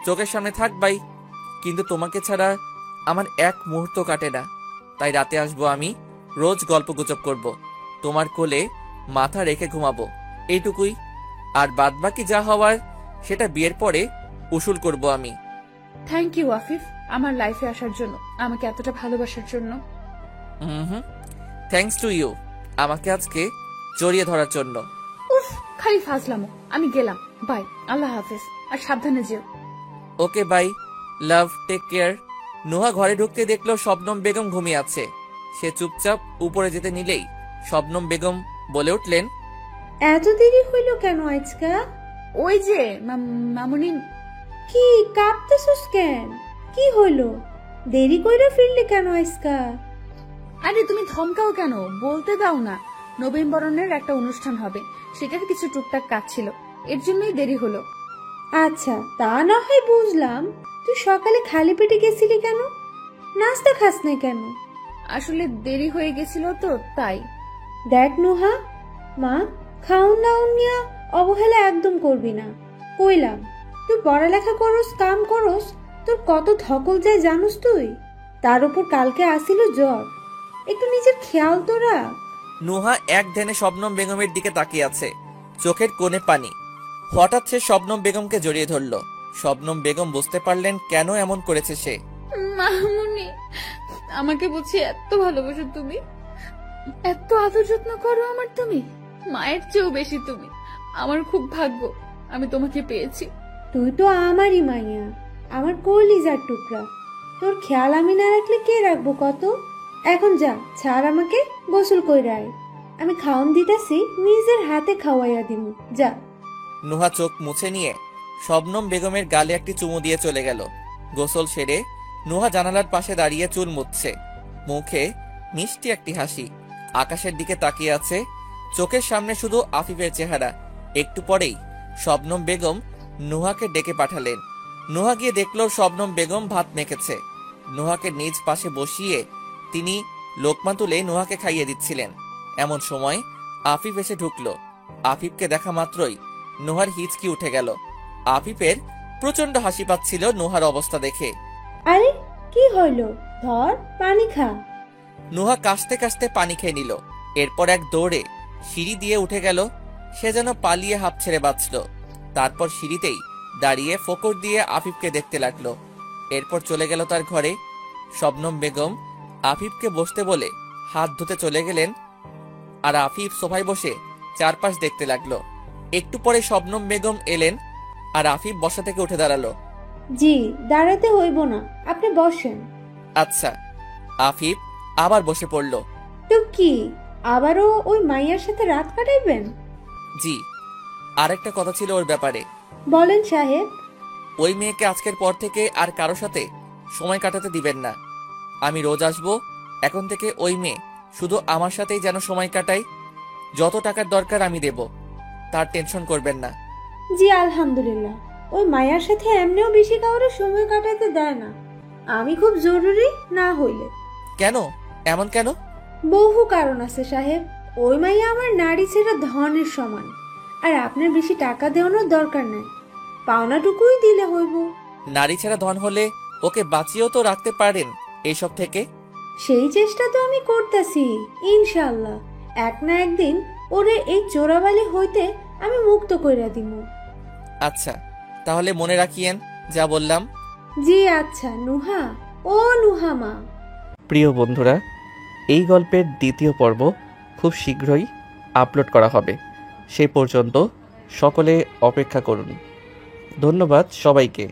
Speaker 2: চোখের সামনে থাকবাই, কিন্তু তোমাকে ছাড়া আমার এক মুহূর্ত কাটে না। তাই রাতে আসবো আমি, রোজ গল্প গুজব করব, তোমার কোলে মাথা রেখে ঘুমাবো, এইটুকুই। আর বাদবাকি যা হওয়ার সেটা বিয়ের পরে উসুল করব আমি।
Speaker 1: থ্যাংক ইউ আফিফ, আমার লাইফে আসার জন্য, আমাকে এতটা ভালোবাসার জন্য।
Speaker 2: থ্যাঙ্কস টু ইউ, আমাকে আজকে জড়িয়ে ধরার জন্য।
Speaker 1: উফ, খালি ফাজলামো। আমি গেলাম, বাই, আল্লাহ হাফেজ, আর সাবধানে যেও।
Speaker 2: ওকে বাই, লাভ, টেক কেয়ার। নুহা ঘরে ঢুকতে দেখলো শবনম বেগম ঘুমিয়ে আছে। সে চুপচাপ উপরে যেতে নিলেই শবনম বেগম বলে উঠলেন,
Speaker 6: এত দেরি হইল কেন আজকা?
Speaker 1: ওই যে মামুনি।
Speaker 6: কি কাঁপতেছস কেন? কি হইল? দেরি কইরা ফিরলি কেন আজকা?
Speaker 1: আরে তুমি ধমকাও কেন, বলতে দাও না। নবীনবরণের একটা অনুষ্ঠান হবে, সেটার কিছু টুকটাক কাজ ছিল, এর জন্যই দেরি হলো।
Speaker 6: আচ্ছা, তা না হয় বুঝলাম। তুই সকালে খালি পেটে গেছিলি কেন? নাস্তা খাস নাই কেন?
Speaker 1: আসলে দেরি হয়ে গেছিল তো, তাই।
Speaker 6: দেখ নুহা, মা, খাউন দাউন নিয়া অবহেলা একদম করবি না, কইলাম। তুই পড়ালেখা করস, কাম করস, তোর কত ধকল যায় জানোস তুই? তার উপর কালকে আসিল জ্বর, একটু নিজের খেয়াল তো রাখ।
Speaker 2: নুহা এক ধ্যানে শবনম বেগমের দিকে তাকিয়ে আছে, চোখের কোণে পানি। হঠাৎ সে শবনম বেগমকে জড়িয়ে ধরল। শবনম বেগম বুঝতে পারলেন কেন এমন করেছে সে।
Speaker 1: মামুনি, আমাকে বুঝি এত ভালোবাসো তুমি, এত আদর যত্ন করো আমার তুমি, মায়ের চেয়েও বেশি তুমি। আমার খুব ভাগ্য আমি তোমাকে পেয়েছি।
Speaker 6: তুই তো আমারই মাইয়া, আমার কলিজার টুকরা। তোর খেয়াল আমি না রাখলে কে রাখবো কত? এখন যা, ছাড় আমাকে, গোসল কইরা আয়। আমি খাওন দিতেছি, নিজের হাতে খাওয়াইয়া দিমু, যা।
Speaker 2: নুহা চোখ মুছে নিয়ে শবনম বেগমের গালে একটি চুমু দিয়ে চলে গেল। গোসল সেরে নুহা জানালার পাশে দাঁড়িয়ে চুল মুছছে, মুখে মিষ্টি একটি হাসি। আকাশের দিকে তাকিয়ে আছে, চোখের সামনে শুধু আফিফের চেহারা। একটু পরেই শবনম বেগম নুহাকে ডেকে পাঠালেন। নুহা গিয়ে দেখল শবনম বেগম ভাত মেখেছে। নুহাকে নিজ পাশে বসিয়ে তিনি লোকমা তুলে নুহাকে খাইয়ে দিচ্ছিলেন। এমন সময় আফিফ এসে ঢুকলো। আফিফকে দেখা মাত্রই নুহার হিচকি উঠে গেল। আফিফের প্রচন্ড হাসি পাচ্ছিল নুহার অবস্থা দেখে।
Speaker 6: আরে কি হইল? ধর, পানি খা।
Speaker 2: নুহা কাশতে কাশতে পানি খেয়ে নিল। এরপর এক দৌড়ে সিঁড়ি দিয়ে উঠে গেল। সে যেন পালিয়ে হাঁপ ছেড়ে বাঁচল। তারপর সিঁড়িতেই দাঁড়িয়ে ফোকর দিয়ে আফিফকে দেখতে লাগলো। এরপর চলে গেল তার ঘরে। শবনম বেগম আফিফকে বসতে বলে হাত ধুতে চলে গেলেন, আর আফিফ সোফায় বসে চারপাশ দেখতে লাগলো। একটু পরে শবনম বেগম এলেন, আর আফিফ বসা থেকে উঠে দাঁড়ালো।
Speaker 6: জি, দাঁড়াতে হইব না, আপনি বসেন।
Speaker 2: আচ্ছা। আফিফ আবার বসে পড়ল।
Speaker 6: তো কি, আবারও ওই মাইয়ার সাথে রাত কাটাইবেন?
Speaker 2: জি, আরেকটা কথা ছিল ওর ব্যাপারে।
Speaker 6: বলেন সাহেব।
Speaker 2: ওই মেয়েকে আজকের পর থেকে আর কারো সাথে সময় কাটাতে দিবেন না। আমি রোজ আসবো। এখন থেকে ওই মেয়ে শুধু আমার সাথেই যেন সময় কাটাই। যত টাকার দরকার আমি দেব, তার টেনশন করবেন না।
Speaker 6: জি আলহামদুলিল্লাহ। ওই মায়ার সাথে এমনিও বেশি কাউরে সময় কাটাইতে দেয় না, আমি খুব জরুরি না হইলে।
Speaker 2: কেন এমন কেন?
Speaker 6: বহু কারণ আছে সাহেব। ওই মাইয়া আমার নারী ছেড়ে ধনের সমান, আর আপনার বেশি টাকা দেওয়ানোর দরকার নাই, পাওনাটুকুই দিলে হইব।
Speaker 2: নারী ছাড়া ধন হলে ওকে বাঁচিয়েও তো রাখতে পারেন এইসব থেকে।
Speaker 6: সেই চেষ্টা তো আমি করতেছি, ইনশাআল্লাহ এক না একদিন ওরে এই চোরাবালি হইতে আমি মুক্ত কইরা দিব।
Speaker 2: আচ্ছা, তাহলে মনে রাখিয়েন যা বললাম।
Speaker 6: জি আচ্ছা নুহা, ও নুহা মা।
Speaker 2: প্রিয় বন্ধুরা, এই গল্পের দ্বিতীয় পর্ব খুব শীঘ্রই আপলোড করা হবে। সেই পর্যন্ত সকলে অপেক্ষা করুন। ধন্যবাদ সবাইকে।